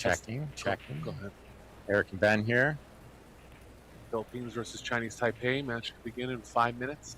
Checking. Go ahead. Eric and Ben here. Philippines versus Chinese Taipei. Match to begin in 5 minutes.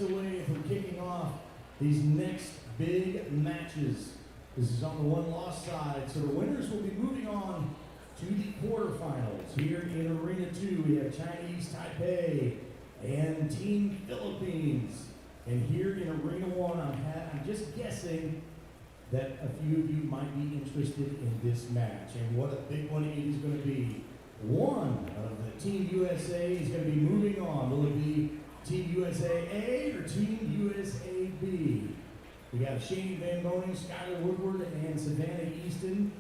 minutes away from kicking off these next big matches. This is on the one-loss side, so the winners will be moving on to the quarterfinals. Here in Arena 2, we have Chinese Taipei and Team Philippines. And here in Arena 1, I'm just guessing that a few of you might be interested in this match. And what a big one it is going to be. One of the Team USA is going to be moving on. Will it be Team USA A or Team USA B? We have Shane Van Boning, Skylar Woodward, and Savannah Easton.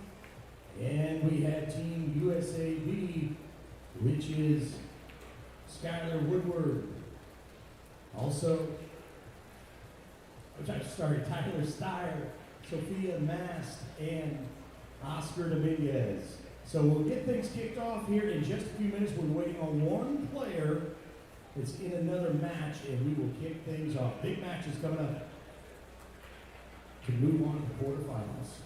And we have Team USA B, which is Skylar Woodward. Also, Tyler Steyer, Sophia Mast, and Oscar Dominguez. So we'll get things kicked off here in just a few minutes. We're waiting on one player that's in another match, and we will kick things off. Big matches coming up to move on to the quarterfinals.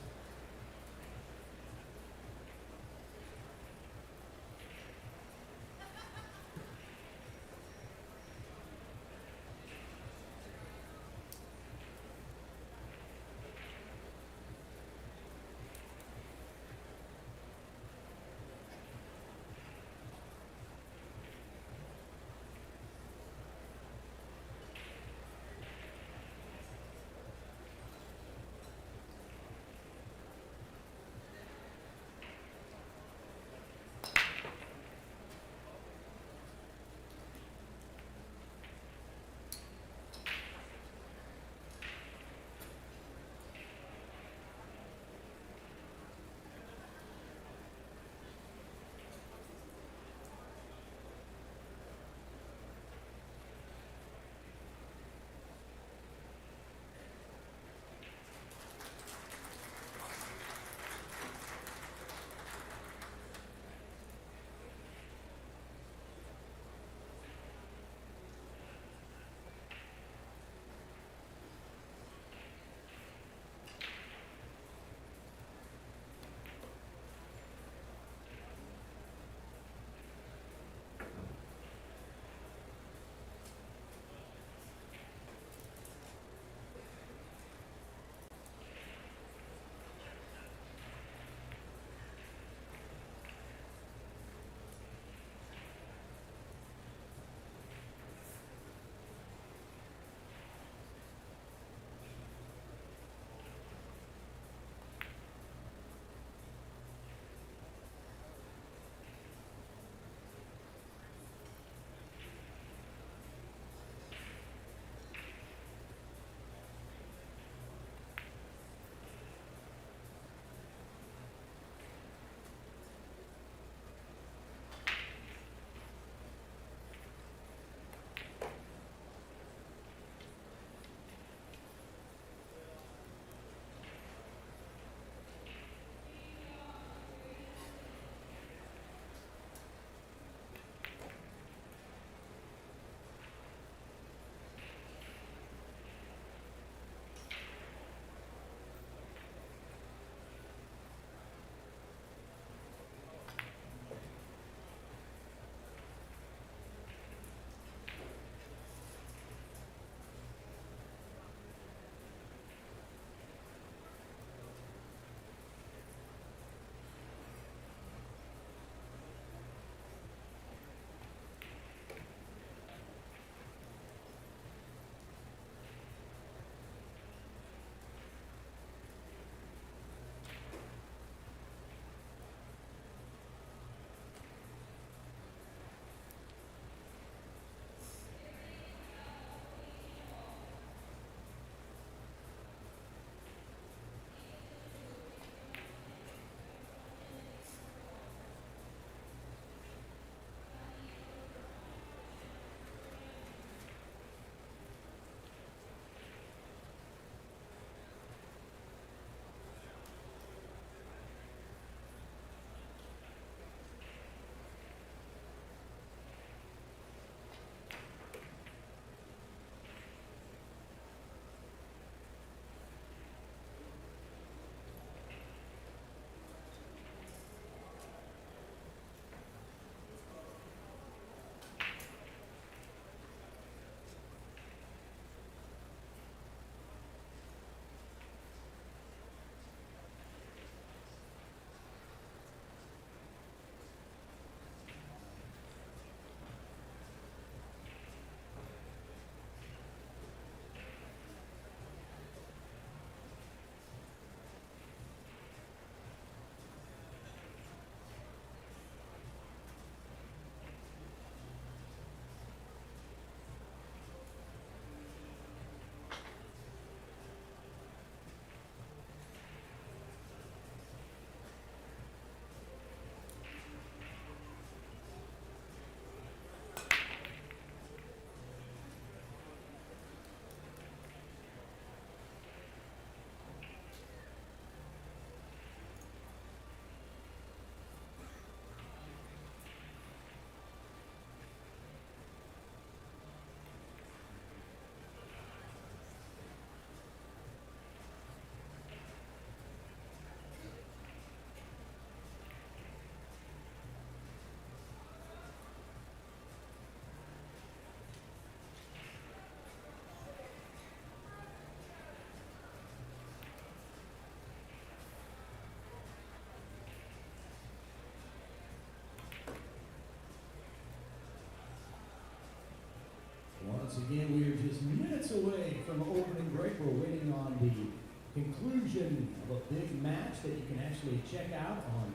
Once again, we are just minutes away from opening break. We're waiting on the conclusion of a big match that you can actually check out on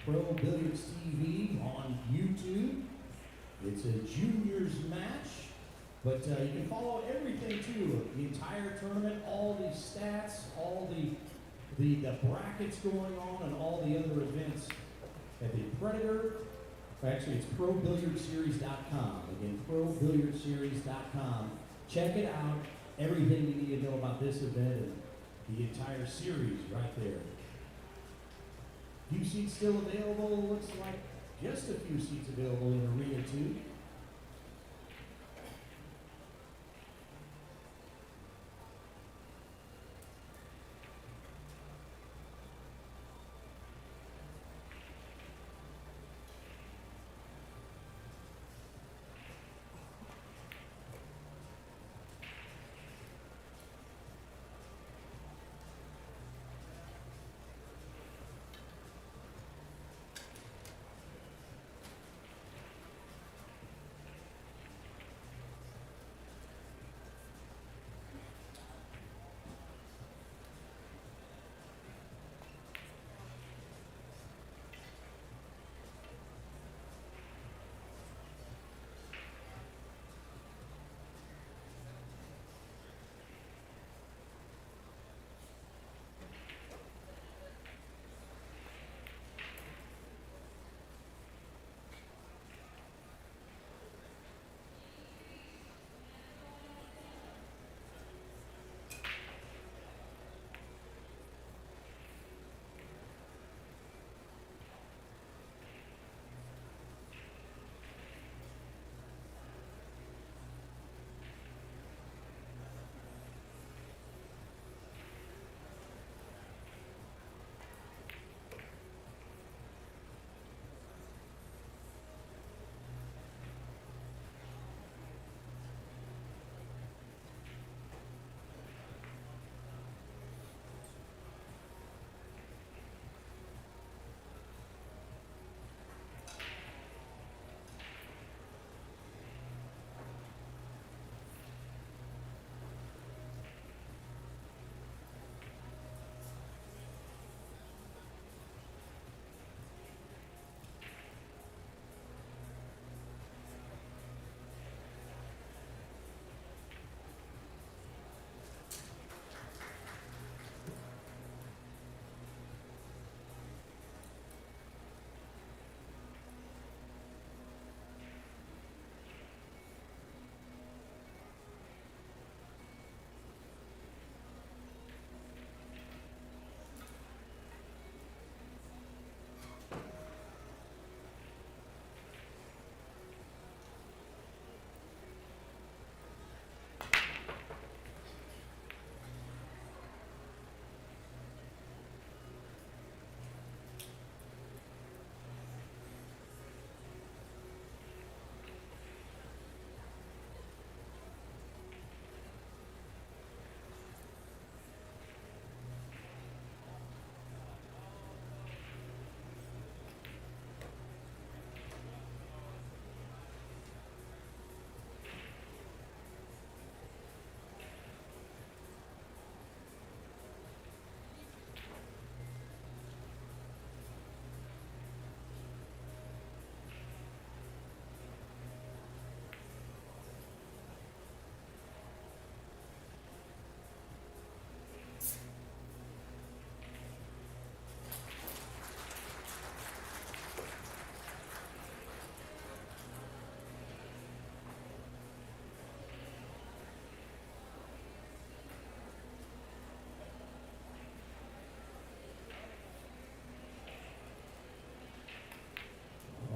Pro Billiards TV on YouTube. It's a juniors match, but you can follow everything too. The entire tournament, all the stats, all the brackets going on, and all the other events at the Predator. Actually, it's ProBilliardSeries.com. Again, ProBilliardSeries.com. Check it out. Everything you need to know about this event and the entire series right there. Few seats still available. Looks like just a few seats available in Arena 2.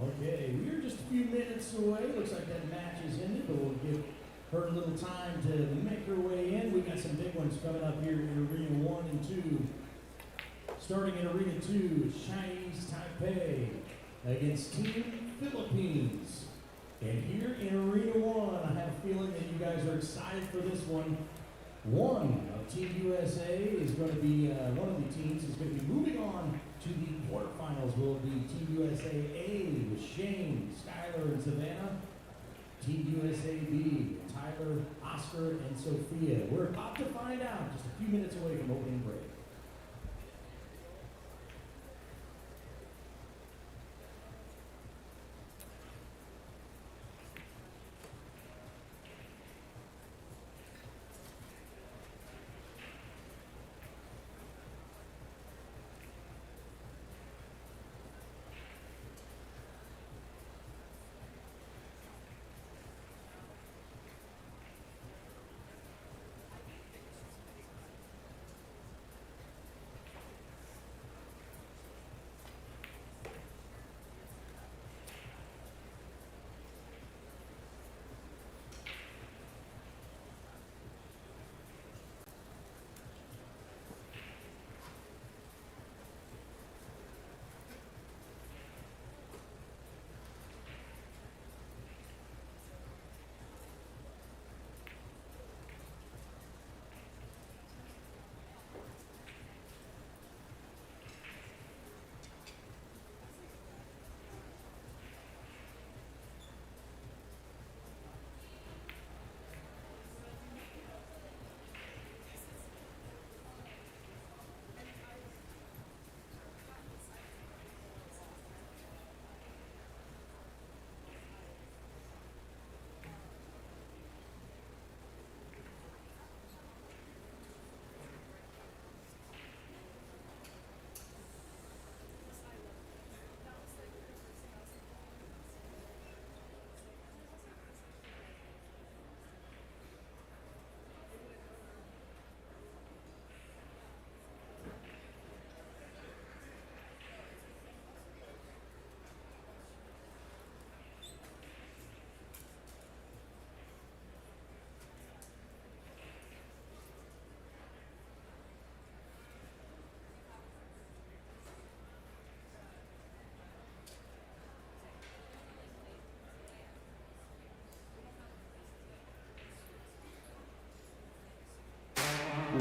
Okay, we're just a few minutes away. Looks like that match is ended, but we'll give her a little time to make her way in. We've got some big ones coming up here in Arena 1 and 2. Starting in Arena 2, Chinese Taipei against Team Philippines. And here in Arena 1, I have a feeling that you guys are excited for this one. One of Team USA is going to be, one of the teams is going to be moving on to the quarterfinals. Will be Team USA A with Shane, Skylar, and Savannah Team USA B, Tyler, Oscar, and Sophia. We're about to find out, just a few minutes away from opening break.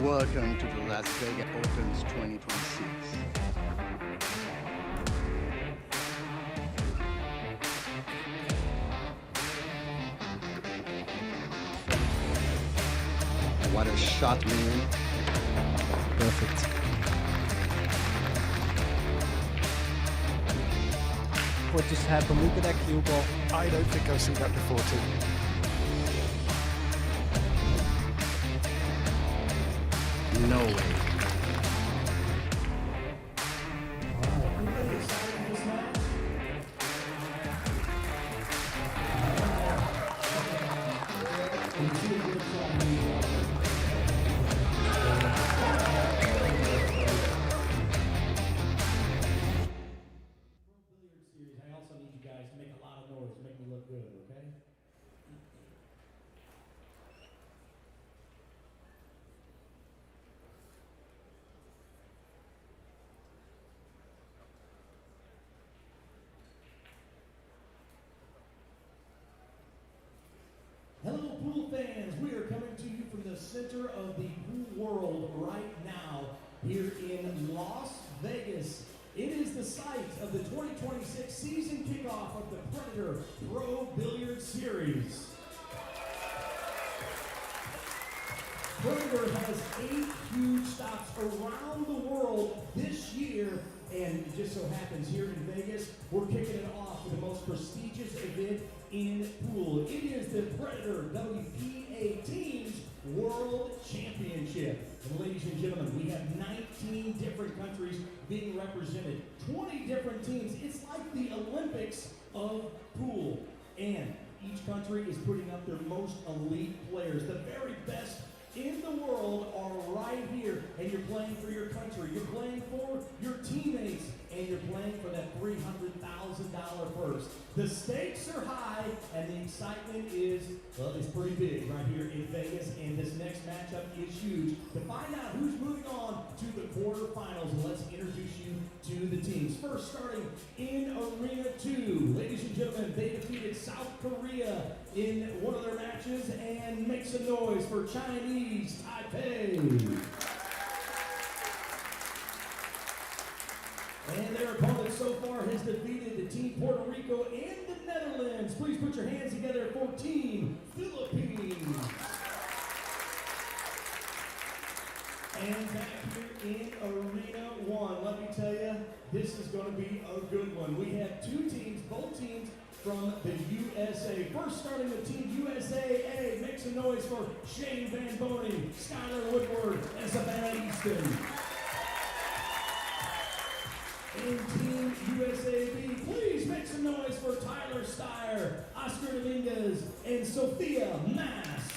Welcome to the Las Vegas Opens 2026. What a shot, man. Perfect. What just happened? Look at that cue ball. I don't think I've seen that before, too. No way. I also need you guys to make a lot of noise, make me look good, okay? Hello, pool fans. We are coming to you from the center of the pool world right now here in Las Vegas. It is the site of the 2026 season kickoff of the Predator Pro Billiard Series. Predator has 8 huge stops around the world this year, and it just so happens here in Vegas, we're kicking it off with the most prestigious event in pool. It is the Predator WPA Teams World Championship. And ladies and gentlemen, we have 19 different countries being represented, 20 different teams. It's like the Olympics of pool. And each country is putting up their most elite players. The very best in the world are right here, and you're playing for your country, you're playing for your teammates, and you're playing for that $300,000 purse. The stakes are high, and the excitement is, well, it's pretty big right here in Vegas, and this next matchup is huge. To find out who's moving on to the quarterfinals, let's introduce you to the teams. First, starting in Arena 2, ladies and gentlemen, they defeated South Korea in one of their matches, and make some noise for Chinese Taipei. And their opponent so far has defeated the Team Puerto Rico and the Netherlands. Please put your hands together for Team from the USA. First starting with Team USA, make some noise for Shane Van Boning, Skylar Woodward, and Savannah Easton. In Team USA-B, please make some noise for Tyler Steyer, Oscar Dominguez, and Sophia Mass.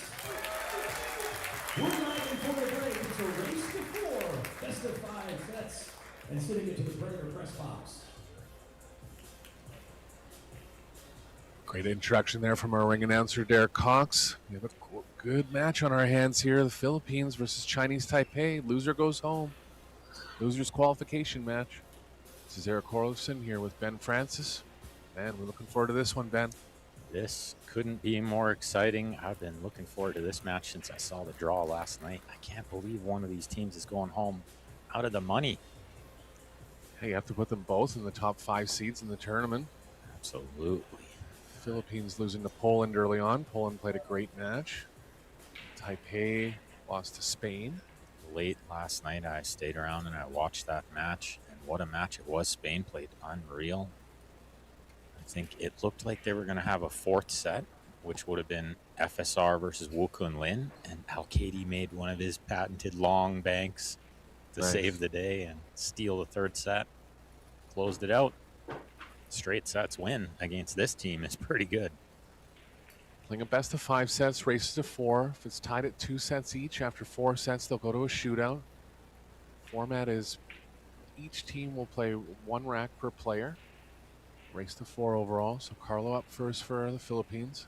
We're riding for the break. It's a race to 4, best of 5 sets, and sitting into the Predator press box. Great introduction there from our ring announcer, Derek Cox. We have a good match on our hands here. The Philippines versus Chinese Taipei. Loser goes home. Loser's qualification match. This is Eric Horlifson here with Ben Francis. Man, we're looking forward to this one, Ben. This couldn't be more exciting. I've been looking forward to this match since I saw the draw last night. I can't believe one of these teams is going home out of the money. Hey, you have to put them both in the top 5 seeds in the tournament. Absolutely. Philippines losing to Poland early on. Poland played a great match. Taipei lost to Spain. Late last night, I stayed around and I watched that match. And what a match it was. Spain played unreal. I think it looked like they were going to have a 4th set, which would have been FSR versus Wukun Lin. And Al-Kaidi made one of his patented long banks to save the day and steal the 3rd set. Closed it out. Straight sets win against this team is pretty good. Playing a best of 5 sets, races to 4. If it's tied at 2 sets each, after 4 sets, they'll go to a shootout. Format is each team will play 1 rack per player. Race to 4 overall. So Carlo up first for the Philippines.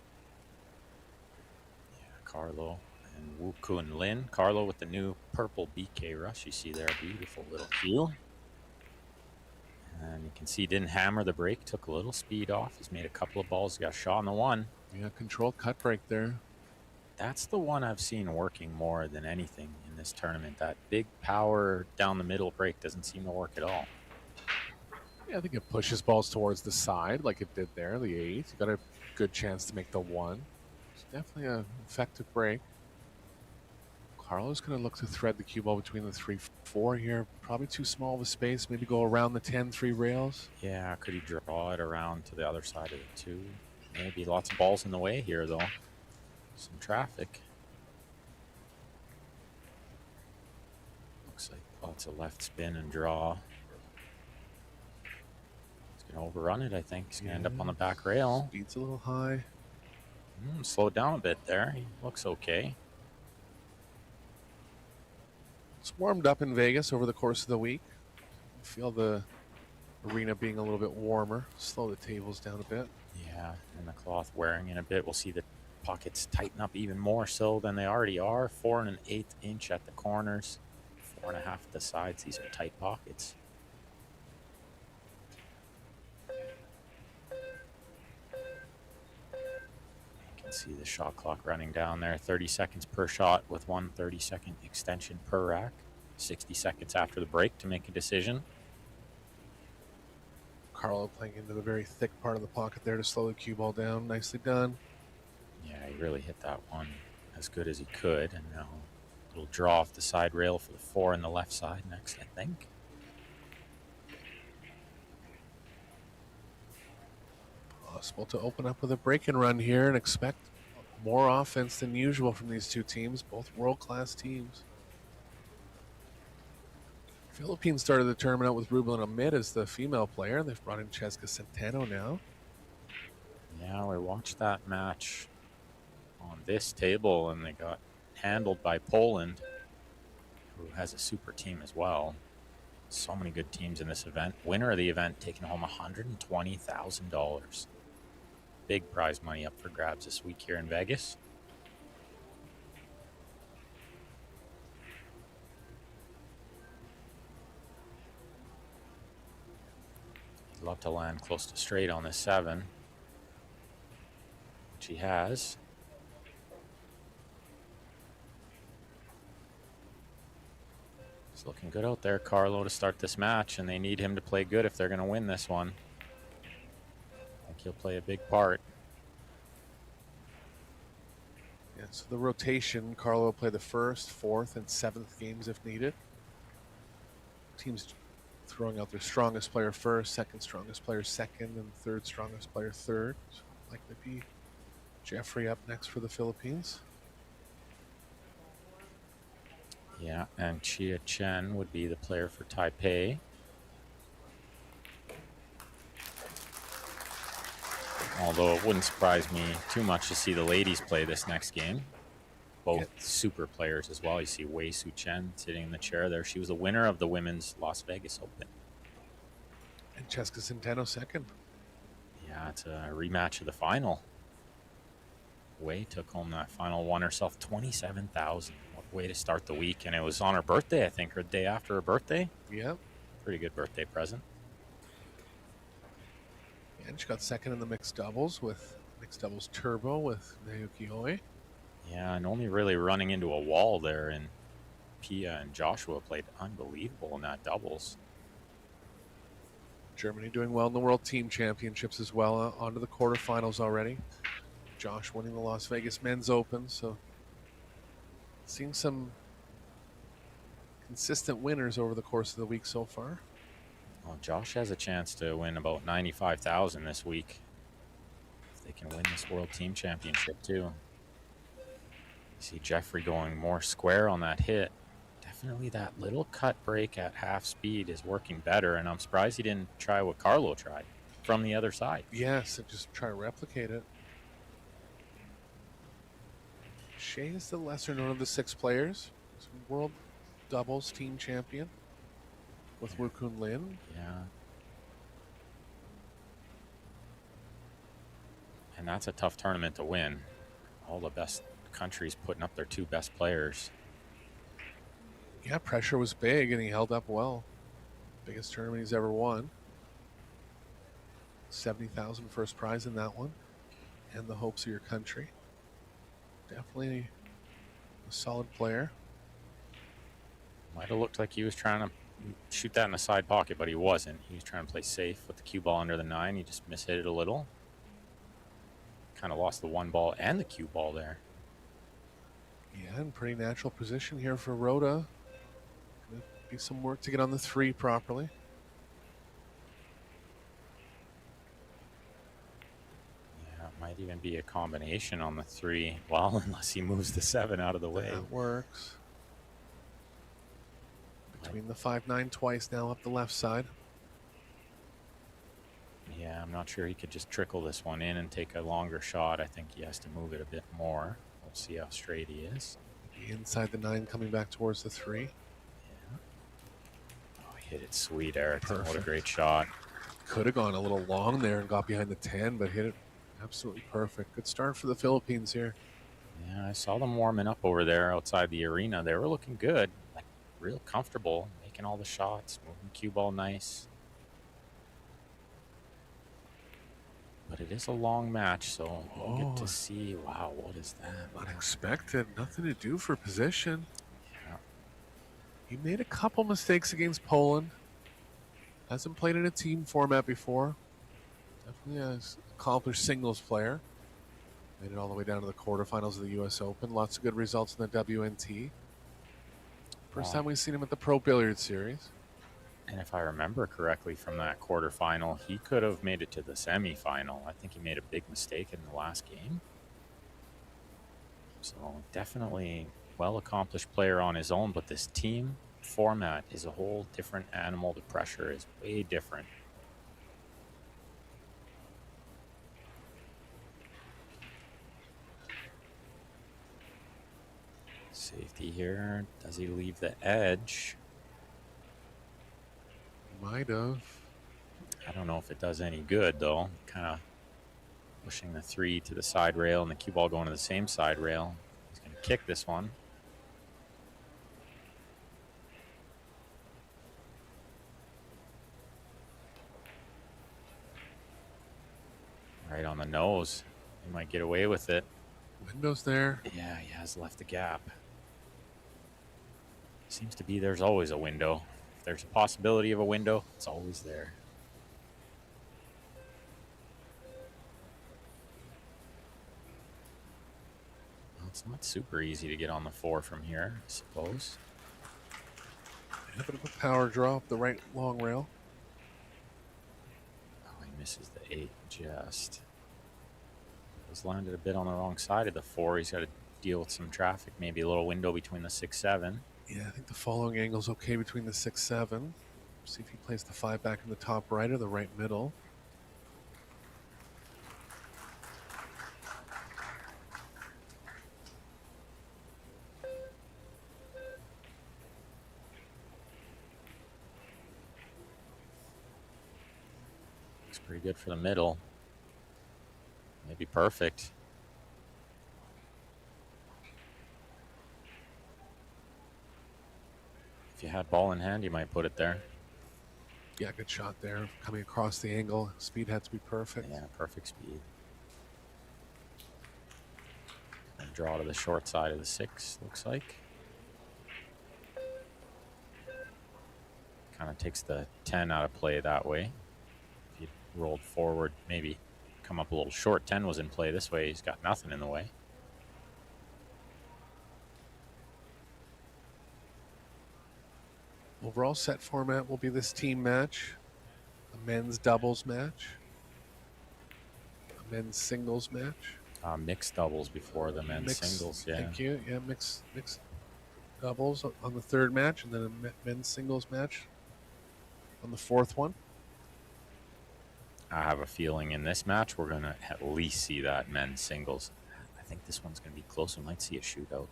Yeah, Carlo and Wukun Lin. Carlo with the new purple BK Rush. You see there, beautiful little cue. And you can see he didn't hammer the break, took a little speed off. He's made a couple of balls, got a shot on the 1. Yeah, controlled cut break there. That's the one I've seen working more than anything in this tournament. That big power down the middle break doesn't seem to work at all. Yeah, I think it pushes balls towards the side like it did there, the 8. You got a good chance to make the 1. It's definitely an effective break. Carlo's going to look to thread the cue ball between the 3-4 here. Probably too small of a space. Maybe go around the 10-3 rails. Yeah, could he draw it around to the other side of the 2? Maybe lots of balls in the way here, though. Some traffic. Looks like lots of left spin and draw. He's going to overrun it, I think. He's going to end up on the back rail. Speed's a little high. Slow down a bit there. He looks okay. It's warmed up in Vegas over the course of the week. I feel the arena being a little bit warmer. Slow the tables down a bit. Yeah, and the cloth wearing in a bit. We'll see the pockets tighten up even more so than they already are. 4 1/8 inch at the corners, 4 1/2 at the sides. These are tight pockets. You can see the shot clock running down there. 30 seconds per shot with 1 30-second extension per rack. 60 seconds after the break to make a decision. Carlo playing into the very thick part of the pocket there to slow the cue ball down. Nicely done. Yeah, he really hit that one as good as he could. And now a little draw off the side rail for the 4 on the left side next, I think. Possible to open up with a break and run here and expect more offense than usual from these two teams, both world-class teams. Philippines started the tournament out with Reup and Amit as the female player. They've brought in Cheska Centeno now. Yeah, we watched that match on this table, and they got handled by Poland, who has a super team as well. So many good teams in this event. Winner of the event taking home $120,000. Big prize money up for grabs this week here in Vegas. He'd love to land close to straight on this 7, which he has. It's looking good out there, Carlo, to start this match, and they need him to play good if they're going to win this one. I think he'll play a big part. Yeah, so the rotation, Carlo will play the 1st, 4th, and 7th games if needed. Teams throwing out their strongest player first, second strongest player second, and third strongest player third. So likely be Jeffrey up next for the Philippines. Yeah, and Chia Chen would be the player for Taipei. Although it wouldn't surprise me too much to see the ladies play this next game. Both super players as well. You see Wei Su Chen sitting in the chair there. She was the winner of the women's Las Vegas Open. And Cheska Centeno second. Yeah, it's a rematch of the final. Wei took home that final, won herself $27,000. What a way to start the week. And it was on her birthday, I think, or the day after her birthday. Yep. Pretty good birthday present. And she got second in the mixed doubles turbo with Naoki Oi. Yeah, and only really running into a wall there. And Pia and Joshua played unbelievable in that doubles. Germany doing well in the World Team Championships as well, onto the quarterfinals already. Josh winning the Las Vegas Men's Open, so seeing some consistent winners over the course of the week so far. Well, Josh has a chance to win about $95,000 this week if they can win this World Team Championship too. You see Jeffrey going more square on that hit. Definitely that little cut break at half speed is working better, and I'm surprised he didn't try what Carlo tried from the other side. Yes, and just try to replicate it. Shea is the lesser known of the 6 players. He's a world doubles team champion with Wu Kun Lin. Yeah. And that's a tough tournament to win. All the best countries putting up their 2 best players. Yeah, pressure was big, and he held up well. Biggest tournament he's ever won. 70,000 first prize in that one, and the hopes of your country. Definitely a solid player. Might have looked like he was trying to shoot that in the side pocket, but he wasn't. He was trying to play safe with the cue ball under the 9. He just mishit it a little. Kind of lost the 1 ball and the cue ball there. Yeah, in pretty natural position here for Rhoda. Gonna be some work to get on the 3 properly. Yeah, it might even be a combination on the 3. Well, unless he moves the 7 out of the way. That works. Between the 5-9 twice now up the left side. Yeah, I'm not sure he could just trickle this one in and take a longer shot. I think he has to move it a bit more. We'll see how straight he is. Inside the 9, coming back towards the 3. Yeah. Oh, he hit it sweet, Eric. What a Perfect. great shot. Could have gone a little long there and got behind the 10, but hit it absolutely perfect. Good start for the Philippines here. Yeah, I saw them warming up over there outside the arena. They were looking good, like real comfortable, making all the shots, moving the cue ball nice. But it is a long match, so we'll get to see. Wow, what is that? Unexpected. Nothing to do for position. Yeah. He made a couple mistakes against Poland. Hasn't played in a team format before. Definitely an accomplished singles player. Made it all the way down to the quarterfinals of the U.S. Open. Lots of good results in the WNT. First time we've seen him at the Pro Billiard Series. And if I remember correctly from that quarterfinal, he could have made it to the semifinal. I think he made a big mistake in the last game. So definitely well-accomplished player on his own, but this team format is a whole different animal. The pressure is way different. Safety here. Does he leave the edge? Might have. I don't know if it does any good, though. Kind of pushing the 3 to the side rail and the cue ball going to the same side rail. He's going to kick this one. Right on the nose. He might get away with it. Windows there. Yeah, he has left the gap. Seems to be there's always a window. If there's a possibility of a window, it's always there. Well, it's not super easy to get on the 4 from here, I suppose. A bit of a power draw up the right long rail. Oh, he misses the 8 just. He's landed a bit on the wrong side of the 4. He's got to deal with some traffic, maybe a little window between the 6-7. Yeah, I think the following angle's okay between the 6-7. See if he plays the 5 back in the top right or the right middle. Looks pretty good for the middle. Maybe perfect. If you had ball in hand, you might put it there. Yeah, good shot there. Coming across the angle. Speed had to be perfect. Yeah, perfect speed. And draw to the short side of the 6, looks like. Kind of takes the 10 out of play that way. If you rolled forward, maybe come up a little short. 10 was in play this way. He's got nothing in the way. Overall set format will be this team match, a men's doubles match, a men's singles match. Mixed doubles before the men's singles. Yeah. Thank you. Yeah, mixed doubles on the 3rd match, and then a men's singles match on the 4th one. I have a feeling in this match we're going to at least see that men's singles. I think this one's going to be close. We might see a shootout.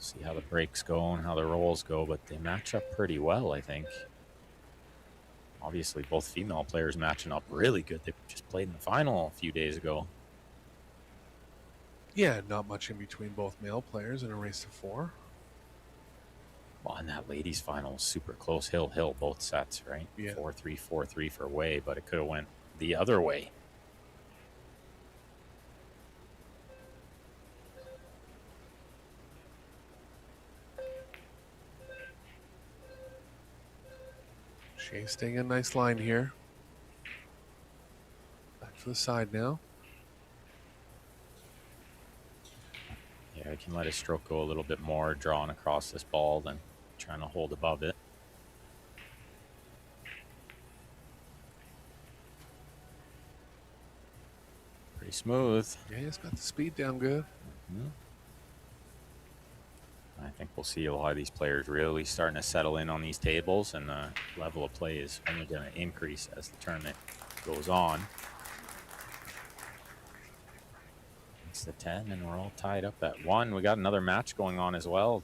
See how the breaks go and how the rolls go, but they match up pretty well, I think. Obviously, both female players matching up really good. They just played in the final a few days ago. Yeah, not much in between both male players in a race to 4. Well, and that ladies' final was super close. Hill, both sets, right? Yeah. 4-3, 4-3 for Wei, but it could have went the other way. She's staying in a nice line here. Back to the side now. Yeah, I can let his stroke go a little bit more, drawing across this ball than trying to hold above it. Pretty smooth. Yeah, he's got the speed down good. Mm-hmm. I think we'll see a lot of these players really starting to settle in on these tables, and the level of play is only going to increase as the tournament goes on. It's the 10, and we're all tied up at 1. We got another match going on as well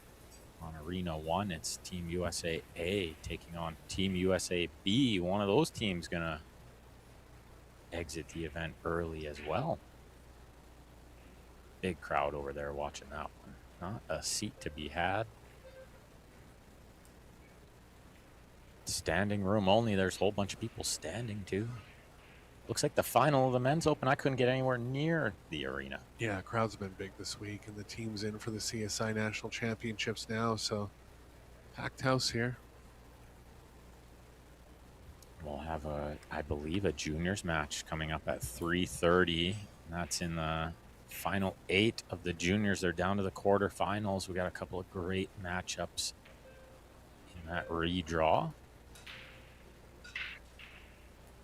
on Arena 1. It's Team USA A taking on Team USA B. One of those teams going to exit the event early as well. Big crowd over there watching that one. Not a seat to be had. Standing room only. There's a whole bunch of people standing too. Looks like the final of the men's open. I couldn't get anywhere near the arena. Yeah, crowds have been big this week, and the team's in for the CSI National Championships now, so packed house here. We'll have I believe, a juniors match coming up at 3:30. That's in the final 8 of the juniors. They're down to the quarterfinals. We got a couple of great matchups in that redraw.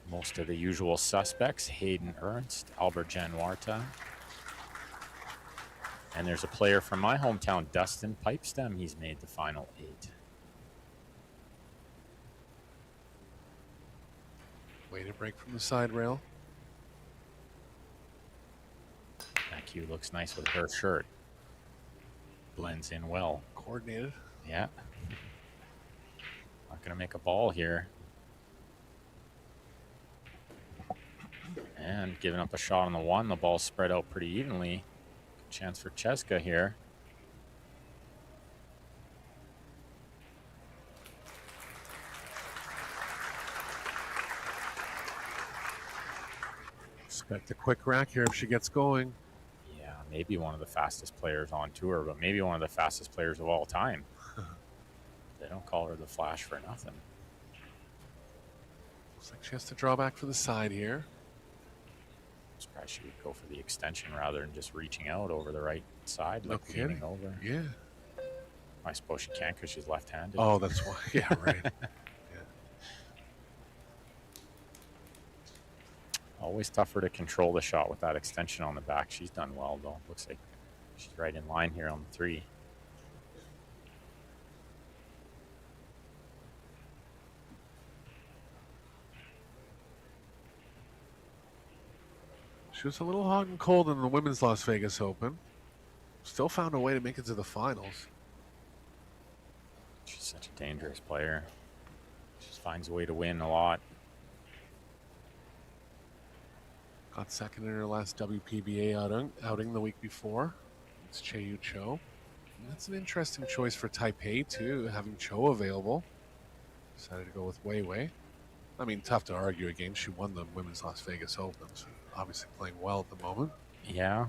Most of the usual suspects: Hayden Ernst, Albert Januarta. And there's a player from my hometown, Dustin Pipestem. He's made the final 8. Way to break from the side rail. That cue looks nice with her shirt. Blends in well. Coordinated. Yeah. Not going to make a ball here. And giving up a shot on the 1. The ball spread out pretty evenly. Good chance for Cheska here. Expect a quick rack here if she gets going. Yeah, maybe one of the fastest players on tour, but maybe one of the fastest players of all time. They don't call her the Flash for nothing. Looks like she has to draw back for the side here. I'm surprised she would go for the extension rather than just reaching out over the right side, No like leaning kidding. over. Yeah. I suppose she can't because she's left-handed. Oh, that's why. Yeah, right. Always tougher to control the shot with that extension on the back. She's done well, though. Looks like she's right in line here on the 3. She was a little hot and cold in the Women's Las Vegas Open. Still found a way to make it to the finals. She's such a dangerous player. She just finds a way to win a lot. Got second in her last WPBA outing the week before. It's Che Cho. And that's an interesting choice for Taipei, too, having Cho available. Decided to go with Wei Wei. I mean, tough to argue against. She won the Women's Las Vegas Open, so obviously playing well at the moment. Yeah.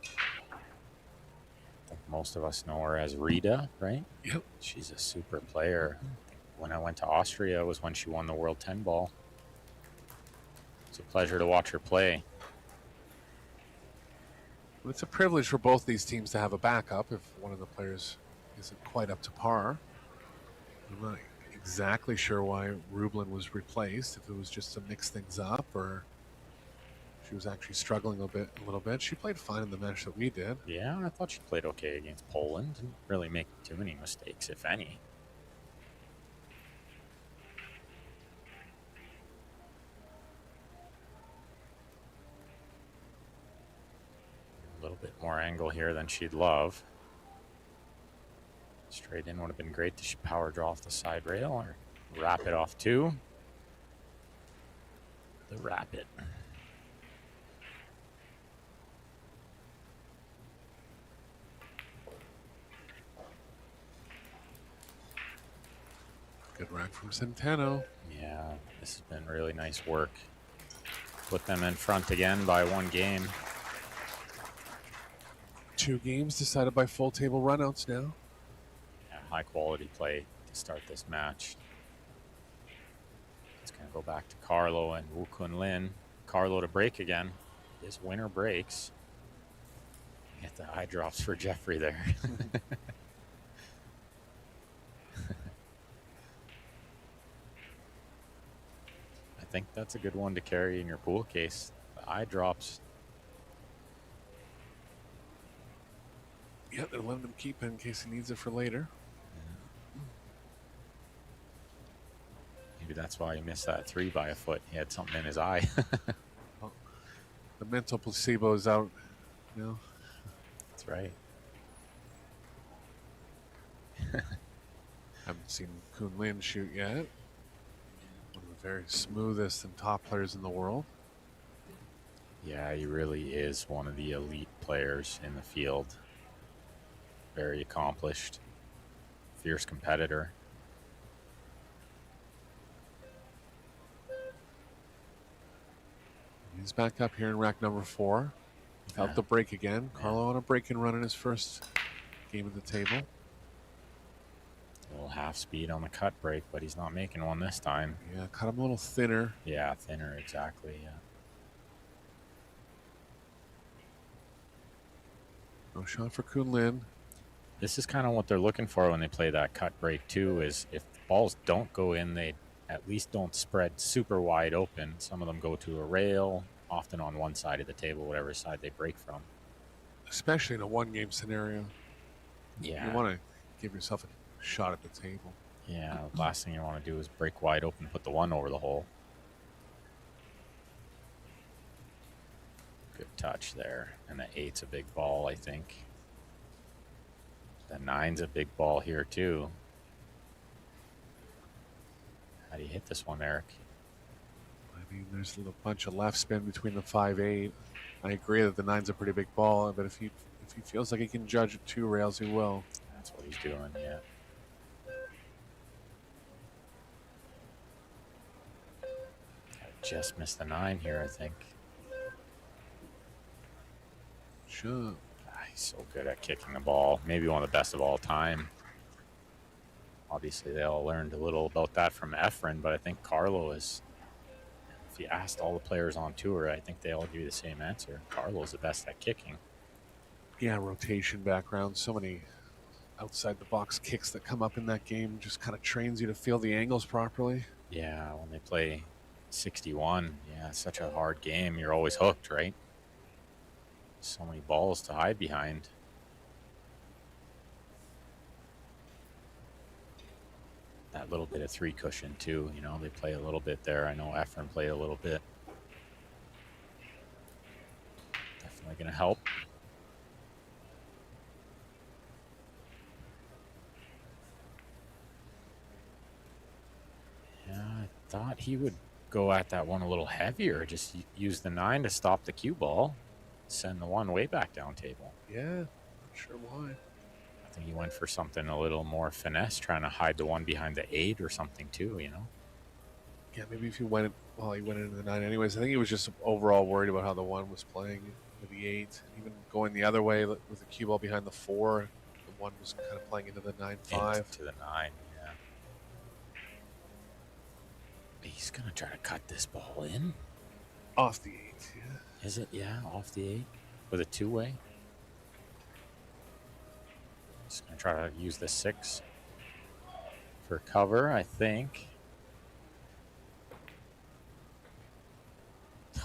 I think most of us know her as Rita, right? Yep. She's a super player. When I went to Austria was when she won the World 10 ball. It's a pleasure to watch her play. It's a privilege for both these teams to have a backup if one of the players isn't quite up to par. I'm not exactly sure why Rublin was replaced, if it was just to mix things up or she was actually struggling a little bit. She played fine in the match that we did. Yeah, I thought she played okay against Poland. Didn't really make too many mistakes, if any. A little bit more angle here than she'd love. Straight in would have been great. Does she power draw off the side rail or wrap it off too? The wrap it. Good rack from Centeno. Yeah, this has been really nice work. Put them in front again by 1 game. 2 games decided by full table runouts now. Yeah, high quality play to start this match. It's going to go back to Carlo and Wu Kun Lin. Carlo to break again. His winner breaks. Get the eye drops for Jeffrey there. I think that's a good one to carry in your pool case. The eye drops. Yeah, they're letting him keep it in case he needs it for later. Maybe that's why he missed that 3 by a foot. He had something in his eye. Well, the mental placebo is out. You know, That's right. haven't seen Kun Lin shoot yet. One of the very smoothest and top players in the world. Yeah, he really is one of the elite players in the field. Very accomplished, fierce competitor. He's back up here in rack number 4. Without the break again. Carlo on a break and run in his first game of the table. A little half speed on the cut break, but he's not making one this time. Yeah, cut him a little thinner. Yeah, thinner, exactly. Yeah. No shot for Kun Lin. This is kind of what they're looking for when they play that cut break too, is if the balls don't go in, they at least don't spread super wide open. Some of them go to a rail, often on one side of the table, whatever side they break from. Especially in a 1-game scenario. Yeah. You want to give yourself a shot at the table. Yeah, the last thing you want to do is break wide open, put the 1 over the hole. Good touch there. And the 8's a big ball, I think. The 9's a big ball here, too. How do you hit this one, Eric? I mean, there's a little bunch of left spin between the 5-8. I agree that the 9's a pretty big ball, but if he feels like he can judge at 2 rails, he will. That's what he's doing, yeah. Just missed the 9 here, I think. Sure. He's so good at kicking the ball. Maybe one of the best of all time. Obviously, they all learned a little about that from Efren, but I think Carlo is, if you asked all the players on tour, I think they all give you the same answer. Carlo's the best at kicking. Yeah, rotation background. So many outside the box kicks that come up in that game. Just kind of trains you to feel the angles properly. Yeah, when they play 61, yeah, it's such a hard game. You're always hooked, right? So many balls to hide behind. That little bit of 3 cushion too, you know, they play a little bit there. I know Efren played a little bit. Definitely going to help. Yeah, I thought he would go at that one a little heavier. Just use the 9 to stop the cue ball. Send the 1 way back down table. Yeah, not sure why. I think he went for something a little more finesse, trying to hide the 1 behind the 8 or something too, you know? Yeah, maybe if he went, well, he went into the 9 anyways. I think he was just overall worried about how the 1 was playing with the 8. And even going the other way with the cue ball behind the 4, the 1 was kind of playing into the 9-5. Into the 9, yeah. He's going to try to cut this ball in. Off the 8, yeah. Is it? Yeah, off the 8 with a 2-way. Just going to try to use the 6 for cover, I think.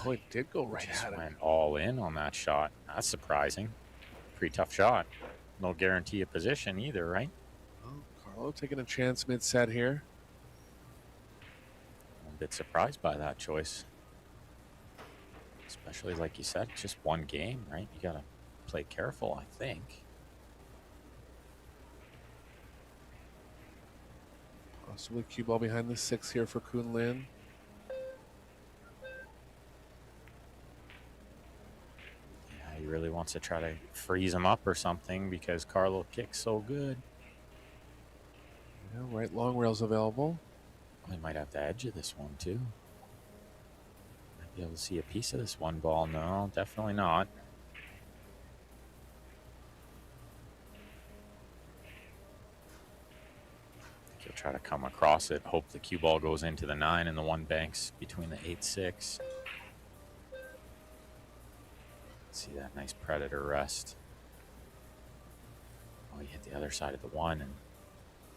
Oh, it did go right Just at it. went all in on that shot. That's surprising. Pretty tough shot. No guarantee of position either, right? Oh, Carlo taking a chance mid-set here. I'm a bit surprised by that choice. Especially, like you said, just one game, right? You got to play careful, I think. Possibly cue ball behind the 6 here for Lin. Yeah, he really wants to try to freeze him up or something because Carlo kicks so good. Yeah, right long rails available. We might have the edge of this one too. Might be able to see a piece of this 1 ball. No, definitely not. He'll try to come across it. Hope the cue ball goes into the 9 and the 1 banks between the 8-6. See that nice Predator rest. Oh, he hit the other side of the 1, and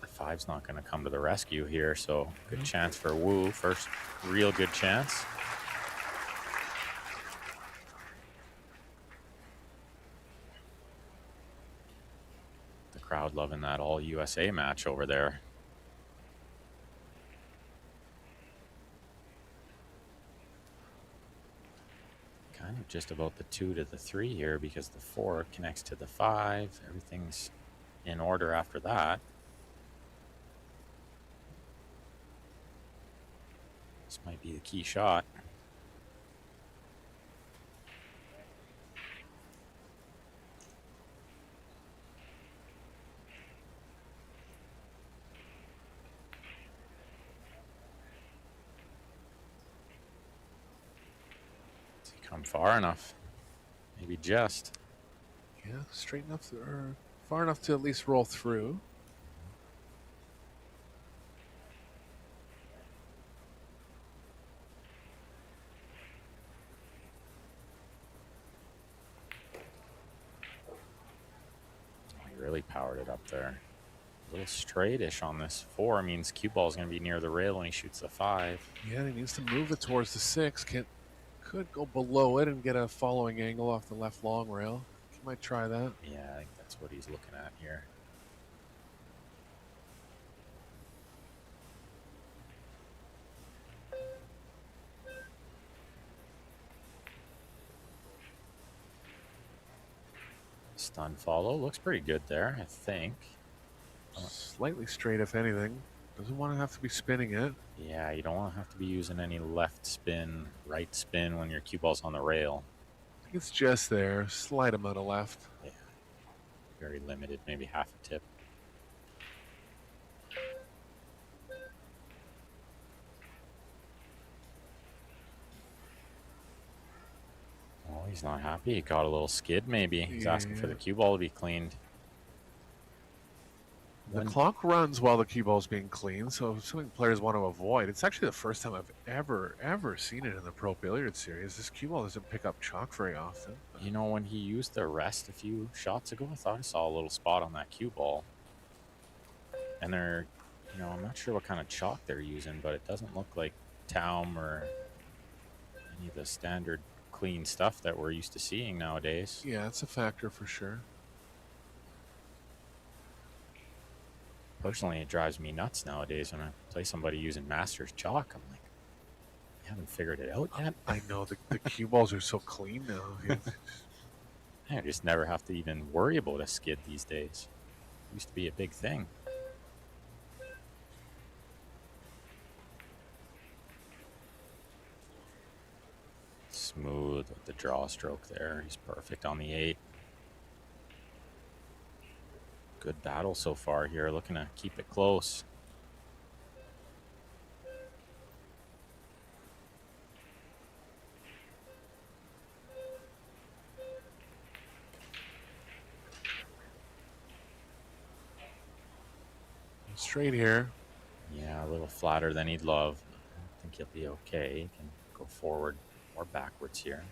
the 5's not going to come to the rescue here, so good chance for Wu. First real good chance. The crowd loving that all USA match over there. Kind of just about the 2 to the 3 here because the 4 connects to the 5. Everything's in order after that. This might be the key shot. Does he come far enough? Maybe just. Yeah, straight enough, or far enough to at least roll through. He really powered it up there. A little straightish on this 4 means cue ball is going to be near the rail when he shoots the 5. Yeah, he needs to move it towards the 6. Could go below it and get a following angle off the left long rail. He might try that. Yeah, I think that's what he's looking at here. Stun follow looks pretty good there, I think. Slightly straight, if anything. Doesn't want to have to be spinning it. Yeah, you don't want to have to be using any left spin, right spin when your cue ball's on the rail. I think it's just there. Slight amount of left. Yeah, very limited, maybe half a tip. Oh, he's not happy. He got a little skid maybe. He's asking for the cue ball to be cleaned. The clock runs while the cue ball is being cleaned, so something players want to avoid. It's actually the first time I've ever seen it in the Pro Billiard Series. This cue ball doesn't pick up chalk very often. You know, when he used the rest a few shots ago, I thought I saw a little spot on that cue ball. And they're, you know, I'm not sure what kind of chalk they're using, but it doesn't look like Taum or any of the standard clean stuff that we're used to seeing nowadays. Yeah, it's a factor for sure. Personally, it drives me nuts nowadays when I play somebody using Masters chalk. I'm like, you haven't figured it out yet? I know, the cue balls are so clean now. I just never have to even worry about a skid these days. It used to be a big thing. Smooth with the draw stroke there. He's perfect on the 8. Good battle so far here, looking to keep it close. Straight here. Yeah, a little flatter than he'd love. I think he'll be okay. He can go forward or backwards here.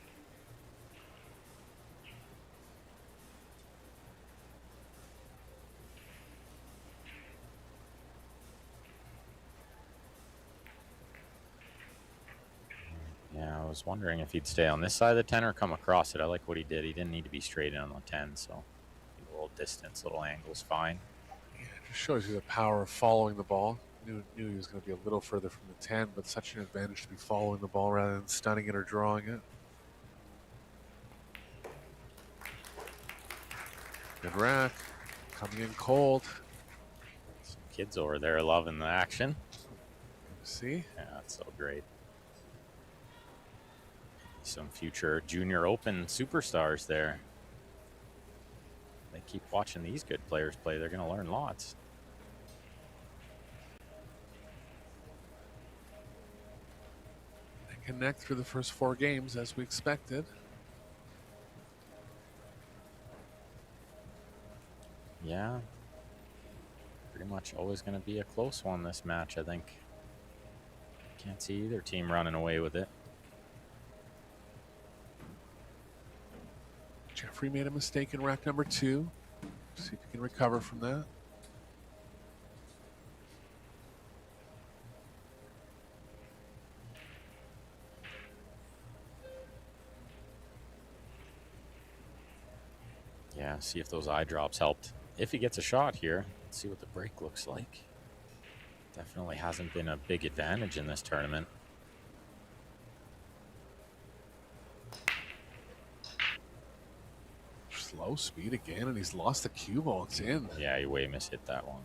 Yeah, I was wondering if he'd stay on this side of the 10 or come across it. I like what he did. He didn't need to be straight in on the 10, so a little distance, little angle's fine. Yeah, it just shows you the power of following the ball. Knew he was going to be a little further from the 10, but such an advantage to be following the ball rather than stunning it or drawing it. Good rack. Coming in cold. Some kids over there loving the action. See? Yeah, that's so great. Some future Junior Open superstars there. They keep watching these good players play. They're going to learn lots. They connect through the first 4 games as we expected. Yeah. Pretty much always going to be a close one this match, I think. Can't see either team running away with it. Jeffrey made a mistake in rack number 2. See if he can recover from that. Yeah, see if those eye drops helped. If he gets a shot here, let's see what the break looks like. Definitely hasn't been a big advantage in this tournament. Slow speed again, and he's lost the cue ball. It's in. Yeah, he way mishit that one.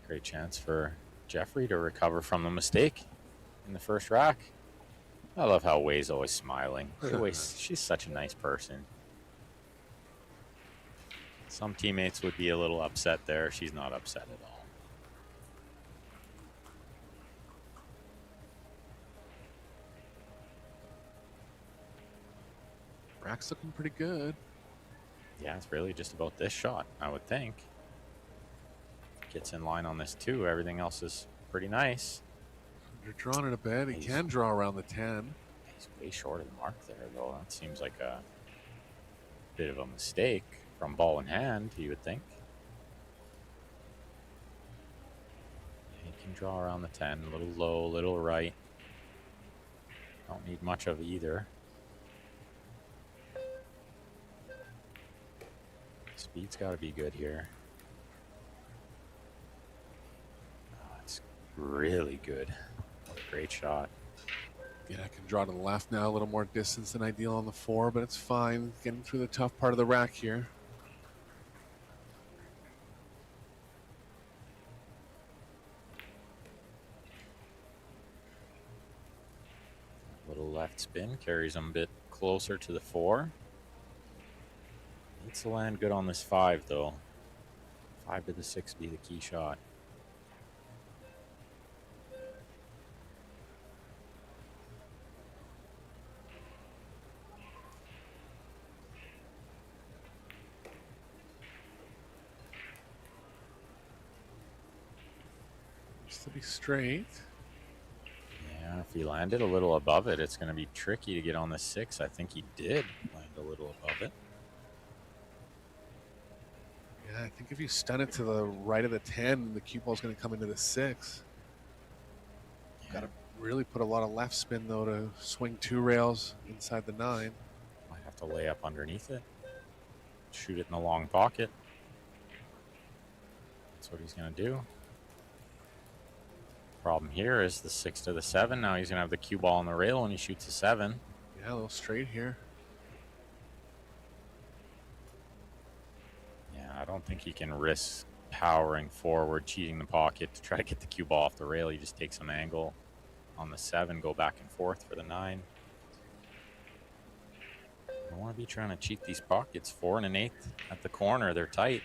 Great chance for Jeffrey to recover from the mistake in the first rack. I love how Wei's always smiling. She's such a nice person. Some teammates would be a little upset there. She's not upset at all. Rack's looking pretty good. Yeah, it's really just about this shot, I would think. Gets in line on this too. Everything else is pretty nice. You're drawing it a bit. He can draw around the 10. He's way short of the mark there, though. That seems like a bit of a mistake from ball in hand, you would think. Yeah, he can draw around the 10. A little low, a little right. Don't need much of either. Speed's got to be good here. Oh, it's really good. What a great shot. Yeah, I can draw to the left now. A little more distance than ideal on the 4, but it's fine. Getting through the tough part of the rack here. Little left spin carries him a bit closer to the 4. Needs to land good on this 5, though. 5 to the 6 be the key shot. Just to be straight. Yeah, if he landed a little above it, it's going to be tricky to get on the 6. I think he did land a little above it. Yeah, I think if you stun it to the right of the 10, the cue ball's going to come into the 6. Yeah. Got to really put a lot of left spin, though, to swing 2 rails inside the 9. Might have to lay up underneath it. Shoot it in the long pocket. That's what he's going to do. Problem here is the 6 to the 7. Now he's going to have the cue ball on the rail when he shoots a 7. Yeah, a little straight here. Yeah, I don't think he can risk powering forward, cheating the pocket to try to get the cue ball off the rail. He just takes some angle on the 7, go back and forth for the 9. I want to be trying to cheat these pockets. 4 and an 8 at the corner. They're tight.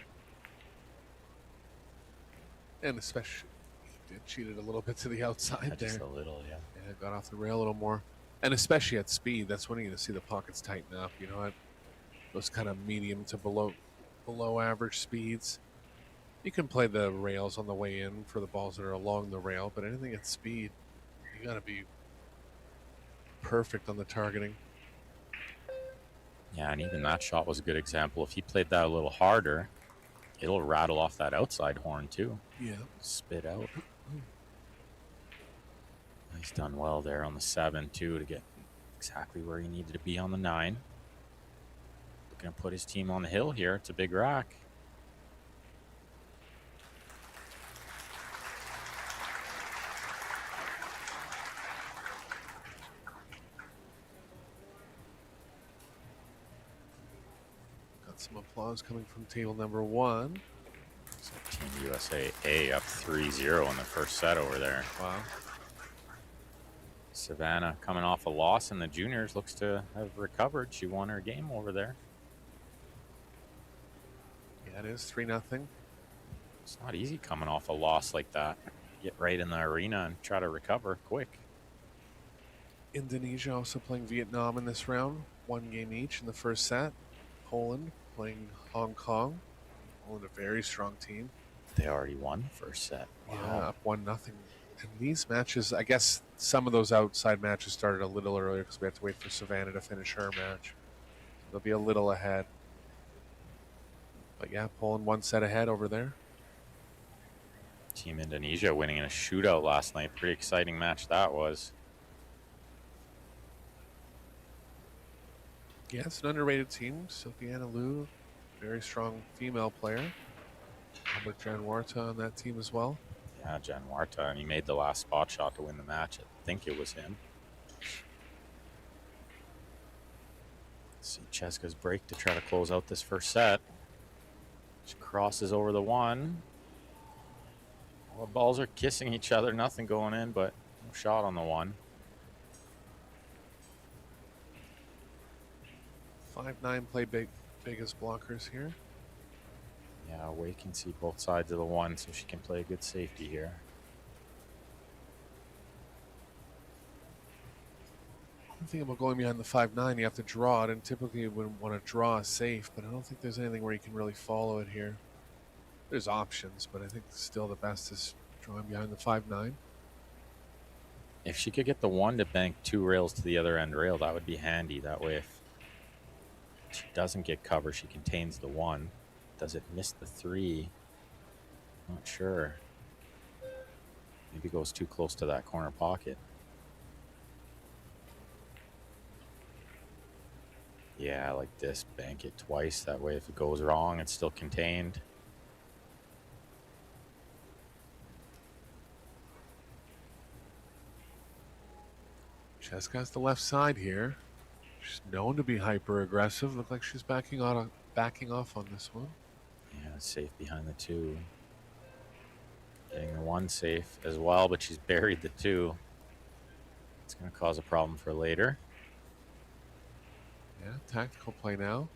And especially, he did cheat it a little bit to the outside there. Just a little, yeah. Yeah, got off the rail a little more. And especially at speed, that's when you're going to see the pockets tighten up. You know, at those kind of medium to below average speeds. You can play the rails on the way in for the balls that are along the rail, but anything at speed, you got to be perfect on the targeting. Yeah, and even that shot was a good example. If he played that a little harder, it'll rattle off that outside horn too. Yeah. Spit out. He's done well there on the 7 too to get exactly where he needed to be on the 9. Looking to put his team on the hill here. It's a big rack. Got some applause coming from table number 1. So Team USA A up 3-0 in the first set over there. Wow. Savannah coming off a loss in the juniors, looks to have recovered. She won her game over there. Yeah, it is 3-0. It's not easy coming off a loss like that. Get right in the arena and try to recover quick. Indonesia also playing Vietnam in this round. 1 game each in the first set. Poland playing Hong Kong. Poland, a very strong team. They already won the first set. Wow. Yeah, up 1-0. And these matches, I guess some of those outside matches started a little earlier because we had to wait for Savannah to finish her match. They'll be a little ahead. But yeah, Poland 1 set ahead over there. Team Indonesia winning in a shootout last night. Pretty exciting match that was. Yeah, it's an underrated team. Sylviana Liu, very strong female player. Albert Janwarta on that team as well. Yeah, Janwarta, and he made the last spot shot to win the match. I think it was him. Let's see Cheska's break to try to close out this first set. She crosses over the 1. Well, the balls are kissing each other. Nothing going in, but no shot on the 1. 5-9 play big as blockers here. Yeah, Wei can see both sides of the 1, so she can play a good safety here. One thing about going behind the 5-9, you have to draw it, and typically you wouldn't want to draw a safe, but I don't think there's anything where you can really follow it here. There's options, but I think still the best is drawing behind the 5-9. If she could get the 1 to bank 2 rails to the other end rail, that would be handy. That way, if she doesn't get cover, she contains the 1. Does it miss the 3? Not sure. Maybe goes too close to that corner pocket. Yeah, like this. Bank it twice. That way, if it goes wrong, it's still contained. Cheska has the left side here. She's known to be hyper aggressive. Look like she's backing off on this one. Yeah, safe behind the 2. Getting the 1 safe as well, but she's buried the 2. It's going to cause a problem for later. Yeah, tactical play now.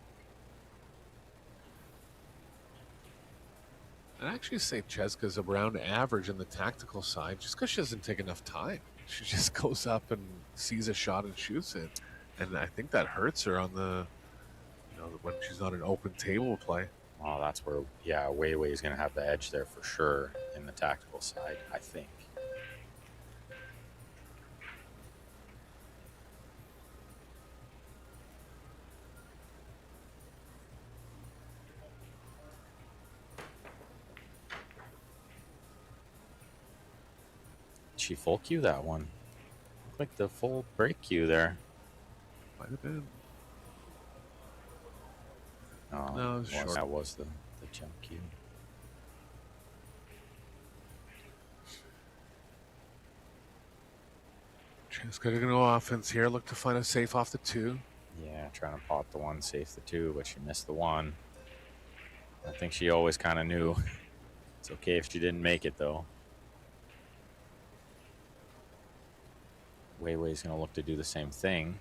I'd actually say Cheska's around average in the tactical side just because she doesn't take enough time. She just goes up and sees a shot and shoots it. And I think that hurts her on the, when she's on an open table play. Well, that's where, yeah, Wei is going to have the edge there for sure in the tactical side, I think. she full cue that one? Looked like the full break cue there. Might have been. Oh, No, it was short. that was the jump cue. Just got to go offense here. Look to find a safe off the 2. Yeah, trying to pot the 1, safe the 2, but she missed the 1. I think she always kind of knew. It's okay if she didn't make it, though. Weiwei's going to look to do the same thing.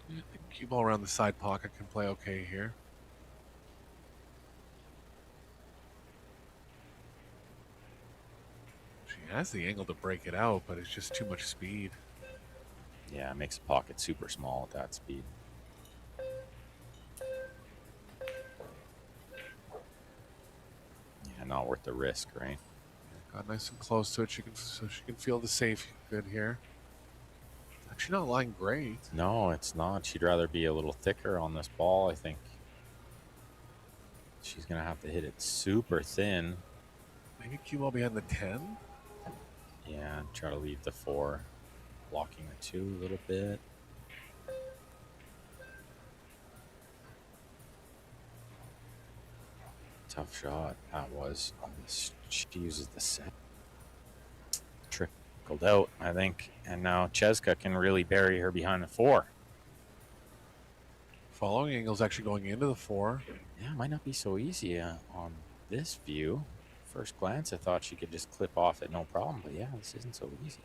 I think cue ball around the side pocket can play okay here. She has the angle to break it out, but it's just too much speed. Yeah, it makes the pocket super small at that speed. Yeah, not worth the risk, right? Got nice and close to it. So she can feel the safe good here. Actually not lying great. No, it's not. She'd rather be a little thicker on this ball, I think. She's going to have to hit it super thin. Maybe cue ball behind the 10. Yeah, and try to leave the 4. Blocking the 2 a little bit. Tough shot that was. She uses the set. Trickled out, I think. And now Cheska can really bury her behind the 4. Following angle's actually going into the 4. Yeah, it might not be so easy on this view. First glance, I thought she could just clip off it no problem. But yeah, this isn't so easy.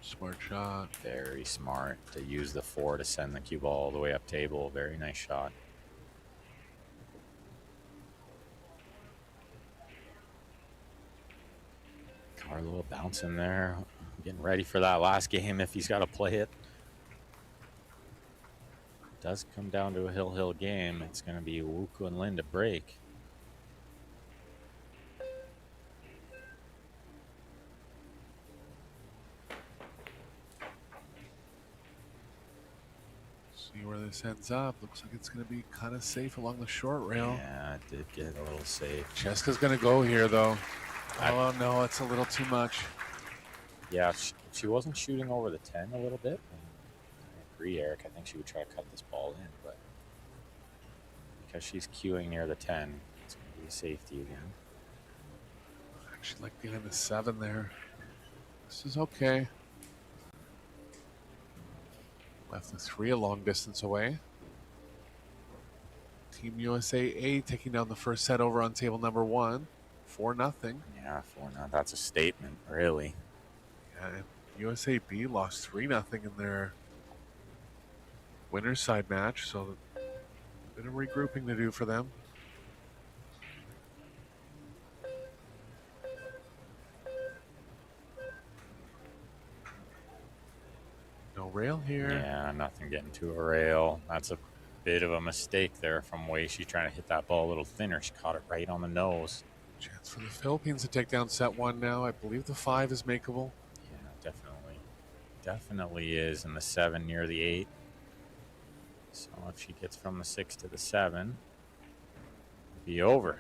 Smart shot. Very smart to use the 4 to send the cue ball all the way up table. Very nice shot. Carlo bouncing there. Getting ready for that last game if he's got to play it. It does come down to a hill game. It's going to be Wuku and Lin to break. See where this ends up. Looks like it's going to be kind of safe along the short rail. Yeah, it did get a little safe. Cheska's going to go here, though. Oh, no, it's a little too much. Yeah, she wasn't shooting over the 10 a little bit. I agree, Eric. I think she would try to cut this ball in, but because she's queuing near the 10, it's going to be a safety again. Actually, like behind the 7 there. This is okay. Left the 3 a long distance away. Team USA A taking down the first set over on table number 1. 4-0. Yeah, 4-0. That's a statement, really. Yeah, and USA B lost 3-0 in their winner's side match, so a bit of regrouping to do for them. No rail here. Yeah, nothing getting to a rail. That's a bit of a mistake there from Wei. She's trying to hit that ball a little thinner. She caught it right on the nose. Chance for the Philippines to take down set 1 now. I believe the 5 is makeable. Yeah, definitely is. And the 7 near the 8. So if she gets from the 6 to the 7, it'll be over.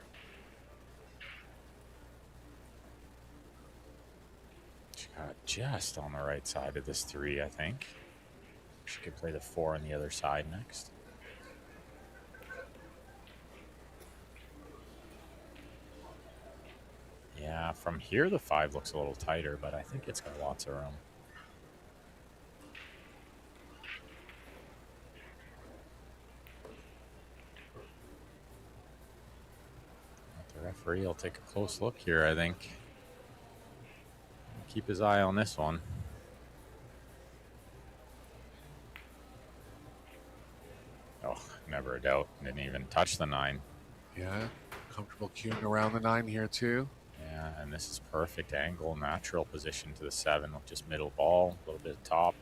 She got just on the right side of this 3, I think. She could play the 4 on the other side next. Yeah, from here the 5 looks a little tighter, but I think it's got lots of room. The referee will take a close look here, I think. Keep his eye on this one. Oh, never a doubt. Didn't even touch the 9. Yeah, comfortable queuing around the 9 here too. Yeah, and this is perfect angle, natural position to the 7 with just middle ball, a little bit of top.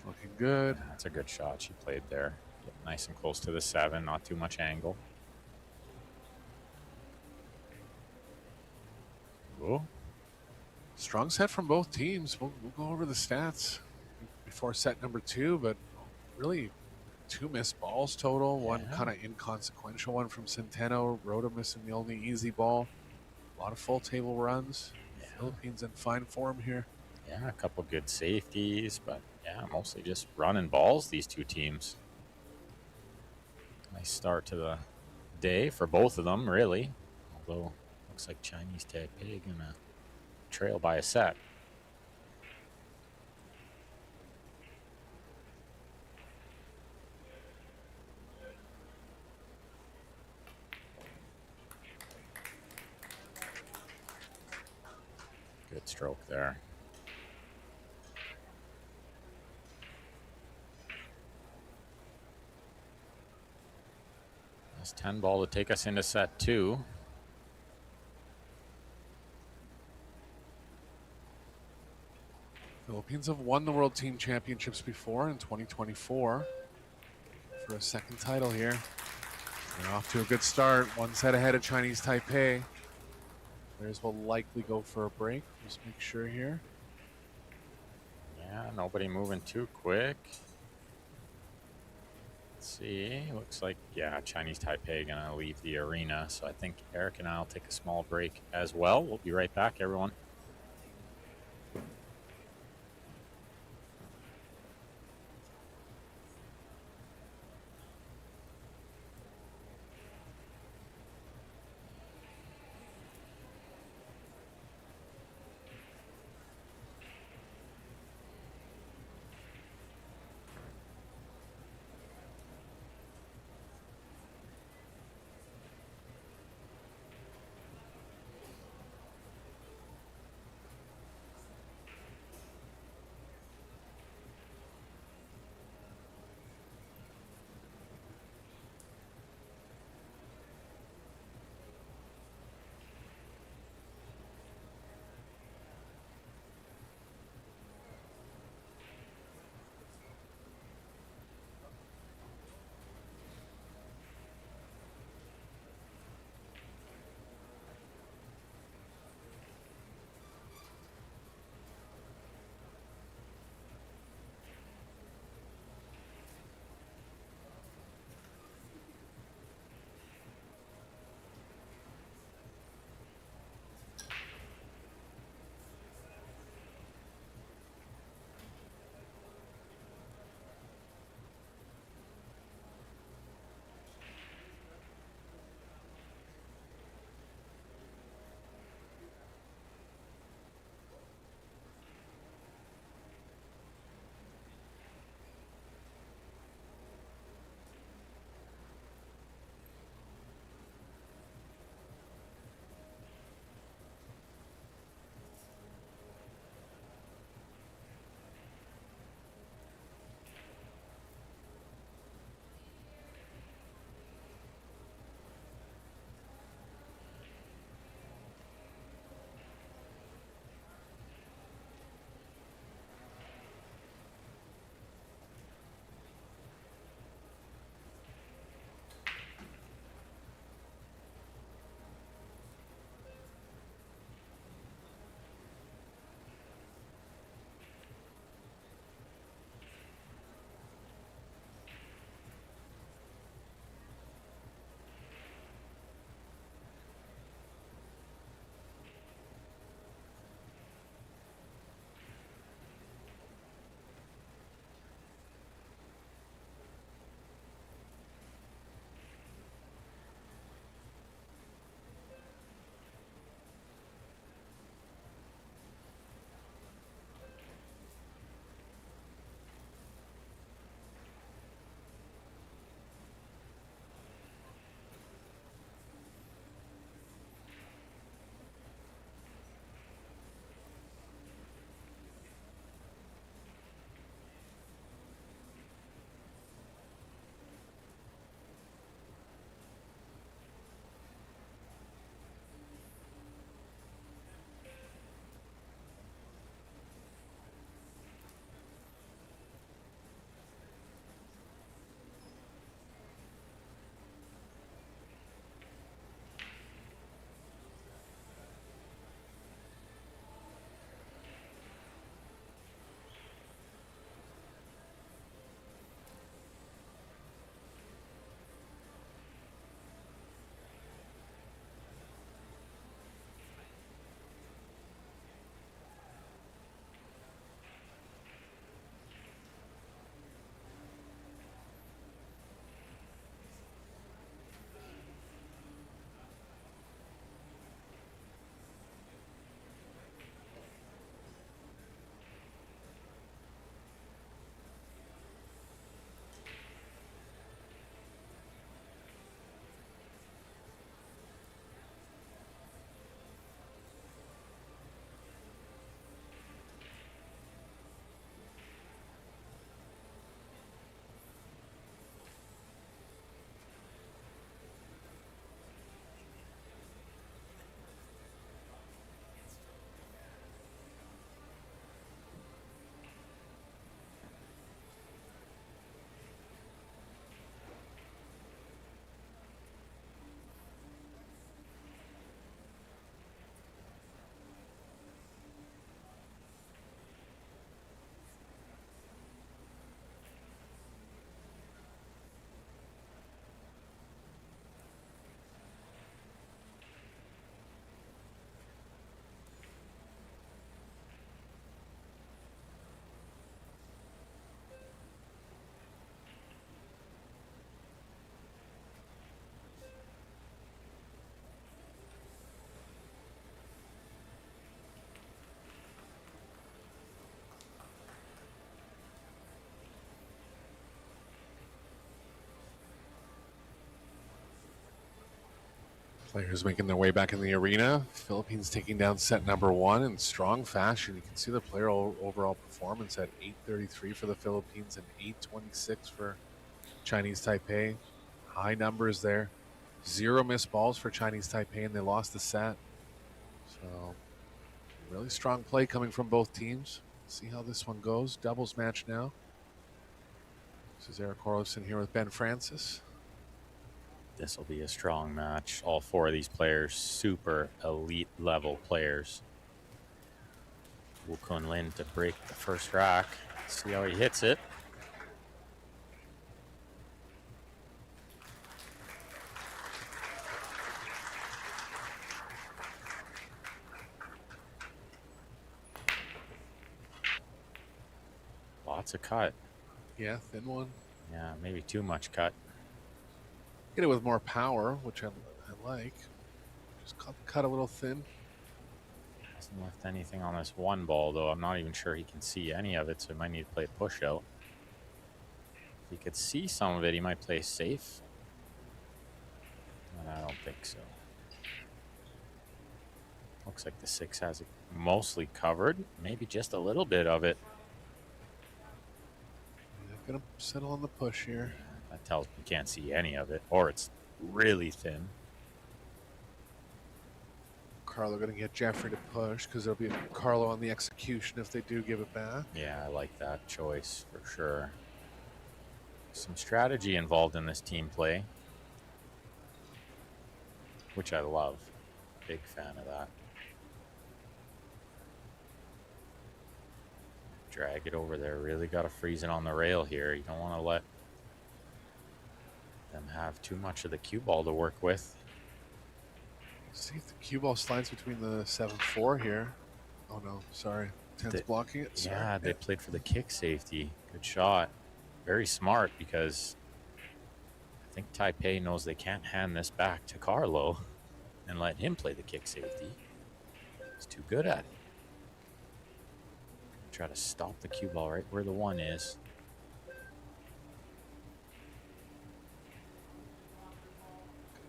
Looking good. Yeah, that's a good shot she played there. Get nice and close to the 7, not too much angle. Whoa. Strong set from both teams. We'll go over the stats before set number 2, but really 2 missed balls total. One Yeah. kind of inconsequential one from Centeno. Reup missing the only easy ball. A lot of full table runs. Yeah. Philippines in fine form here. Yeah, a couple good safeties, but yeah, mostly just running balls, these two teams. Nice start to the day for both of them, really. Although, looks like Chinese Taipei gonna trail by a set. Good stroke there. That's 10 ball to take us into set 2. Philippines have won the World Team Championships before in 2024 for a second title here. They're off to a good start. One set ahead of Chinese Taipei. Players will likely go for a break. Just make sure here. Yeah, nobody moving too quick. Let's see. Looks like, yeah, Chinese Taipei gonna leave the arena. So I think Eric and I'll take a small break as well. We'll be right back, everyone. Players making their way back in the arena. Philippines taking down set number 1 in strong fashion. You can see the player overall performance at 833 for the Philippines and 826 for Chinese Taipei. High numbers there. 0 missed balls for Chinese Taipei, and they lost the set. So really strong play coming from both teams. See how this one goes. Doubles match now. This is Eric Orlovson here with Ben Francis. This will be a strong match. All 4 of these players, super elite level players. Lin to break the first rack. See how he hits it. Lots of cut. Yeah, thin one. Yeah, maybe too much cut. Get it with more power, which I like. Just cut a little thin. Hasn't left anything on this one ball, though. I'm not even sure he can see any of it, so he might need to play push out. If he could see some of it, he might play safe. But I don't think so. Looks like the 6 has it mostly covered. Maybe just a little bit of it. Gonna settle on the push here. That tells me you can't see any of it, or it's really thin. Carlo gonna get Jeffrey to push because there'll be Carlo on the execution if they do give it back. Yeah, I like that choice for sure. Some strategy involved in this team play, which I love. Big fan of that. Drag it over there. Really got to freeze it on the rail here. You don't want to let them have too much of the cue ball to work with. See if the cue ball slides between the 7-4 here. Oh no, sorry. 10's blocking it. Sorry. Yeah, they played for the kick safety. Good shot. Very smart because I think Taipei knows they can't hand this back to Carlo and let him play the kick safety. He's too good at it. Try to stop the cue ball right where the 1 is.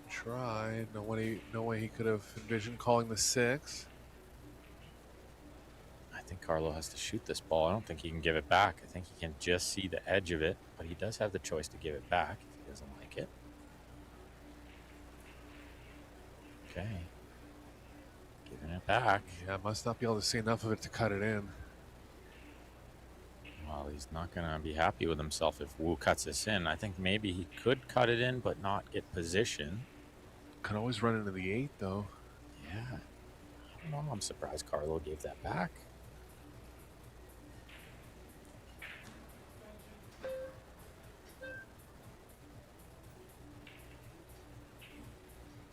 Try. No way he could have envisioned calling the 6. I think Carlo has to shoot this ball. I don't think he can give it back. I think he can just see the edge of it, but he does have the choice to give it back if he doesn't like it. Okay. Giving it back. Yeah, must not be able to see enough of it to cut it in. Well, he's not going to be happy with himself if Wu cuts this in. I think maybe he could cut it in, but not get position. Could always run into the 8, though. Yeah. I don't know. I'm surprised Carlo gave that back.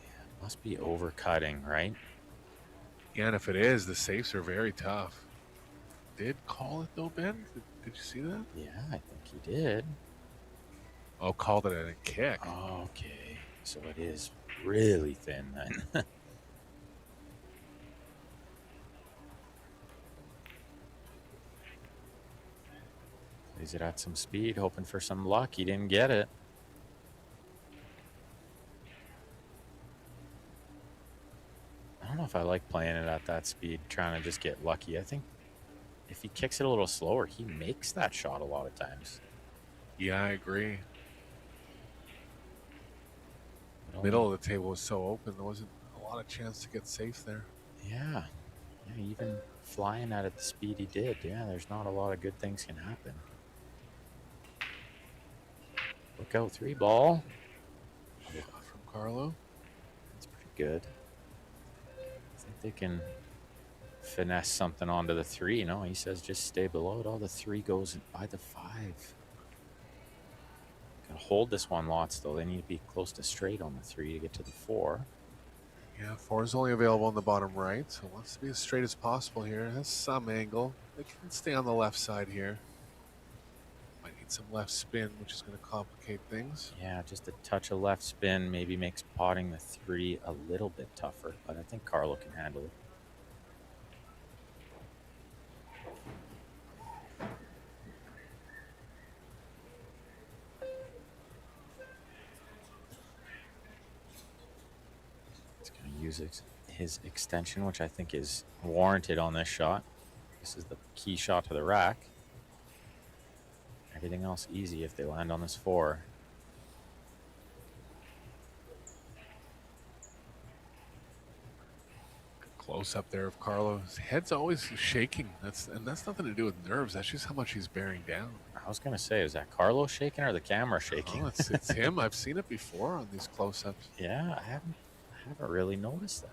Yeah, must be overcutting, right? Yeah, and if it is, the safes are very tough. Did call it, though, Ben? Did you see that? Yeah, I think he did. Oh, called it a kick. Okay. So it is really thin then. Plays it at some speed, hoping for some luck. He didn't get it. I don't know if I like playing it at that speed, trying to just get lucky. I think if he kicks it a little slower, he makes that shot a lot of times. Yeah, I agree. The middle of the table was so open, there wasn't a lot of chance to get safe there. Yeah. Yeah, even flying at it the speed he did, yeah, there's not a lot of good things can happen. Look out, 3 ball. Shot from Carlo. That's pretty good. I think they can finesse something onto the 3. No, he says just stay below it. Oh, the 3 goes by the 5. Gotta hold this one lots, though. They need to be close to straight on the 3 to get to the 4. Yeah, 4 is only available on the bottom right, so wants to be as straight as possible here. It has some angle. They can stay on the left side here. Might need some left spin, which is going to complicate things. Yeah, just a touch of left spin maybe makes potting the 3 a little bit tougher, but I think Carlo can handle it. use his extension, which I think is warranted on this shot. This is the key shot to the rack. Everything else easy if they land on this 4. Close up there of Carlo. His head's always shaking. That's nothing to do with nerves. That's just how much he's bearing down. I was gonna say, is that Carlo shaking or the camera shaking? Oh, it's him. I've seen it before on these close-ups. Yeah, I haven't really noticed that.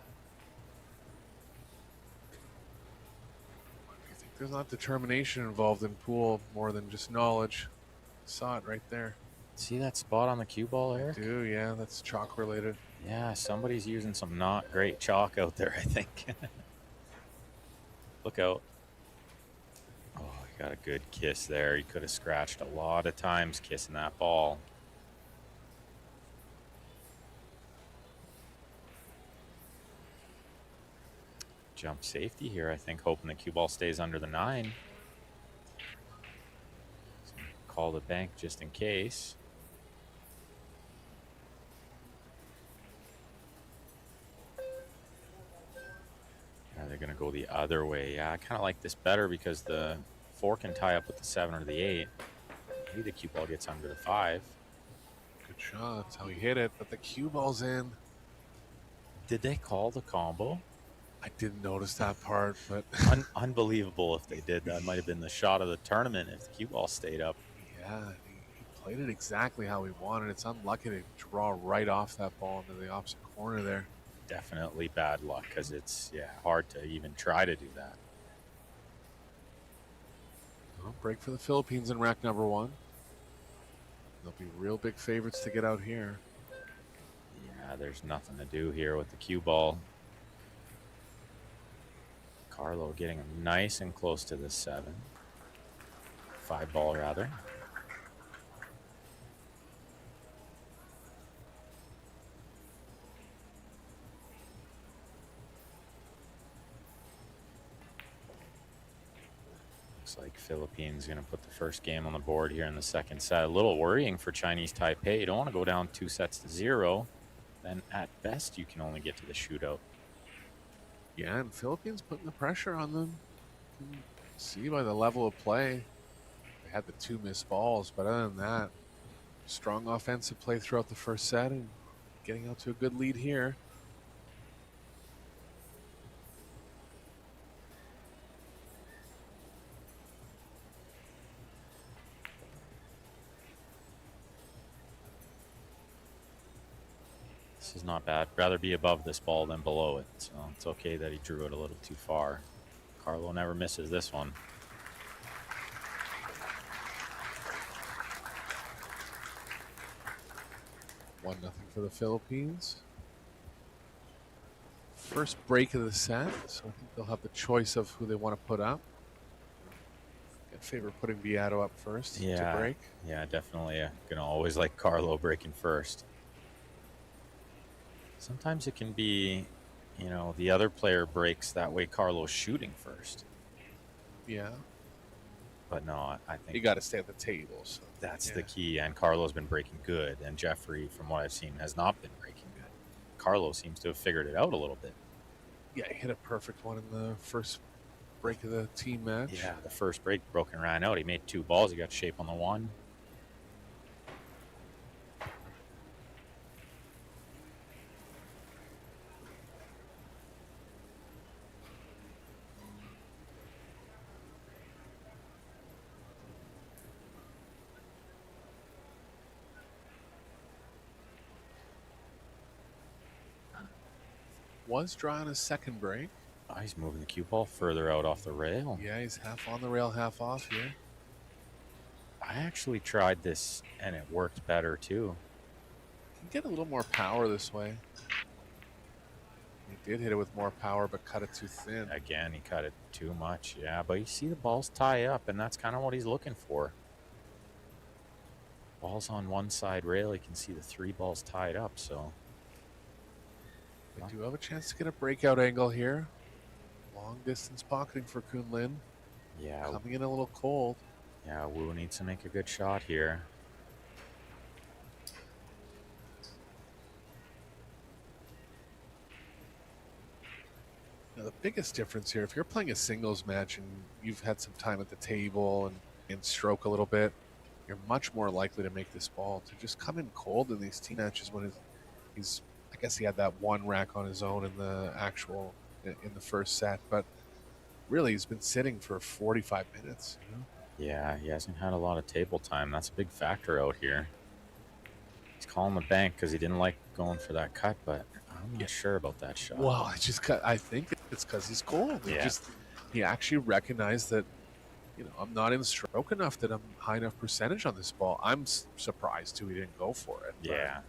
I think there's not determination involved in pool more than just knowledge. Saw it right there. See that spot on the cue ball, Eric? Do, yeah, that's chalk related. Yeah, somebody's using some not great chalk out there, I think. Look out. Oh, he got a good kiss there. He could have scratched a lot of times kissing that ball. Jump safety here, I think, hoping the cue ball stays under the 9. So call the bank just in case. Yeah, they're going to go the other way. Yeah, I kind of like this better because the 4 can tie up with the 7 or the 8. Maybe the cue ball gets under the 5. Good shot. That's how he hit it, but the cue ball's in. Did they call the combo? I didn't notice that part, but Unbelievable if they did. That might have been the shot of the tournament if the cue ball stayed up. yeah, he played it exactly how he wanted. It's unlucky to draw right off that ball into the opposite corner there. Definitely bad luck because it's hard to even try to do that. Well, break for the Philippines in rack number 1. They'll be real big favorites to get out here. Yeah, there's nothing to do here with the cue ball. Carlo getting nice and close to the 7. 5 ball rather. Looks like Philippines going to put the first game on the board here in the second set. A little worrying for Chinese Taipei. You don't want to go down 2 sets to 0. Then at best you can only get to the shootout. Yeah, and Philippines putting the pressure on them. You can see by the level of play. They had the 2 missed balls, but other than that, strong offensive play throughout the first set and getting out to a good lead here. This is not bad. Rather be above this ball than below it. So it's okay that he drew it a little too far. Carlo never misses this one. One nothing for the Philippines. First break of the set, so I think they'll have the choice of who they want to put up. In favor of putting Beato up first to break. Yeah, definitely. Gonna always like Carlo breaking first. Sometimes it can be, you know, the other player breaks, that way Carlo's shooting first. Yeah. But no, I think You got to stay at the table. So that's the key. And Carlo's been breaking good. And Jeffrey, from what I've seen, has not been breaking good. Carlo seems to have figured it out a little bit. Yeah, he hit a perfect one in the first break of the team match. Yeah, the first break broke and ran out. He made 2 balls. He got shape on the 1. Was dry on his second break. Oh, he's moving the cue ball further out off the rail. Yeah, he's half on the rail, half off here. I actually tried this and it worked better too. Can get a little more power this way. He did hit it with more power, but cut it too thin. Again, he cut it too much. Yeah, but you see the balls tie up, and that's kind of what he's looking for. Ball's on one side rail. You can see the 3 balls tied up, so. They do have a chance to get a breakout angle here. Long distance pocketing for Kunlin. Yeah. Coming in a little cold. Yeah, Wu needs to make a good shot here. the biggest difference here, if you're playing a singles match and you've had some time at the table and stroke a little bit, you're much more likely to make this ball. To just come in cold in these team matches when he's I guess he had that one rack on his own in the first set, but really he's been sitting for 45 minutes. You know? Yeah, he hasn't had a lot of table time. That's a big factor out here. He's calling the bank because he didn't like going for that cut, but I'm not sure about that shot. Well, I think it's because he's cold. Yeah. He actually recognized that, I'm not in stroke enough that I'm high enough percentage on this ball. I'm surprised too he didn't go for it. Yeah.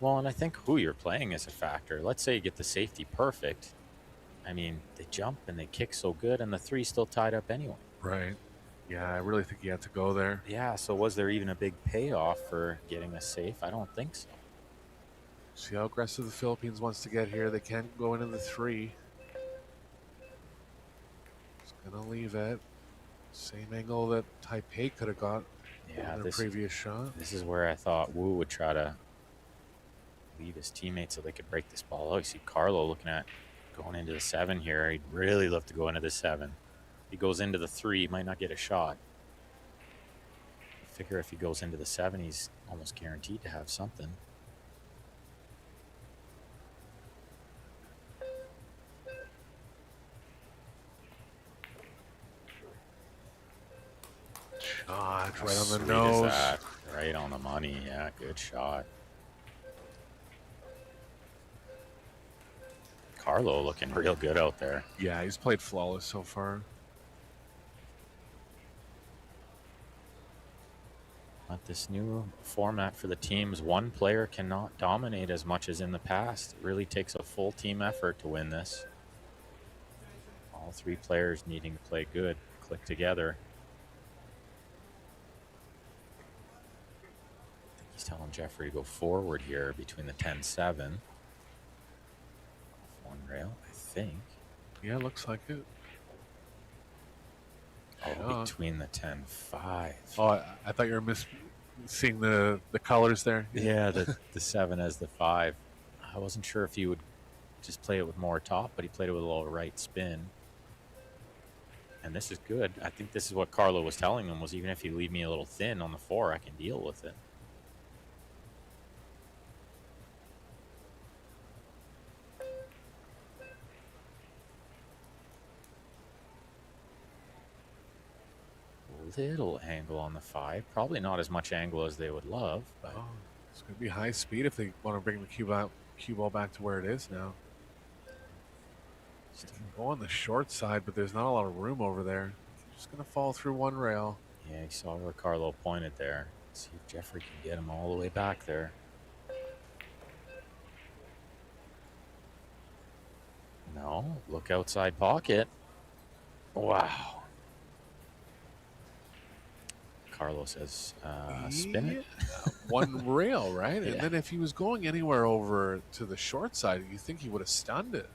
Well, and I think who you're playing is a factor. Let's say you get the safety perfect. I mean, they jump and they kick so good, and the three's still tied up anyway. Right. Yeah, I really think he had to go there. Yeah, so was there even a big payoff for getting a safe? I don't think so. See how aggressive the Philippines wants to get here. They can't go into the three. Just going to leave it. Same angle that Taipei could have got in their previous shot. This is where I thought Wu would try to leave his teammates so they could break this ball. Oh, you see Carlo looking at going into the 7 here. He'd really love to go into the 7. If he goes into the 3, he might not get a shot. I figure if he goes into the 7, he's almost guaranteed to have something. Shot right How on the sweet nose. is that? Right on the money. Yeah, good shot. Carlo looking real good out there. Yeah, he's played flawless so far. But this new format for the teams, one player cannot dominate as much as in the past. It really takes a full team effort to win this. All 3 players needing to play good, click together. I think he's telling Jeffrey to go forward here between the 10-7. One rail, I think. Yeah, looks like it. Oh, between the 10-5. Oh, I thought you were seeing the colors there. Yeah, the 7 as the 5. I wasn't sure if he would just play it with more top, but he played it with a little right spin. And this is good. I think this is what Carlo was telling him, was even if you leave me a little thin on the 4, I can deal with it. Little angle on the 5. Probably not as much angle as they would love, but It's going to be high speed if they want to bring the cue ball back to where it is now. It's going to go on the short side, but there's not a lot of room over there. Just going to fall through one rail. yeah, you saw where Carlo pointed there. Let's see if Jeffrey can get him all the way back there. No, look outside pocket. Wow. Carlo says, spin it. One rail, right? Yeah. And then if he was going anywhere over to the short side, you think he would have stunned it.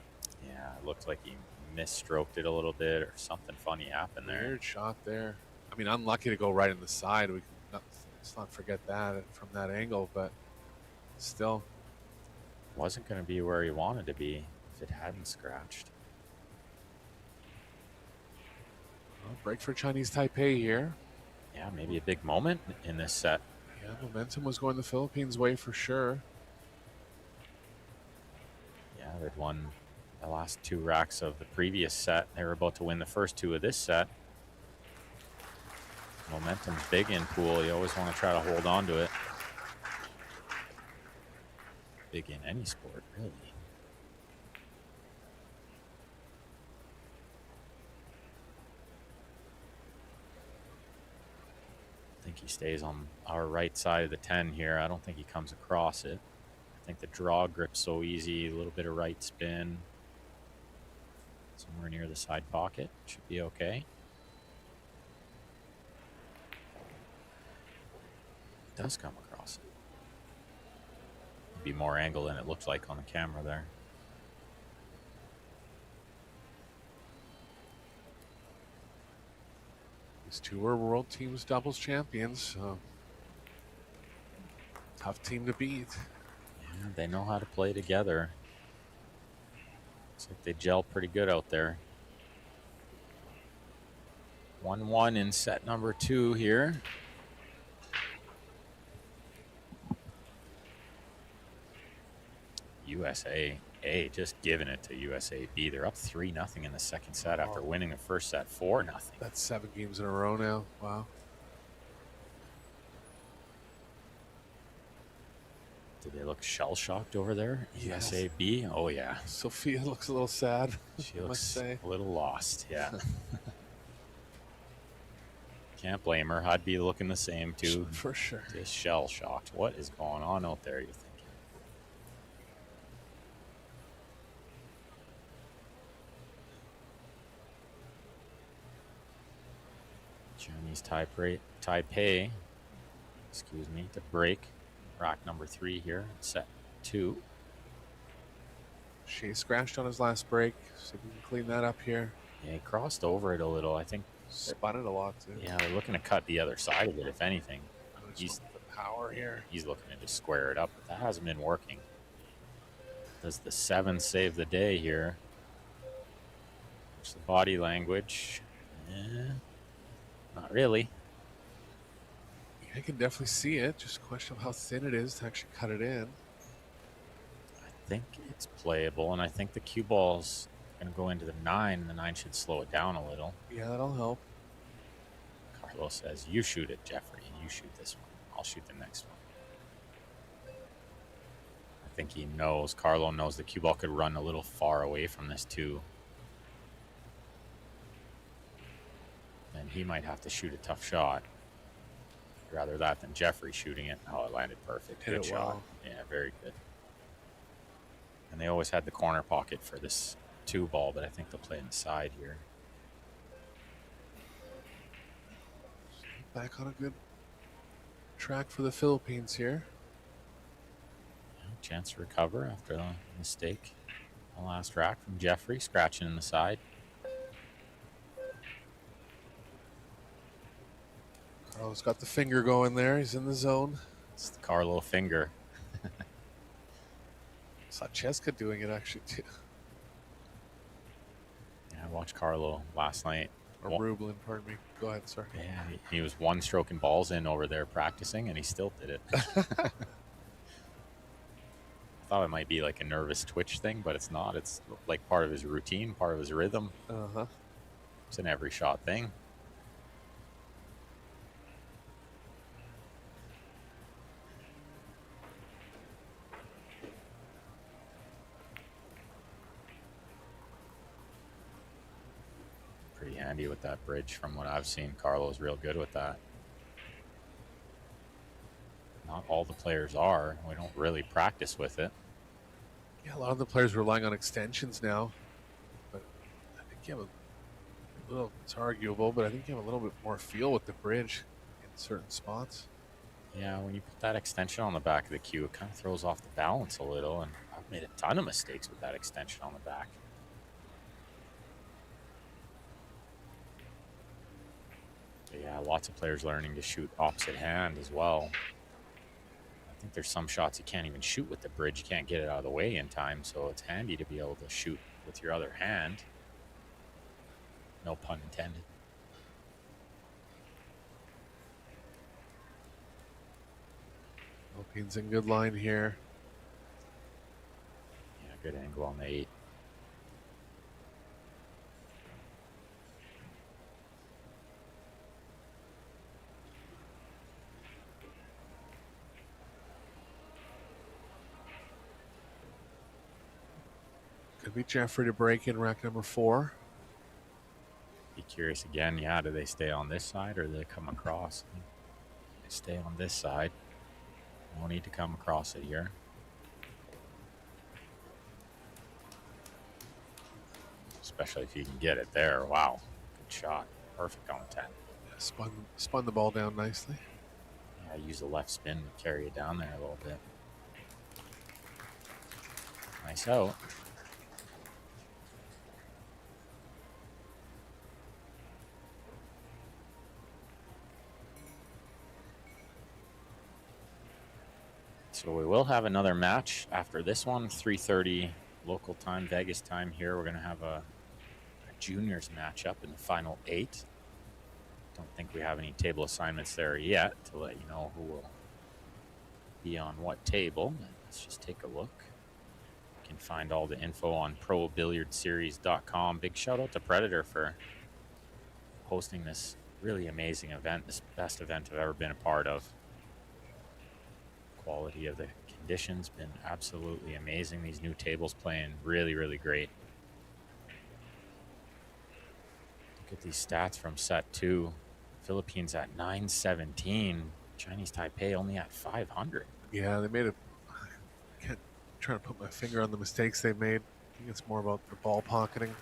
Yeah, it looked like he misstroked it a little bit or something funny happened there. Weird shot there. I mean, unlucky to go right in the side. Let's not forget that from that angle, but still. Wasn't going to be where he wanted to be if it hadn't scratched. Well, break for Chinese Taipei here. Yeah, maybe a big moment in this set. Yeah, momentum was going the Philippines' way for sure. Yeah, they'd won the last 2 racks of the previous set. They were about to win the first 2 of this set. Momentum's big in pool. You always want to try to hold on to it. Big in any sport, really. I think he stays on our right side of the 10 here. I don't think he comes across it. I think the draw grip's so easy. A little bit of right spin. Somewhere near the side pocket. Should be okay. It does come across it. Be more angle than it looked like on the camera there. These 2 are world teams doubles champions, so tough team to beat. Yeah, they know how to play together. Looks like they gel pretty good out there. 1-1 in set number 2 here. USA A just giving it to USA B. They're up 3-0 in the second set after winning the first set 4-0. That's 7 games in a row now. Wow. Do they look shell-shocked over there? Yes. USA B? Oh, yeah. Sophia looks a little sad. She I must looks say. a little lost, yeah. Can't blame her. I'd be looking the same, too. For sure. Just shell-shocked. What is going on out there, you think? Chinese Taipei, excuse me, to break rack number 3 here, set 2. Shea scratched on his last break, so we can clean that up here. Yeah, he crossed over it a little. I think spun it a lot too. Yeah, they're looking to cut the other side of it, if anything. He's the power here. He's looking to just square it up, but that hasn't been working. Does the 7 save the day here? What's the body language? Not really. I can definitely see it. Just a question of how thin it is to actually cut it in. I think it's playable, and I think the cue ball's going to go into the 9, and the 9 should slow it down a little. Yeah, that'll help. Carlos says, you shoot it, Jeffrey. You shoot this one. I'll shoot the next one. I think he knows, Carlo knows the cue ball could run a little far away from this too. And he might have to shoot a tough shot. Rather that than Jeffrey shooting it. Oh, it landed perfect. Hit Good it shot. well. Yeah, very good. And they always had the corner pocket for this 2 ball, but I think they'll play in the side here. Back on a good track for the Philippines here. Yeah, chance to recover after the mistake. The last rack from Jeffrey, scratching in the side. Carlo's got the finger going there. He's in the zone. It's the Carlo finger. Saw Cheska doing it actually too. Yeah, I watched Carlo last night. Or Rublin, pardon me. Go ahead, sir. Yeah, he was one stroking balls in over there practicing, and he still did it. I thought it might be like a nervous twitch thing, but it's not. It's like part of his routine, part of his rhythm. Uh-huh. It's an every shot thing. Pretty handy with that bridge from what I've seen. Carlo's real good with that. Not all the players are. We don't really practice with it. Yeah, a lot of the players are relying on extensions now. But I think you have a little, it's arguable, but I think you have a little bit more feel with the bridge in certain spots. Yeah, when you put that extension on the back of the cue, it kind of throws off the balance a little, and I've made a ton of mistakes with that extension on the back. But yeah, lots of players learning to shoot opposite hand as well. I think there's some shots you can't even shoot with the bridge. You can't get it out of the way in time, so it's handy to be able to shoot with your other hand. No pun intended. Philippines in good line here. Yeah, good angle on the 8. Could be Jeffrey to break in rack number 4. Be curious again, yeah, do they stay on this side or do they come across? They stay on this side. No need to come across it here. Especially if you can get it there. Wow, good shot. Perfect on 10. Yeah, spun the ball down nicely. Yeah, use the left spin to carry it down there a little bit. Nice out. So we will have another match after this one, 3:30 local time, Vegas time here. We're going to have a juniors matchup in the final 8. Don't think we have any table assignments there yet to let you know who will be on what table. Let's just take a look. You can find all the info on ProBilliardSeries.com. Big shout out to Predator for hosting this really amazing event, this best event I've ever been a part of. Quality of the conditions been absolutely amazing. These new tables playing really, really great. Look at these stats from set 2. Philippines at 917. Chinese Taipei only at 500. Yeah, they made a. I can't try to put my finger on the mistakes they've made. I think it's more about the ball pocketing.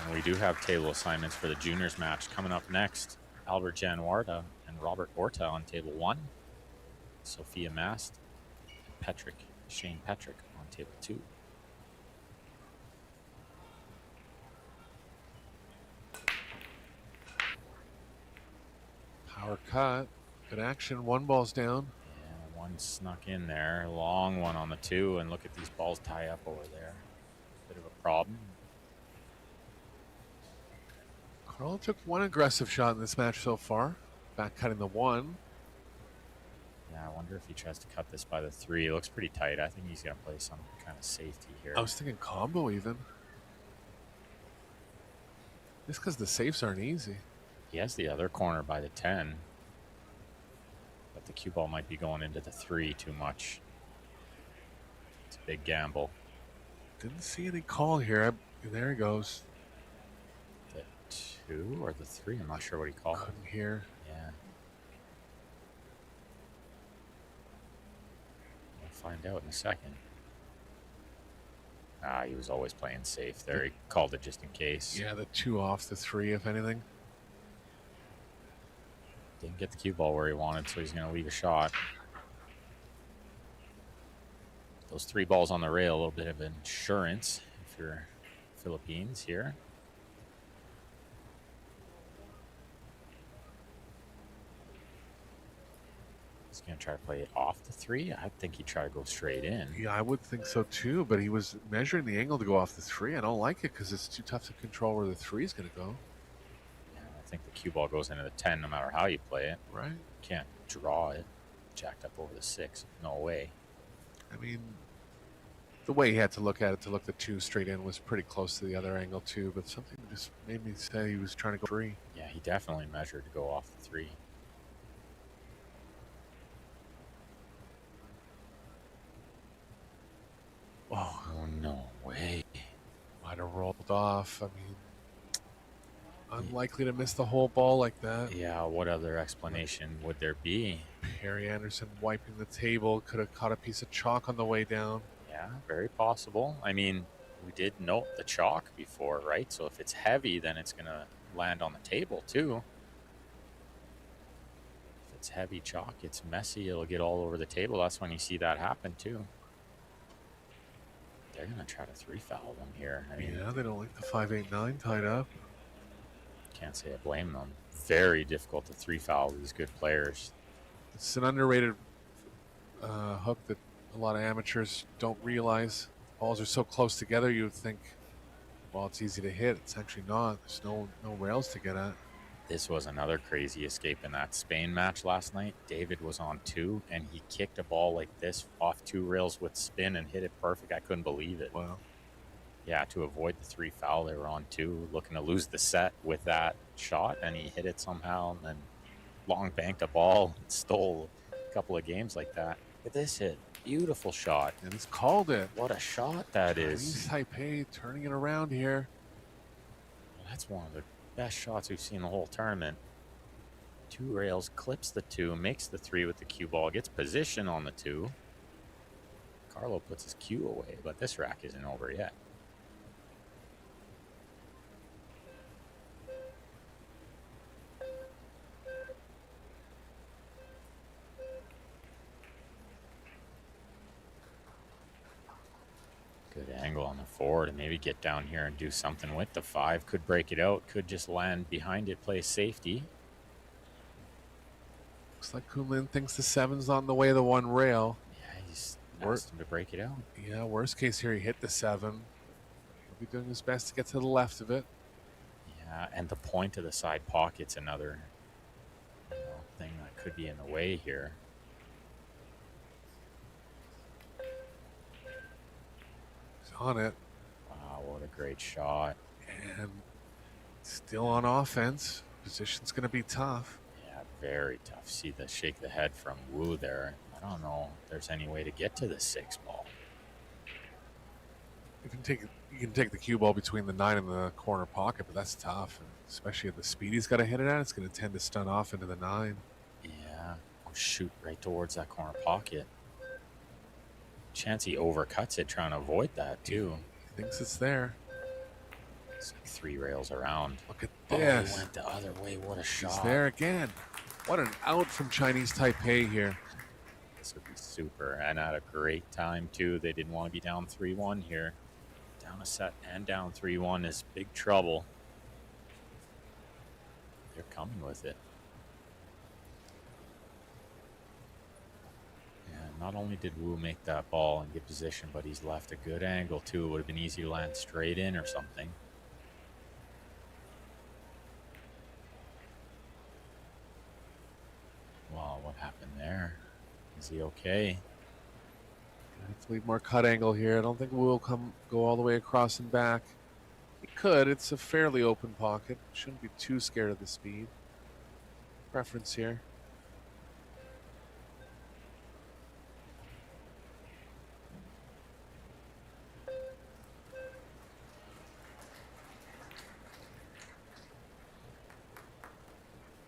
And we do have table assignments for the juniors match coming up next. Albert Januarda and Robert Orta on table 1. Sophia Mast and Shane Petrick on table 2. Power cut. Good action. 1 ball's down. Yeah, 1 snuck in there. Long one on the 2. And look at these balls tie up over there. Bit of a problem. Carl took 1 aggressive shot in this match so far. Back cutting the 1. Yeah, I wonder if he tries to cut this by the 3. It looks pretty tight. I think he's going to play some kind of safety here. I was thinking combo even. Just because the safes aren't easy. He has the other corner by the 10. But the cue ball might be going into the 3 too much. It's a big gamble. Didn't see any call here. There he goes. The 2 or the 3? I'm not sure what he called. Couldn't hear. Yeah. We'll find out in a second. He was always playing safe there. He called it just in case. Yeah, the 2 off the 3, if anything. Didn't get the cue ball where he wanted, so he's going to leave a shot. Those 3 balls on the rail, a little bit of insurance if you're Philippines here. He's going to try to play it off the 3. I think he'd try to go straight in. Yeah, I would think so too, but he was measuring the angle to go off the 3. I don't like it because it's too tough to control where the 3 is going to go. I think the cue ball goes into the 10 no matter how you play it. Right. Can't draw it. Jacked up over the 6. No way. I mean, the way he had to look at it to look the 2 straight in was pretty close to the other angle too, but something just made me say he was trying to go 3. Yeah, he definitely measured to go off the 3. Oh, no way. Might have rolled off. I mean, unlikely to miss the whole ball like that. Yeah, what other explanation would there be? Perry Anderson wiping the table. Could have caught a piece of chalk on the way down. Yeah, very possible. I mean, we did note the chalk before, right? So if it's heavy, then it's going to land on the table too. If it's heavy chalk, it's messy. It'll get all over the table. That's when you see that happen too. They're going to try to 3-foul them here. I mean, yeah, they don't like the 5-8-9 tied up. Can't say I blame them. Very difficult to 3-foul these good players. It's an underrated hook that a lot of amateurs don't realize. Balls are so close together, you would think, well, it's easy to hit. It's actually not. There's no rails to get at. This was another crazy escape in that Spain match last night. David was on 2, and he kicked a ball like this off 2 rails with spin and hit it perfect. I couldn't believe it. Wow. Yeah, to avoid the 3-foul, they were on 2, looking to lose the set with that shot, and he hit it somehow, and then long banked a ball and stole a couple of games like that. Look at this hit. Beautiful shot. And he's called it. What a shot that is. Taipei turning it around here. That's one of the best shots we've seen the whole tournament. 2 rails, clips the 2, makes the 3 with the cue ball, gets position on the 2. Carlo puts his cue away, but this rack isn't over yet. Good angle on the 4 to maybe get down here and do something with the 5. Could break it out, could just land behind it, play safety. Looks like Kunlin thinks the 7's on the way of the 1 rail. Yeah, he's Asked him to break it out. Yeah, worst case here, he hit the 7. He'll be doing his best to get to the left of it. Yeah, and the point of the side pocket's another thing that could be in the way here. He's on it. Wow, what a great shot. And still on offense. Position's going to be tough. Yeah, very tough. See the shake the head from Wu there. I don't know if there's any way to get to the 6 ball. You can take the cue ball between the 9 and the corner pocket, but that's tough. And especially at the speed he's got to hit it at, it's going to tend to stun off into the 9. Yeah, or shoot right towards that corner pocket. Chance he overcuts it trying to avoid that too. He thinks it's there. It's like 3 rails around. Look at Oh, this. he went the other way. What a shot. He's there again. What an out from Chinese Taipei here. This would be super. And at a great time too. They didn't want to be down 3-1 here. Down a set and down 3-1 is big trouble. They're coming with it. And not only did Wu make that ball and get position, but he's left a good angle too. It would have been easy to land straight in or something. Wow, what happened there? Is he okay? Hopefully more cut angle here. I don't think we'll go all the way across and back. He could. It's a fairly open pocket. Shouldn't be too scared of the speed. Preference here.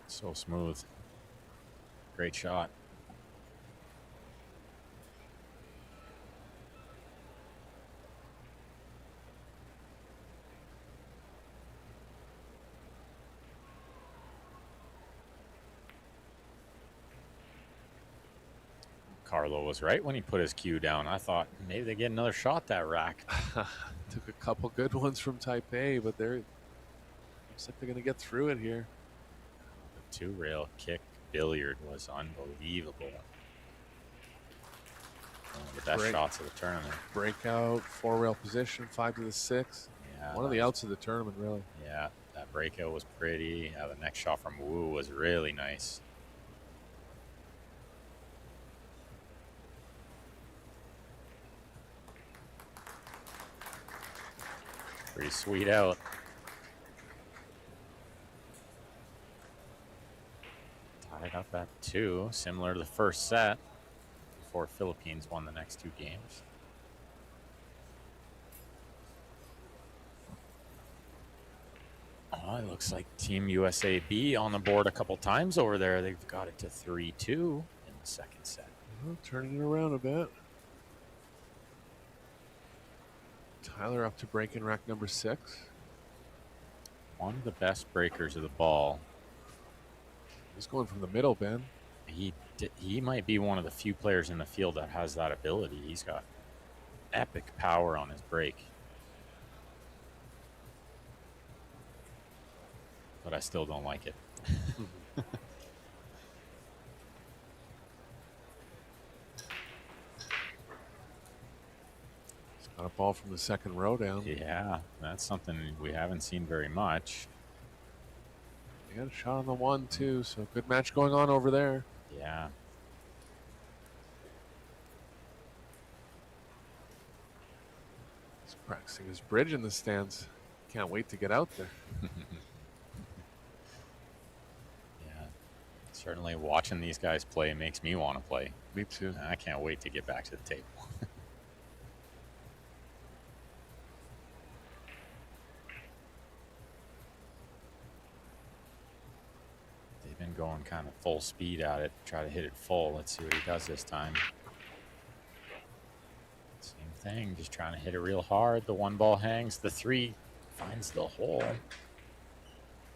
So smooth. Great shot. Carlo was right when he put his cue down. I thought maybe they get another shot that rack. Took a couple good ones from Taipei, but looks like they're going to get through it here. The 2-rail kick billiard was unbelievable. One of the best shots of the tournament. Breakout, 4-rail position, 5 to the 6. Yeah, one of the outs of the tournament, really. Yeah, that breakout was pretty. Yeah, the next shot from Wu was really nice. Pretty sweet out. Tied up at 2, similar to the first set, before Philippines won the next 2 games. Oh, it looks like Team USA B on the board a couple times over there. They've got it to 3-2 in the second set. Well, turning it around a bit. Tyler up to break in rack number 6. One of the best breakers of the ball. He's going from the middle, Ben. He might be one of the few players in the field that has that ability. He's got epic power on his break. But I still don't like it. He's got a ball from the second row down. Yeah, that's something we haven't seen very much. He got a shot on the 1, too, so good match going on over there. Yeah. He's practicing his bridge in the stands. Can't wait to get out there. Yeah. Certainly watching these guys play makes me want to play. Me too. I can't wait to get back to the table. They've been going kind of full speed at it, try to hit it full. Let's see what he does this time. Same thing, just trying to hit it real hard. The 1 ball hangs, the 3 finds the hole.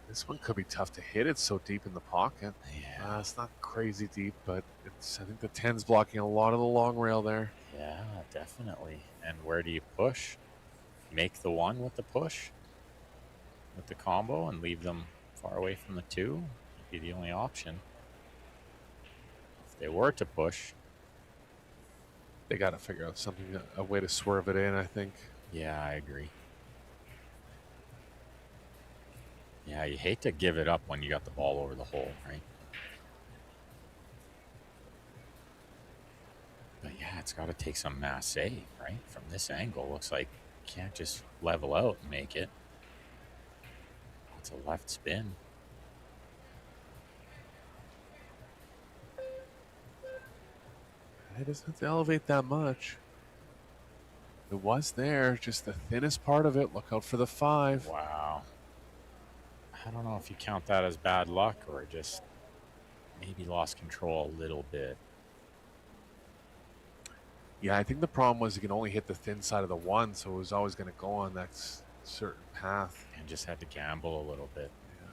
This one could be tough to hit. It's so deep in the pocket. Yeah. It's not crazy deep, but I think the 10's blocking a lot of the long rail there. Yeah, definitely. And where do you push? Make the 1 with the push, with the combo, and leave them far away from the 2? Would be the only option. If they were to push, They got to figure out something, a way to swerve it in, I think. Yeah, I agree. Yeah, you hate to give it up when you got the ball over the hole, right? But yeah, it's got to take some masse, right? From this angle, looks like you can't just level out and make it. It's a left spin. It doesn't have to elevate that much. It was there, just the thinnest part of it. Look out for the 5. Wow. I don't know if you count that as bad luck or just maybe lost control a little bit. Yeah, I think the problem was you can only hit the thin side of the 1, so it was always going to go on that certain path. And just had to gamble a little bit. Yeah.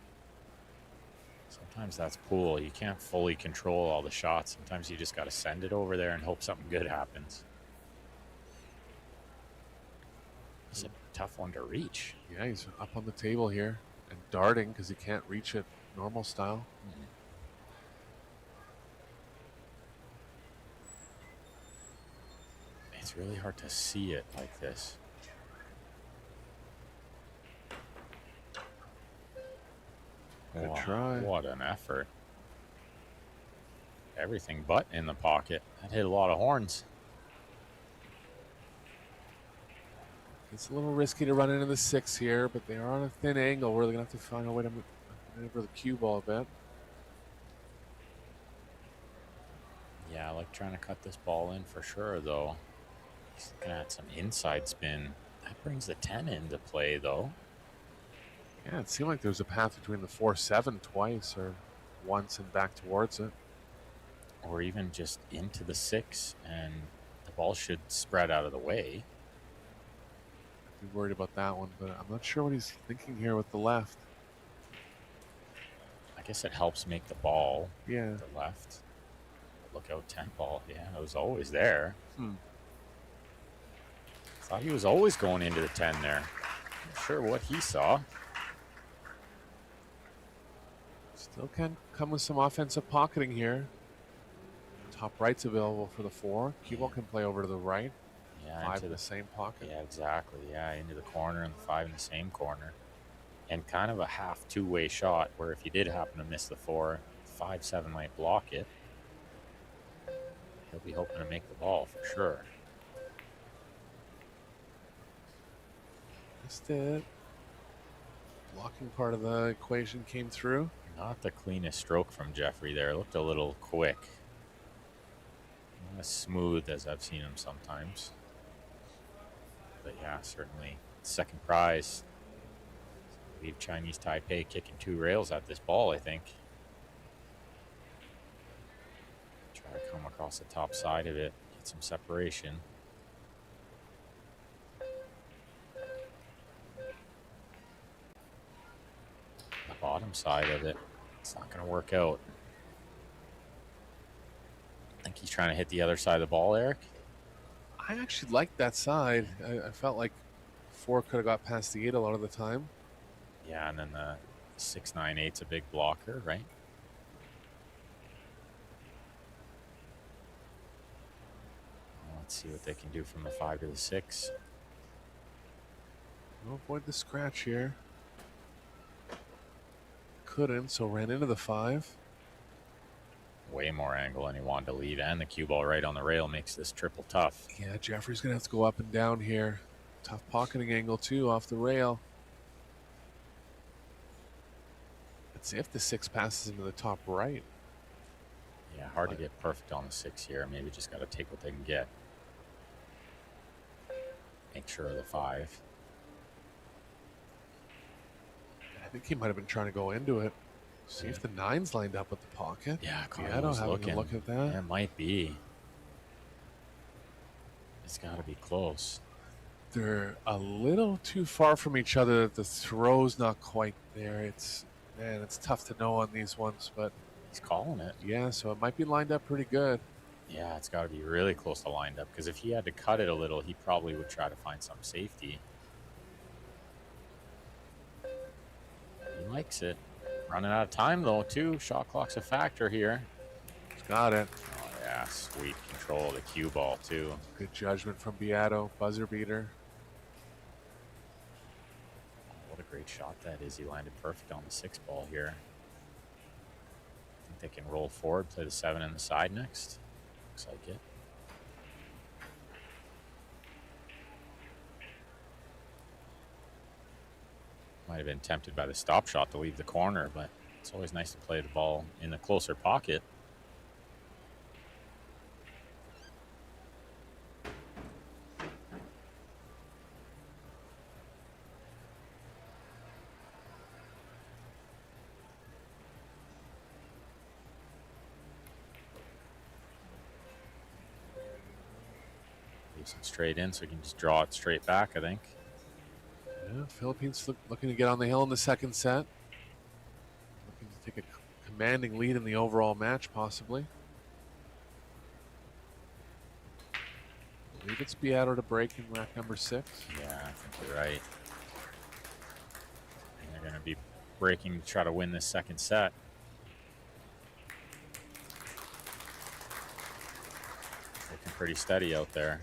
Sometimes that's pool. You can't fully control all the shots. Sometimes you just got to send it over there and hope something good happens. It's a tough one to reach. Yeah, he's up on the table here and darting because he can't reach it normal style. Mm-hmm. It's really hard to see it like this. Good try. What an effort. Everything but in the pocket. That hit a lot of horns. It's a little risky to run into the 6 here, but they are on a thin angle. We're going to have to find a way to maneuver the cue ball a bit. Yeah, I like trying to cut this ball in for sure, though. He's looking at some inside spin. That brings the 10 into play, though. Yeah, it seemed like there was a path between the 4-7 twice or once and back towards it. Or even just into the 6, and the ball should spread out of the way. I'd be worried about that one, but I'm not sure what he's thinking here with the left. I guess it helps make the ball the left. Look out, 10 ball. Yeah, it was always there. Thought he was always going into the 10 there. Not sure what he saw. Still can come with some offensive pocketing here. Top right's available for the 4. Cue ball can play over to the right. Yeah, 5 into in the same pocket. Yeah, exactly. Yeah, into the corner and the 5 in the same corner. And kind of a half two-way shot where if you did happen to miss the 4, 5-7 might block it. He'll be hoping to make the ball for sure. Missed it. Blocking part of the equation came through. Not the cleanest stroke from Jeffrey there. It looked a little quick. Not as smooth as I've seen him sometimes. But yeah, certainly second prize. Leave Chinese Taipei kicking 2 rails at this ball, I think. Try to come across the top side of it, get some separation. The bottom side of it, it's not going to work out. I think he's trying to hit the other side of the ball, Eric. I actually liked that side. I felt like 4 could have got past the 8 a lot of the time. Yeah, and then the 6-9-8's a big blocker, right? Let's see what they can do from the 5 to the 6. We'll avoid the scratch here. Couldn't, so ran into the 5. Way more angle than he wanted to lead, and the cue ball right on the rail makes this triple tough. Yeah, Jeffrey's going to have to go up and down here. Tough pocketing angle, too, off the rail. Let's see if the 6 passes into the top right. Yeah, hard to get perfect on the 6 here. Maybe just got to take what they can get. Make sure of the 5. I think he might have been trying to go into it. See if the 9's lined up with the pocket. Yeah, I don't have a look at that. Yeah, it might be. It's got to be close. They're a little too far from each other. The throw's not quite there. It's tough to know on these ones, but he's calling it. Yeah, so it might be lined up pretty good. Yeah, it's got to be really close to lined up, because if he had to cut it a little, he probably would try to find some safety. He likes it. Running out of time, though, too. Shot clock's a factor here. He's got it. Oh, yeah. Yeah, sweet control of the cue ball, too. Good judgment from Beato, buzzer beater. What a great shot that is. He landed perfect on the 6 ball here. I think they can roll forward, play the 7 in the side next. Looks like it. Might have been tempted by the stop shot to leave the corner, but it's always nice to play the ball in the closer pocket. Leaves it straight in so he can just draw it straight back, I think. Yeah, Philippines looking to get on the hill in the second set. Looking to take a commanding lead in the overall match, possibly. I believe it's Beato to break in rack number 6. Yeah, I think you're right. And they're going to be breaking to try to win this second set. Looking pretty steady out there.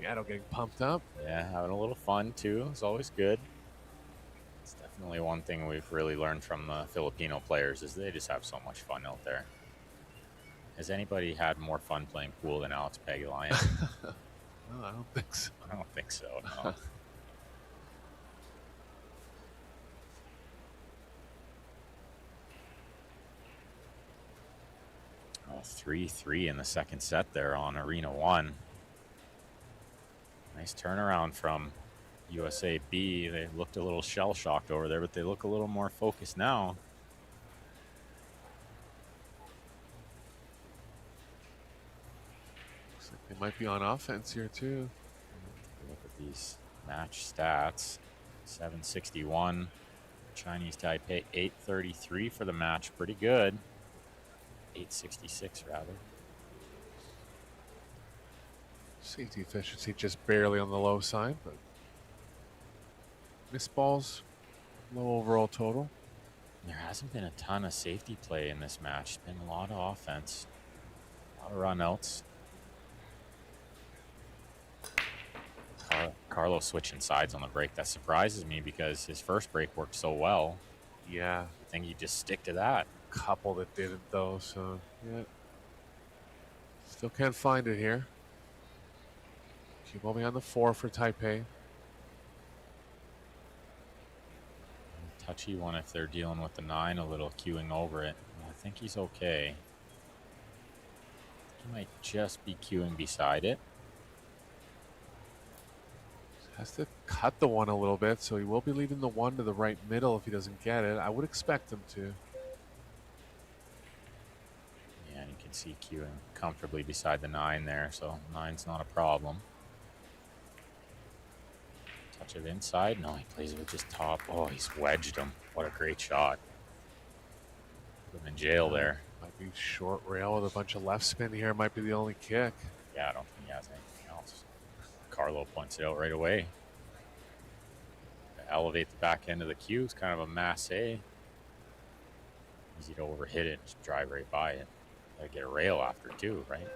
Beato getting pumped up. Yeah, having a little fun too. It's always good. It's definitely one thing we've really learned from the Filipino players is they just have so much fun out there. Has anybody had more fun playing pool than Alex Pagulayan? No, I don't think so. I don't think so, no. Oh, 3-3 in the second set there on Arena 1. Nice turnaround from USA B. They looked a little shell-shocked over there, but they look a little more focused now. Looks like they might be on offense here too. Take a look at these match stats. 761. Chinese Taipei 833 for the match. Pretty good. 866 rather. Safety efficiency just barely on the low side, but missed balls, low overall total. There hasn't been a ton of safety play in this match. It's been a lot of offense, a lot of run-outs. Carlos switching sides on the break. That surprises me because his first break worked so well. Yeah, I think he'd just stick to that. couple that didn't though, so yeah. Still can't find it here. Cue ball behind the 4 for Taipei. Touchy one if they're dealing with the 9 a little, queuing over it. I think he's okay. He might just be queuing beside it. Has to cut the 1 a little bit, so he will be leaving the 1 to the right middle if he doesn't get it. I would expect him to. Yeah, and you can see queuing comfortably beside the 9 there, so 9's not a problem. Touch it inside. No, he plays it with just top. Oh, he's wedged him. What a great shot. Put him in jail there. Might be short rail with a bunch of left spin here. Might be the only kick. Yeah, I don't think he has anything else. Carlo points it out right away. Elevate the back end of the cue. It's kind of a masse. Easy to overhit it and just drive right by it. Gotta get a rail after too, right?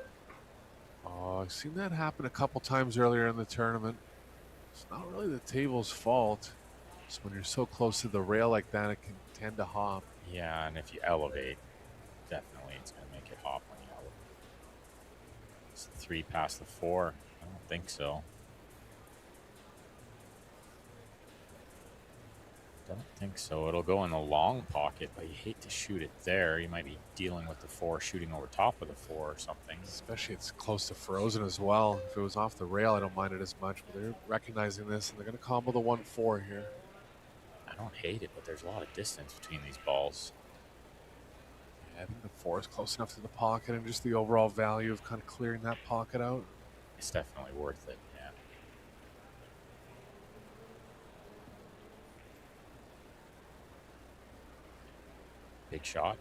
Oh, I've seen that happen a couple times earlier in the tournament. It's not really the table's fault. Just when you're so close to the rail like that, it can tend to hop. Yeah, and if you elevate, definitely it's going to make it hop when you elevate. Is the 3 past the 4? I don't think so. Don't think so. It'll go in the long pocket, but you hate to shoot it there. You might be dealing with the 4 shooting over top of the 4 or something. Especially it's close to frozen as well. If it was off the rail, I don't mind it as much, but they're recognizing this and they're going to combo the 1-4 here. I don't hate it, but there's a lot of distance between these balls. Yeah, I think the 4 is close enough to the pocket, and just the overall value of kind of clearing that pocket out. It's definitely worth it, yeah. Big shot.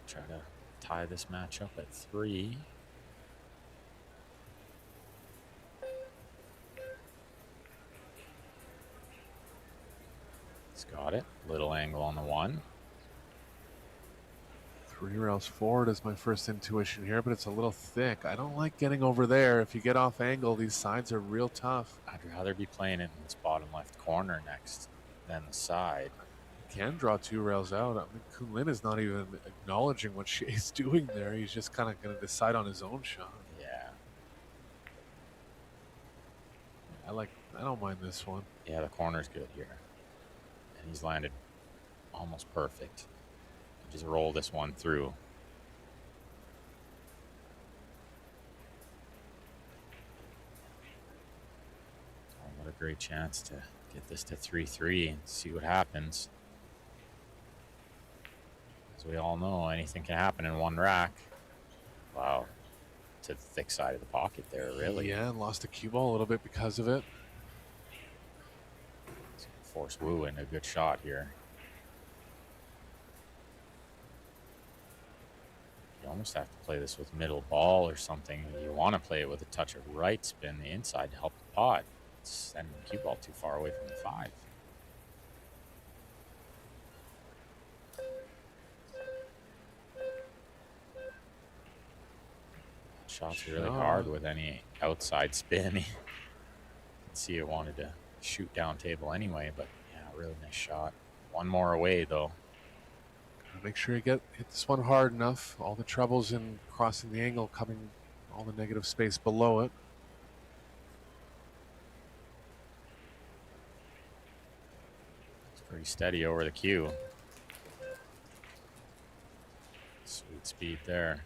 Try to tie this match up at 3. It's got it. Little angle on the 1. 3 rails forward is my first intuition here, but it's a little thick. I don't like getting over there. If you get off angle, these sides are real tough. I'd rather be playing it in this bottom left corner next than the side. Can draw 2 rails out. I mean, Khuôn is not even acknowledging what Shea's doing there. He's just kind of going to decide on his own shot. Yeah. I don't mind this one. Yeah, the corner's good here. And he's landed almost perfect. Just roll this one through. Oh, what a great chance to get this to 3-3 and see what happens. As we all know, anything can happen in one rack. Wow. To the thick side of the pocket there, really. Yeah, and lost a cue ball a little bit because of it. Force Wu into a good shot here. You almost have to play this with middle ball or something. You want to play it with a touch of right spin the inside to help the pot. It's sending the cue ball too far away from the 5. Shot's really hard with any outside spin. You can see it wanted to shoot down table anyway, but yeah, really nice shot. One more away though. Make sure you hit this one hard enough. All the troubles in crossing the angle, coming all the negative space below it. It's pretty steady over the cue. Sweet speed there.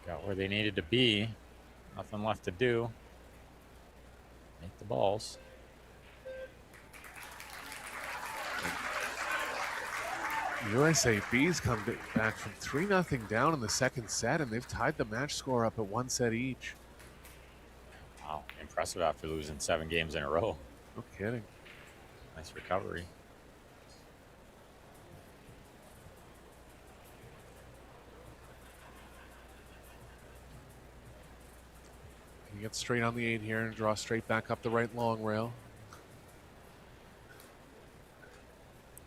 Got where they needed to be. Nothing left to do. Make the balls. USAB's come back from 3-0 down in the second set, and they've tied the match score up at 1 set each. Wow, impressive after losing 7 games in a row. No kidding. Nice recovery. He gets straight on the 8 here and draw straight back up the right long rail.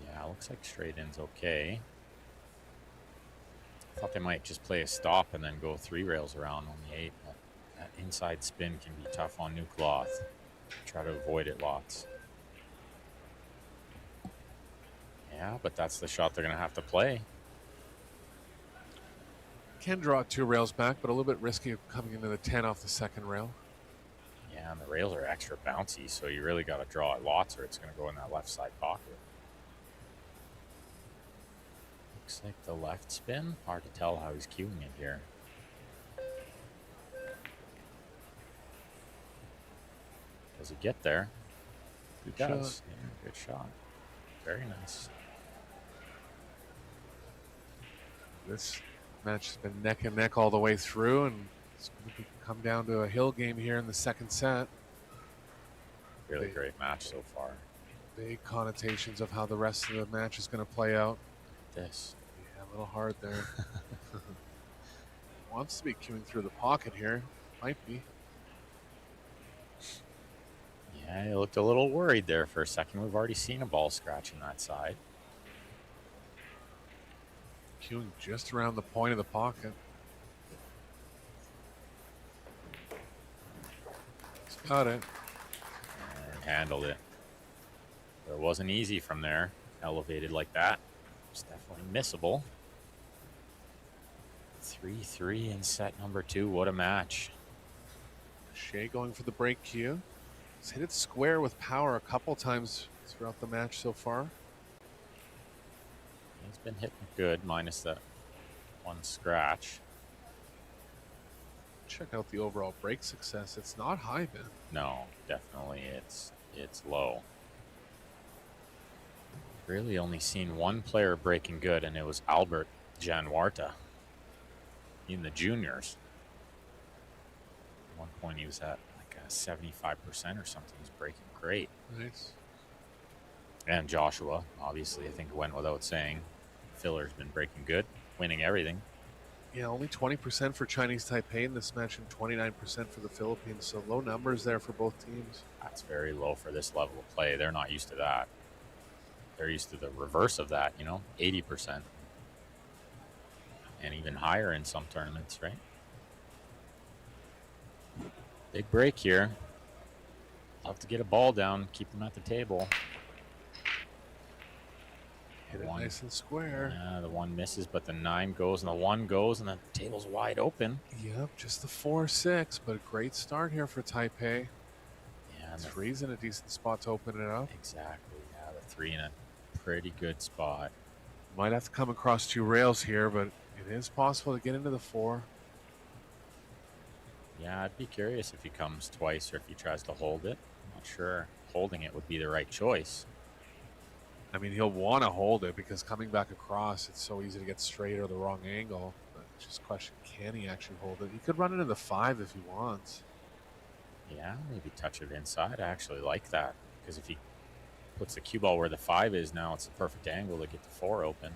Yeah, looks like straight in's okay. I thought they might just play a stop and then go 3 rails around on the 8. But that inside spin can be tough on new cloth. Try to avoid it lots. Yeah, but that's the shot they're going to have to play. Can draw 2 rails back, but a little bit risky of coming into the 10 off the second rail. Yeah, and the rails are extra bouncy, so you really got to draw it lots or it's going to go in that left side pocket. Looks like the left spin. Hard to tell how he's cueing it here. Does he get there? He does. Yeah, good shot. Very nice. This match has been neck and neck all the way through, and it's going to come down to a hill game here in the second set. Really great match so far. Big connotations of how the rest of the match is going to play out. This. Yeah, a little hard there. Wants to be queuing through the pocket here. Might be. Yeah, he looked a little worried there for a second. We've already seen a ball scratching that side. Queuing just around the point of the pocket. He's got it. And handled it. But it wasn't easy from there. Elevated like that. It's definitely missable. 3-3 in set number 2. What a match. Shea going for the break cue. He's hit it square with power a couple times throughout the match so far. He's been hitting good, minus that one scratch. Check out the overall break success. It's not high, Ben. No, definitely it's low. Really only seen one player breaking good, and it was Albert Januarta in the juniors. At one point he was at like a 75% or something. He's breaking great. Nice. And Joshua, obviously, I think it went without saying. Filler's been breaking good, winning everything. Yeah, only 20% for Chinese Taipei in this match and 29% for the Philippines. So low numbers there for both teams. That's very low for this level of play. They're not used to that. They're used to the reverse of that, 80%. and even higher in some tournaments, right? Big break here. Love to get a ball down, keep them at the table. Hit it nice and square. Yeah, the 1 misses, but the 9 goes, and the 1 goes, and the table's wide open. Yep, just the 4-6, but a great start here for Taipei. Yeah, and 3's in a decent spot to open it up. Exactly. Yeah, the 3 in a pretty good spot. Might have to come across 2 rails here, but it is possible to get into the 4. Yeah, I'd be curious if he comes twice or if he tries to hold it. I'm not sure holding it would be the right choice. I mean, he'll want to hold it because coming back across, it's so easy to get straight or the wrong angle. But just question, can he actually hold it? He could run it into the 5 if he wants. Yeah, maybe touch it inside. I actually like that because if he puts the cue ball where the 5 is now, it's the perfect angle to get the 4 open.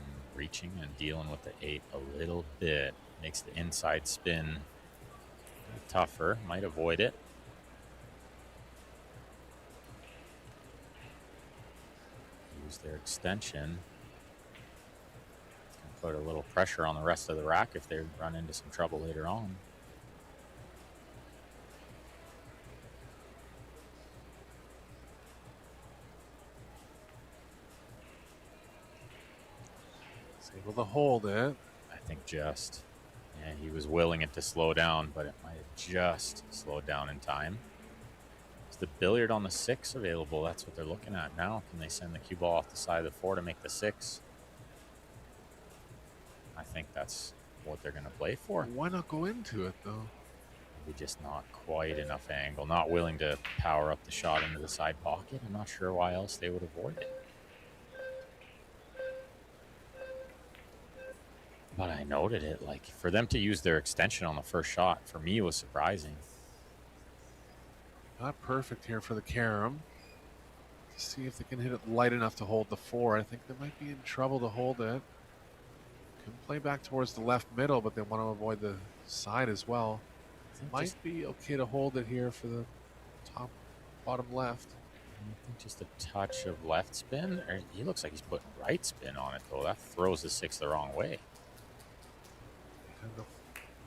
And reaching and dealing with the 8 a little bit makes the inside spin tougher. Might avoid it. Use their extension. Put a little pressure on the rest of the rack if they run into some trouble later on. He's able to hold it. I think just. Yeah, he was willing it to slow down, but it might have just slowed down in time. Is the billiard on the 6 available? That's what they're looking at now. Can they send the cue ball off the side of the 4 to make the 6? I think that's what they're going to play for. Why not go into it, though? Maybe just not quite enough angle. Not willing to power up the shot into the side pocket. I'm not sure why else they would avoid it. But I noted it. Like, for them to use their extension on the first shot, for me, was surprising. Not perfect here for the carom. Let's see if they can hit it light enough to hold the 4. I think they might be in trouble to hold it. Can play back towards the left middle, but they want to avoid the side as well. Might be okay to hold it here for the top, bottom left. I think just a touch of left spin. Or he looks like he's putting right spin on it, though. That throws the 6 the wrong way.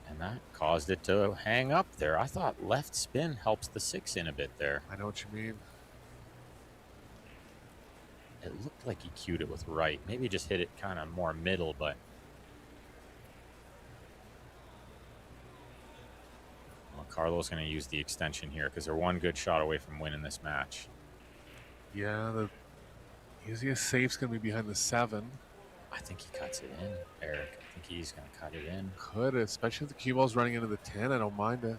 And that caused it to hang up there. I thought left spin helps the 6 in a bit there. I know what you mean. It looked like he cued it with right. Maybe just hit it kind of more middle, but... Well, Carlo's going to use the extension here because they're one good shot away from winning this match. Yeah, the easiest safe's going to be behind the 7. I think he cuts it in, Eric. I think he's going to cut it in. Could, especially if the cue ball's running into the 10. I don't mind it.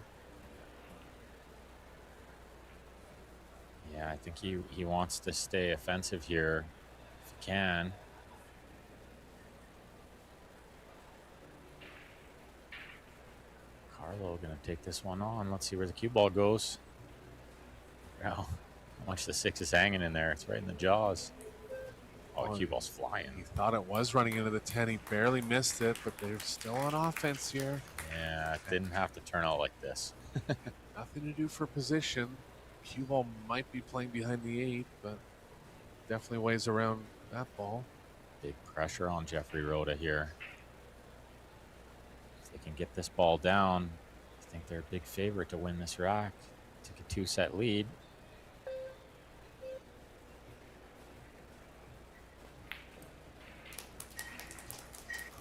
Yeah, I think he wants to stay offensive here if he can. Carlo going to take this one on. Let's see where the cue ball goes. Wow, how much the 6 is hanging in there. It's right in the jaws. Oh, the cue ball's flying. He thought it was running into the 10. He barely missed it, but they're still on offense here. Yeah, it didn't have to turn out like this. Nothing to do for position. Cue ball might be playing behind the 8, but definitely weighs around that ball. Big pressure on Jeffrey Rhoda here. If they can get this ball down, I think they're a big favorite to win this rack. Take a 2-set lead.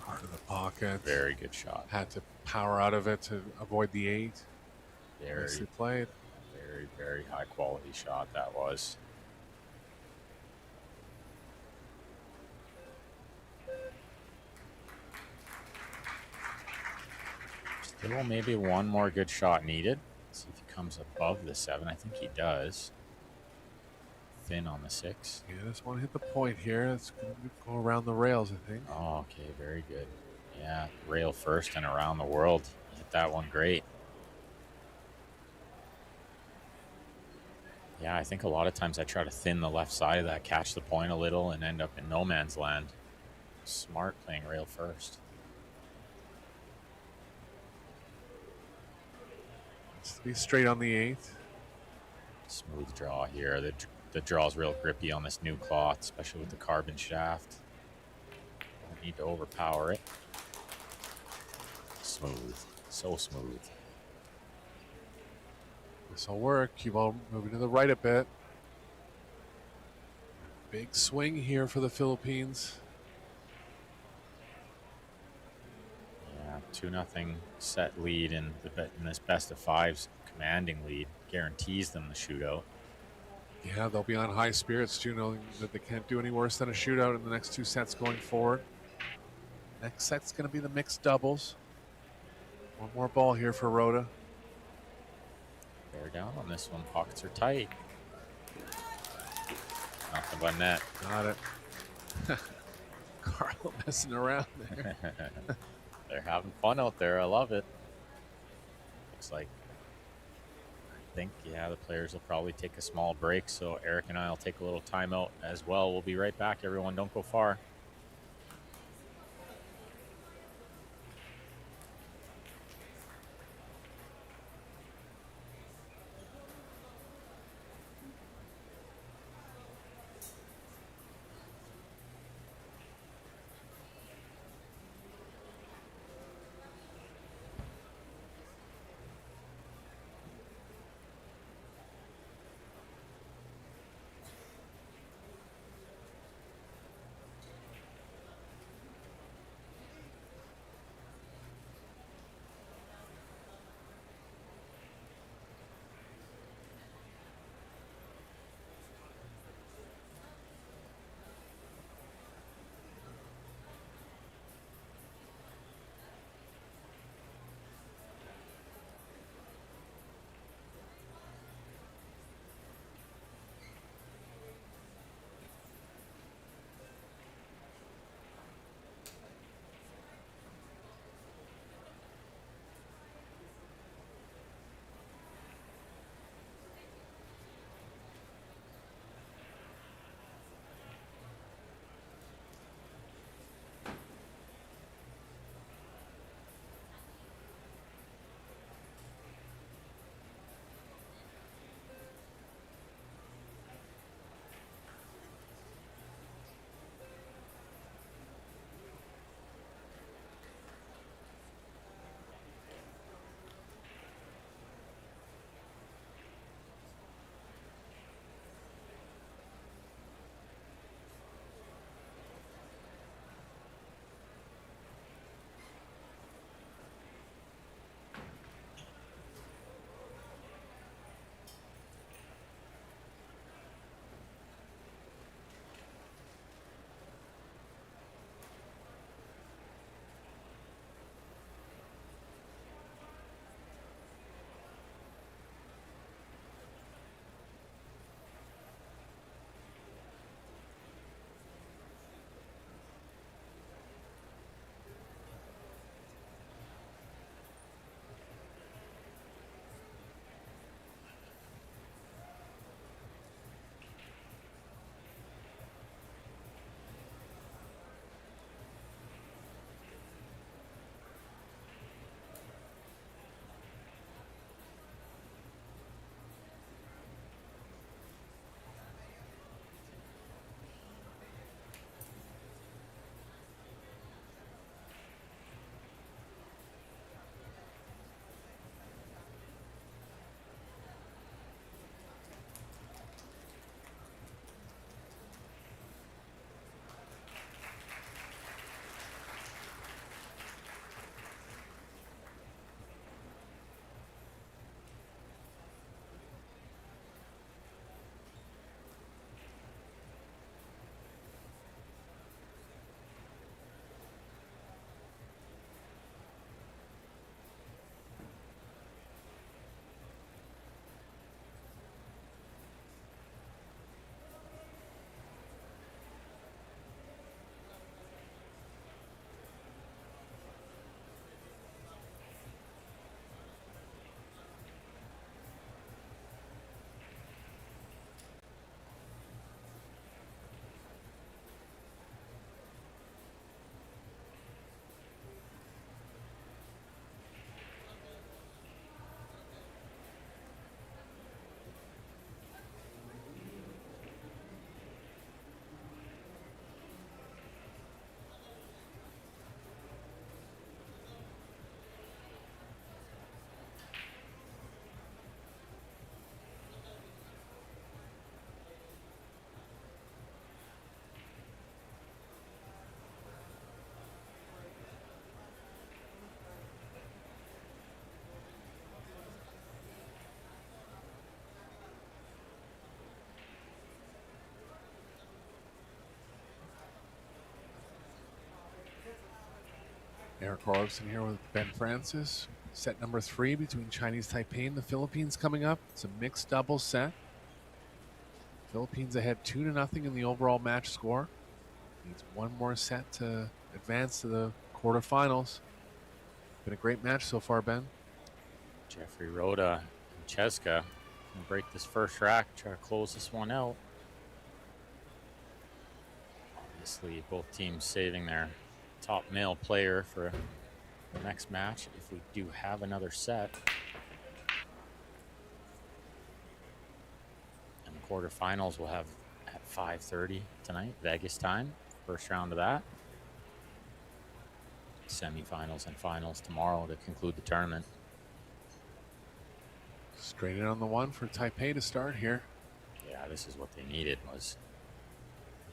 Heart of the pocket. Very good shot. Had to power out of it to avoid the 8. Very, Nicely played. very, very high quality shot that was. Still maybe one more good shot needed. See if he comes above the 7. I think he does. Thin on the 6. Yeah, just want to hit the point here. It's going to go around the rails, I think. Oh, okay, very good. Yeah, rail first and around the world. Hit that one great. Yeah, I think a lot of times I try to thin the left side of that, catch the point a little, and end up in no man's land. Smart playing rail first. It's to be straight on the 8. Smooth draw here. The the draw's real grippy on this new cloth, especially with the carbon shaft. Don't need to overpower it. Smooth. So smooth. This will work. Cue ball moving to the right a bit. Big swing here for the Philippines. Yeah, 2-0 set lead in this best of fives, commanding lead, guarantees them the shootout. Yeah, they'll be on high spirits too, knowing that they can't do any worse than a shootout in the next 2 sets going forward. Next set's going to be the mixed doubles. One more ball here for Rhoda. Bear down on this one. Pockets are tight. Nothing but net. Got it. Carlo messing around there. They're having fun out there. I love it. Looks like, I think, yeah, the players will probably take a small break. So Eric and I will take a little timeout as well. We'll be right back, everyone. Don't go far. Eric Orgson here with Ben Francis. Set number 3 between Chinese Taipei and the Philippines coming up. It's a mixed doubles set. Philippines ahead 2-0 in the overall match score. Needs one more set to advance to the quarterfinals. Been a great match so far, Ben. Jeffrey Rhoda and Cheska can break this first rack, try to close this one out. Obviously, both teams saving their top male player for the next match if we do have another set. And the quarterfinals will have at 5:30 tonight, Vegas time. First round of that. Semifinals and finals tomorrow to conclude the tournament. Straight in on the one for Taipei to start here. Yeah, this is what they needed, was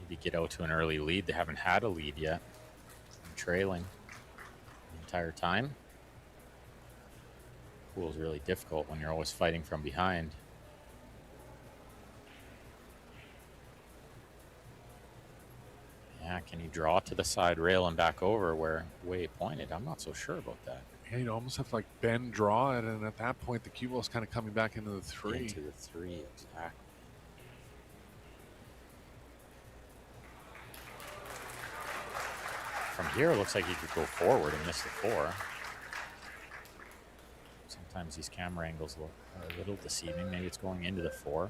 maybe get out to an early lead. They haven't had a lead yet. They're trailing the entire time. Pool's really difficult when you're always fighting from behind. Yeah, can he draw to the side rail and back over where Wei pointed? I'm not so sure about that. Yeah, you'd almost have to like bend, draw it, and at that point the cue ball's kind of coming back into the 3. Into the 3, exactly. From here, it looks like he could go forward and miss the 4. Sometimes these camera angles are a little deceiving. Maybe it's going into the 4.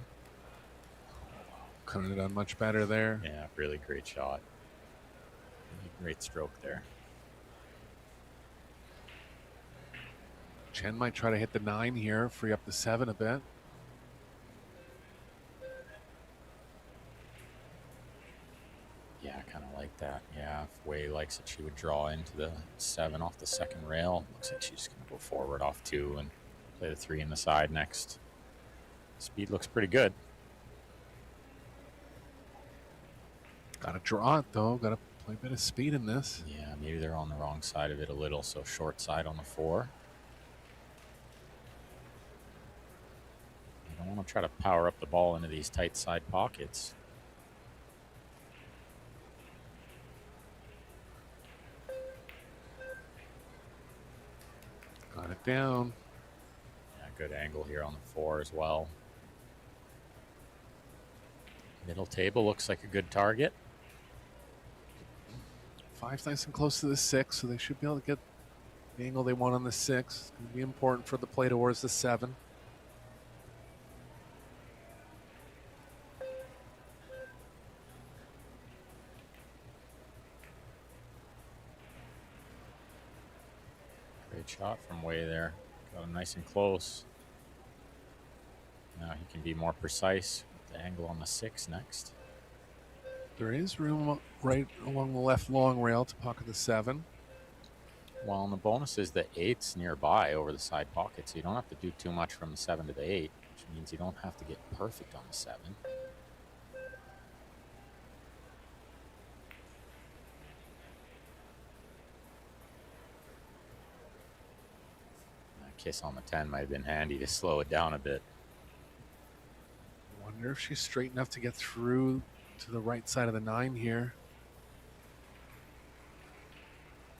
Couldn't have done much better there. Yeah, really great shot. Great stroke there. Chen might try to hit the 9 here, free up the 7 a bit. Yeah, kind of like that. Yeah, if Wei likes it, she would draw into the 7 off the second rail. Looks like she's going to go forward off 2 and play the 3 in the side next. Speed looks pretty good. Got to draw it, though. Got to play a bit of speed in this. Yeah, maybe they're on the wrong side of it a little, so short side on the 4. You don't want to try to power up the ball into these tight side pockets. Got it down. Yeah, good angle here on the 4 as well. Middle table looks like a good target. 5's nice and close to the 6, so they should be able to get the angle they want on the 6. It's going to be important for the play towards the 7. Great shot from Wei there. Got him nice and close. Now he can be more precise with the angle on the 6 next. There is room right along the left long rail to pocket the 7. Well, and the bonus is the 8's nearby over the side pocket, so you don't have to do too much from the 7 to the 8, which means you don't have to get perfect on the 7. That kiss on the 10 might have been handy to slow it down a bit. Wonder if she's straight enough to get through to the right side of the 9 here.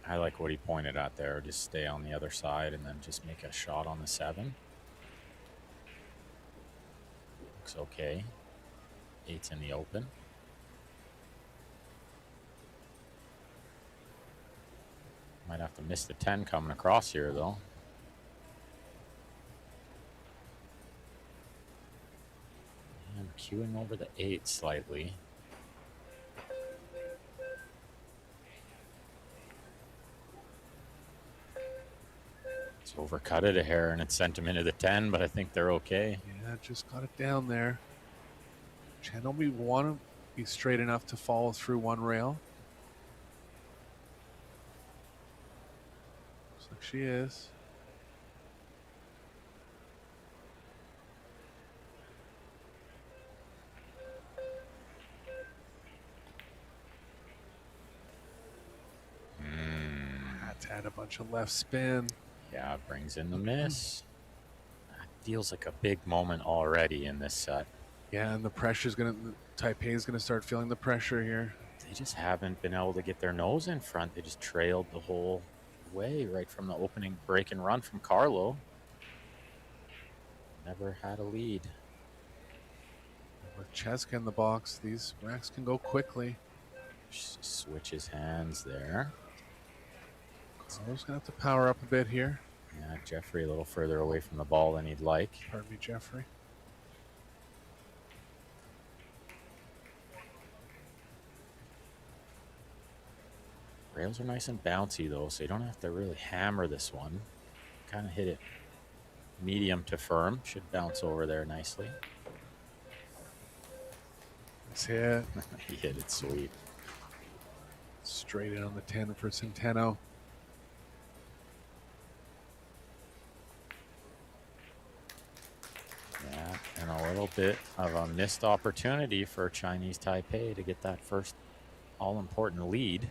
I like what he pointed at there. Just stay on the other side and then just make a shot on the 7. Looks okay. 8's in the open. Might have to miss the 10 coming across here, though. And queuing over the 8 slightly. It's overcut it a hair and it sent him into the 10, but I think they're okay. Yeah, just got it down there. Chen will want to be straight enough to follow through one rail. Looks like she is. Had to add a bunch of left spin. Yeah, brings in the miss. That feels like a big moment already in this set. Yeah, and the pressure's gonna. Taipei's gonna start feeling the pressure here. They just haven't been able to get their nose in front. They just trailed the whole away right from the opening break and run from Carlo. Never had a lead. With Cheska in the box, these racks can go quickly. Switches hands there. Carlo's gonna have to power up a bit here. Yeah, Jeffrey a little further away from the ball than he'd like. Pardon me, Jeffrey. Rails are nice and bouncy though, so you don't have to really hammer this one. Kind of hit it medium to firm. Should bounce over there nicely. That's it. He hit it sweet. Straight in on the 10 for Centeno. Yeah, and a little bit of a missed opportunity for Chinese Taipei to get that first all-important lead.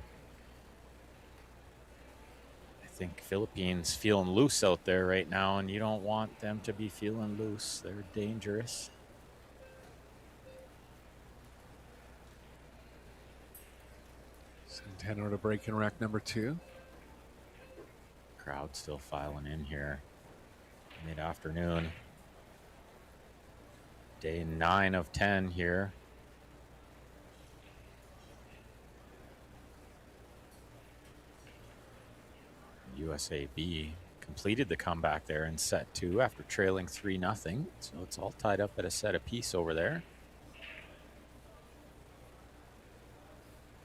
I think Philippines feeling loose out there right now, and you don't want them to be feeling loose. They're dangerous. Centeno to break in rack number 2. Crowd still filing in here. Mid-afternoon. Day 9 of 10 here. USAB completed the comeback there in set 2 after trailing 3-0. So it's all tied up at a set apiece over there.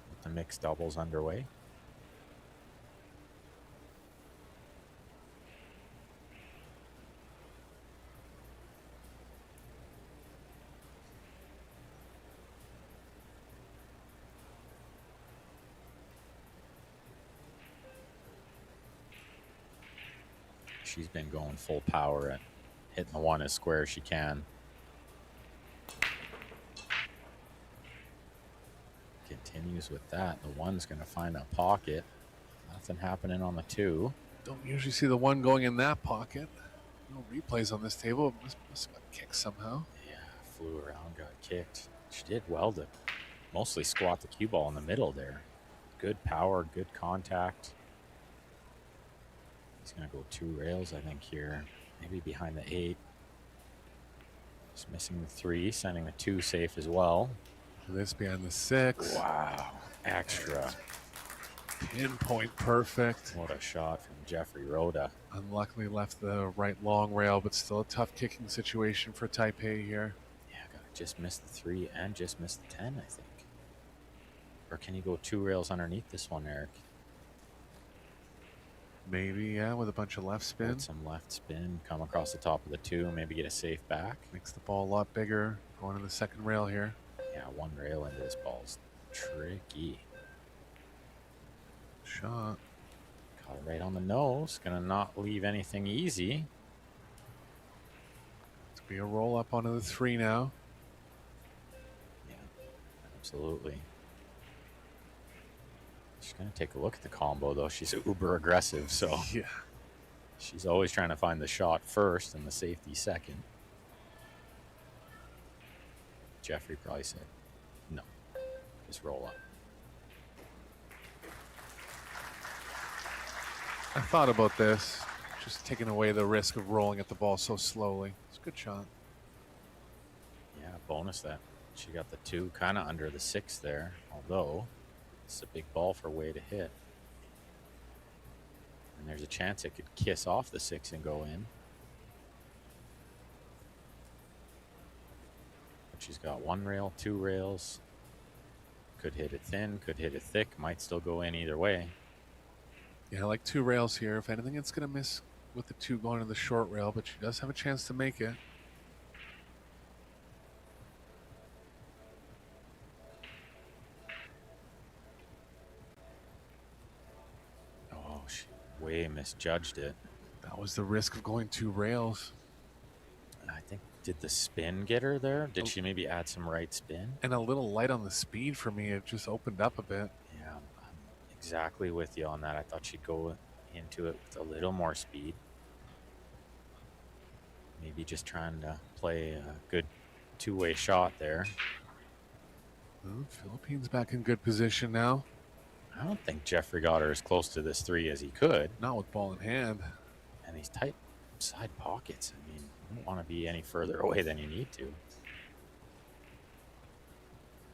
With the mixed doubles underway. She's been going full power at hitting the one as square as she can. Continues with that. The one's going to find a pocket. Nothing happening on the 2. Don't usually see the 1 going in that pocket. No replays on this table. Must have got kicked somehow. Yeah, flew around, got kicked. She did well to mostly squat the cue ball in the middle there. Good power, good contact. He's going to go 2 rails, I think, here. Maybe behind the 8. Just missing the 3, sending the 2 safe as well. This behind the 6. Wow. Extra. Pinpoint perfect. What a shot from Jeffrey Rhoda. Unluckily left the right long rail, but still a tough kicking situation for Taipei here. Yeah, just missed the 3 and just missed the 10, I think. Or can you go 2 rails underneath this one, Eric? Maybe, yeah, with a bunch of left spin. Put some left spin, come across the top of the 2, maybe get a safe back. Makes the ball a lot bigger. Going to the second rail here. Yeah, 1 rail into this ball's tricky. Shot. Caught it right on the nose. Gonna not leave anything easy. To be a roll up onto the 3 now. Yeah, absolutely. She's gonna take a look at the combo though. She's uber aggressive, so yeah, she's always trying to find the shot first and the safety second. Jeffrey probably said, no, just roll up. I thought about this, just taking away the risk of rolling at the ball so slowly. It's a good shot. Yeah, bonus that she got the 2 kind of under the 6 there, although it's a big ball for Wei to hit. And there's a chance it could kiss off the 6 and go in. But she's got 1 rail, 2 rails. Could hit it thin, could hit it thick, might still go in either way. Yeah, like 2 rails here. If anything, it's going to miss with the 2 going to the short rail, but she does have a chance to make it. Oh, she way misjudged it. That was the risk of going 2 rails. I think, did the spin get her there? Did she maybe add some right spin? And a little light on the speed for me. It just opened up a bit. Yeah, I'm exactly with you on that. I thought she'd go into it with a little more speed. Maybe just trying to play a good 2-way shot there. Well, Philippines back in good position now. I don't think Jeffrey got her as close to this 3 as he could. Not with ball in hand. And these tight side pockets, I mean, you don't want to be any further away than you need to.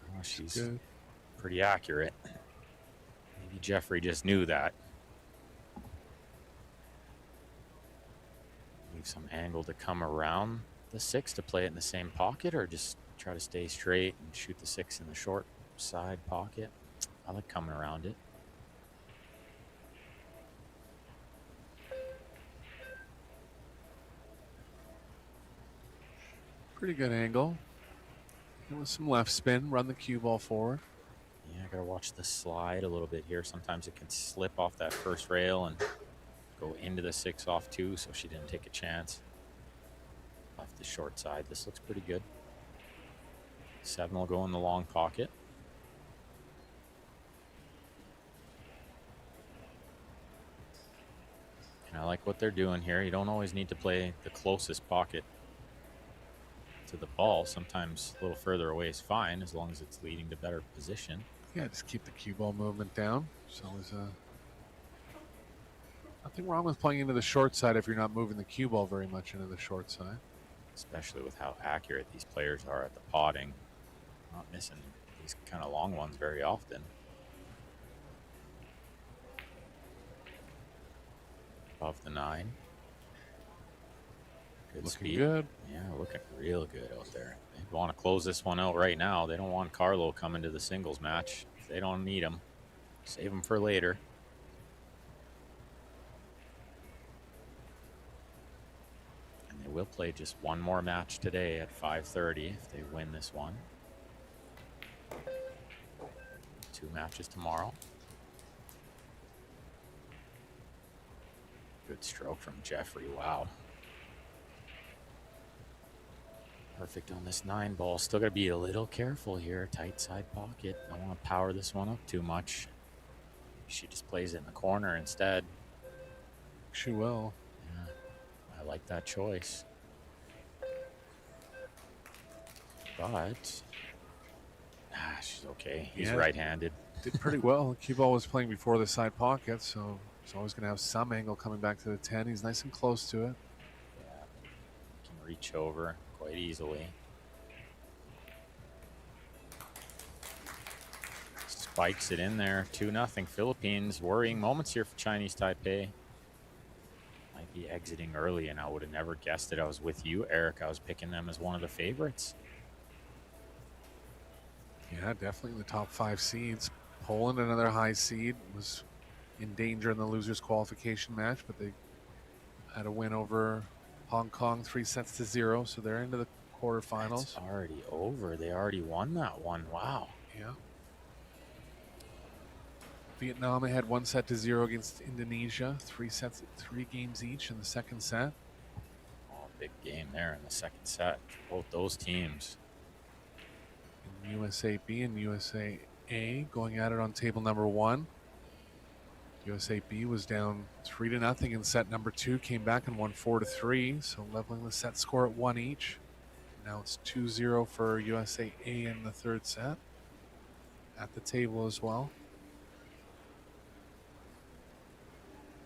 Oh, she's good. Pretty accurate. Maybe Jeffrey just knew that. Leave some angle to come around the 6 to play it in the same pocket, or just try to stay straight and shoot the 6 in the short side pocket. I like coming around it. Pretty good angle. With some left spin, run the cue ball forward. Yeah, I gotta watch the slide a little bit here. Sometimes it can slip off that first rail and go into the 6 off 2, so she didn't take a chance. Off the short side, this looks pretty good. 7 will go in the long pocket. And I like what they're doing here. You don't always need to play the closest pocket to the ball. Sometimes a little further away is fine, as long as it's leading to better position. Yeah, just keep the cue ball movement down. There's always nothing wrong with playing into the short side if you're not moving the cue ball very much into the short side. Especially with how accurate these players are at the potting. Not missing these kind of long ones very often. Above the 9. Good Looking speed. good. Yeah, looking real good out there. They want to close this one out right now. They don't want Carlo coming to the singles match. If they don't need him, save him for later. And they will play just one more match today at 5:30 if they win this one. 2 matches tomorrow. Good stroke from Jeffrey. Wow. Perfect on this 9 ball. Still got to be a little careful here. Tight side pocket. Don't want to power this one up too much. She just plays it in the corner instead. She will. Yeah, I like that choice. But she's okay. He's right-handed. Did pretty well. Cue ball was playing before the side pocket, so he's always going to have some angle coming back to the 10. He's nice and close to it. Yeah, can reach over quite easily. Spikes it in there. 2-0 Philippines. Worrying moments here for Chinese Taipei. Might be exiting early, and I would have never guessed it. I was with you, Eric. I was picking them as one of the favorites. Yeah, definitely in the top 5 seeds. Poland, another high seed, was in danger in the losers qualification match, but they had a win over Hong Kong 3-0, so they're into the quarterfinals. It's already over. They already won that one. Wow. Yeah. Vietnam had 1-0 against Indonesia. 3 games each in the second set. Oh, big game there in the second set. Both those teams. And USA B and USA A going at it on table number 1. USA B was down 3-0 in set number 2, came back and won 4-3, so leveling the set score at 1 each. Now it's 2-0 for USA A in the third set. At the table as well.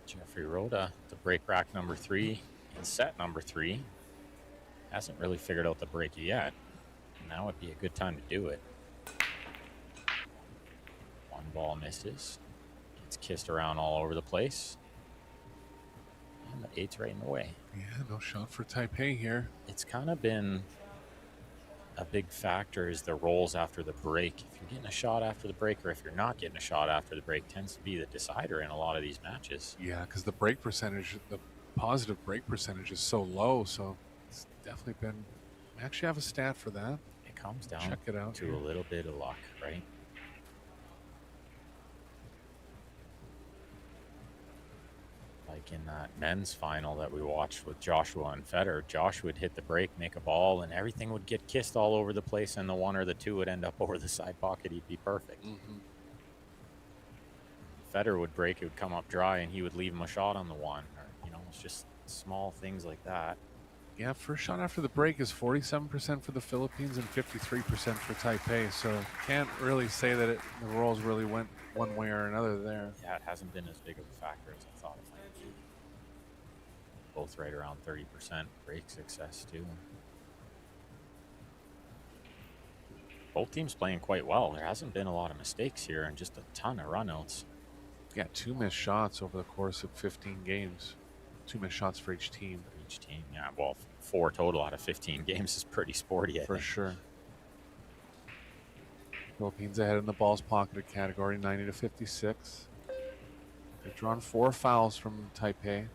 Jeffrey Rhoda, the break rack number 3 in set number 3. Hasn't really figured out the break yet. Now would be a good time to do it. 1 ball misses. Gets kissed around all over the place. And the 8's right in the way. Yeah, no shot for Taipei here. It's kind of been a big factor is the rolls after the break. If you're getting a shot after the break, or if you're not getting a shot after the break, tends to be the decider in a lot of these matches. Yeah, because the break percentage, the positive break percentage is so low, so it's definitely been. I actually have a stat for that. It comes down Check it out to here. a little bit of luck, right? Like in that men's final that we watched with Joshua and Federer, Josh would hit the break, make a ball, and everything would get kissed all over the place, and the 1 or the 2 would end up over the side pocket. He'd be perfect. Federer would break, it would come up dry, and he would leave him a shot on the 1. Or, it's just small things like that. Yeah, first shot after the break is 47% for the Philippines and 53% for Taipei. So can't really say that the rolls really went one way or another there. Yeah, it hasn't been as big of a factor as I thought it might be. Both right around 30% break success too. Both teams playing quite well. There hasn't been a lot of mistakes here and just a ton of runouts. Yeah, 2 missed shots over the course of 15 games. 2 missed shots for each team. Yeah, well, 4 total out of 15 games is pretty sporty, I For think. sure. Philippines ahead in the balls pocketed category, 90-56. They've drawn 4 fouls from Taipei,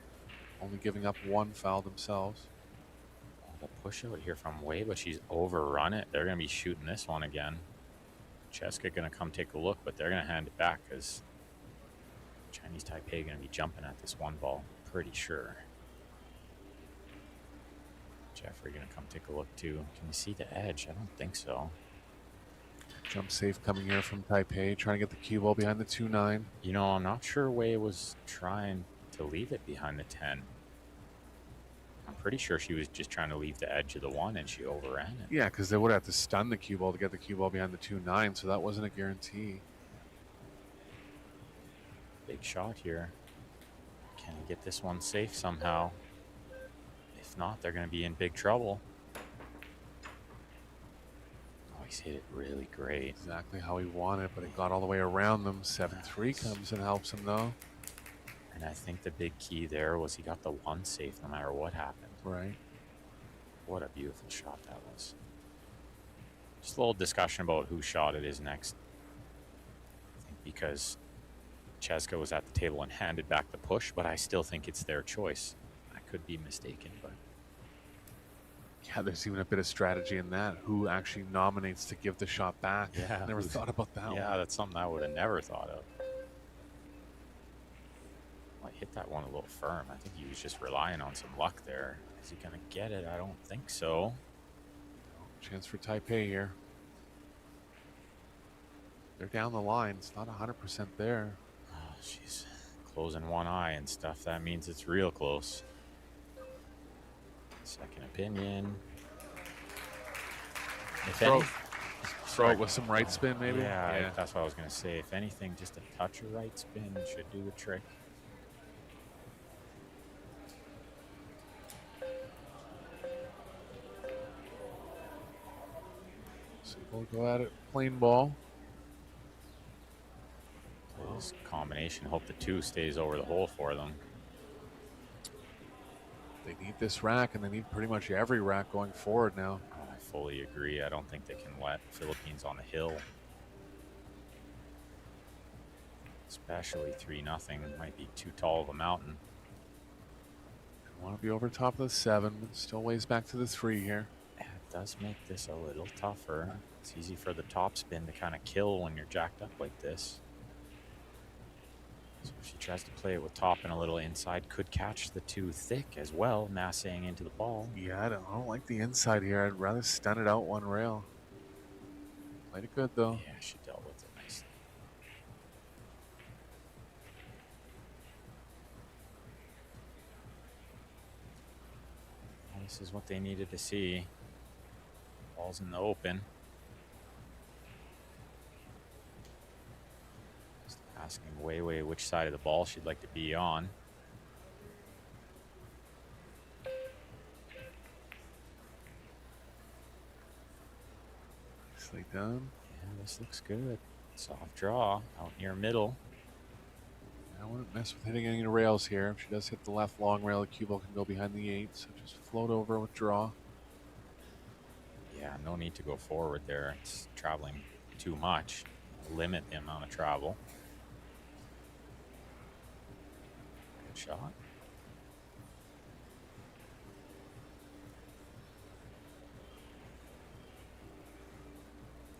only giving up 1 foul themselves. The push out here from Wei, but she's overrun it. They're going to be shooting this one again. Cheska going to come take a look, but they're going to hand it back because Chinese Taipei going to be jumping at this one ball, pretty sure. Jeffrey going to come take a look too. Can you see the edge? I don't think so. Jump safe coming here from Taipei, trying to get the cue ball behind the 2-9. You know, I'm not sure Wei was trying to leave it behind the 10. I'm pretty sure she was just trying to leave the edge of the 1 and she overran it. Yeah, because they would have to stun the cue ball to get the cue ball behind the 2-9, so that wasn't a guarantee. Big shot here. Can he get this one safe somehow? If not, they're going to be in big trouble. Oh, he's hit it really great. Exactly how he wanted, but it got all the way around them. 7-3 comes and helps him, though. And I think the big key there was he got the 1 safe no matter what happened. Right. What a beautiful shot that was. Just a little discussion about whose shot it is next. I think because Cheska was at the table and handed back the push, but I still think it's their choice. I could be mistaken, but... Yeah, there's even a bit of strategy in that. Who actually nominates to give the shot back? Yeah. Never thought about that one. Yeah, that's something I would have never thought of. I hit that one a little firm. I think he was just relying on some luck there. Is he going to get it? I don't think so. Chance for Taipei here. They're down the line. It's not 100% there. Oh, she's closing one eye and stuff. That means it's real close. Second opinion. If Throw it with some right spin, maybe? Yeah, that's what I was going to say. If anything, just a touch of right spin should do the trick. So we'll go at it. Plain ball. This combination, hope the 2 stays over the hole for them. They need this rack, and they need pretty much every rack going forward now. I fully agree. I don't think they can let Philippines on the hill. Especially 3-0 might be too tall of a mountain. Want to be over top of the 7, but still ways back to the 3 here. It does make this a little tougher. It's easy for the top spin to kind of kill when you're jacked up like this. So if she tries to play it with top and a little inside, could catch the 2 thick as well, massing into the ball. Yeah, I don't like the inside here. I'd rather stun it out one rail. Played it good, though. Yeah, she dealt with it nicely. Well, this is what they needed to see. Ball's in the open. Just asking Wei Wei which side of the ball she'd like to be on. Nicely done. Yeah, this looks good. Soft draw out near middle. I wouldn't mess with hitting any rails here. If she does hit the left long rail, the cue ball can go behind the 8, so just float over with draw. Yeah, no need to go forward there. It's traveling too much. Limit the amount of travel. Good shot.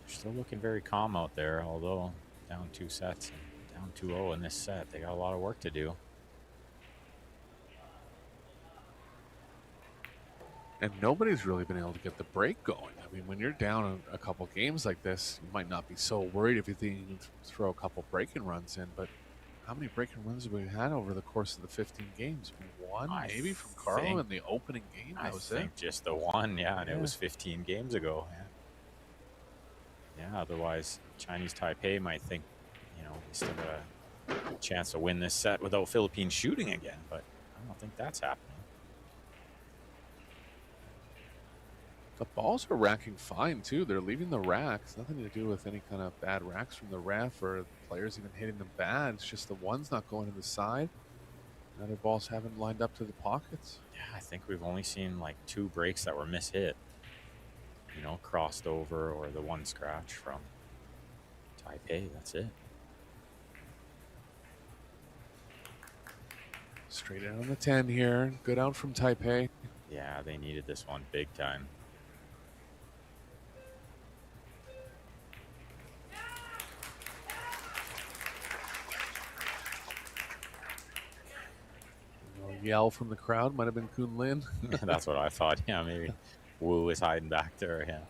They're still looking very calm out there, although down 2 sets and down 2-0 in this set. They got a lot of work to do. And nobody's really been able to get the break going. I mean, when you're down a couple games like this, you might not be so worried if you think you can throw a couple breaking runs in, but How many breaking wins have we had over the course of the 15 games? One, maybe from Carlo think- in the opening game. That I was think it. just the one, yeah, and it Yeah. was 15 games ago. Yeah, otherwise Chinese Taipei might think, you know, they still got a chance to win this set without Philippines shooting again, but I don't think that's happening. The balls are racking fine too. They're leaving the racks. Nothing to do with any kind of bad racks from the ref or players even hitting them bad. It's just the one's not going to the side. Other balls haven't lined up to the pockets. Yeah, I think we've only seen like 2 breaks that were mishit. You know, crossed over or the one scratch from Taipei. That's it. Straight out on the 10 here. Good out from Taipei. Yeah, they needed this one big time. Yell from the crowd. Might have been Kunlin. That's what I thought. Yeah, maybe Wu is hiding back there. Yeah.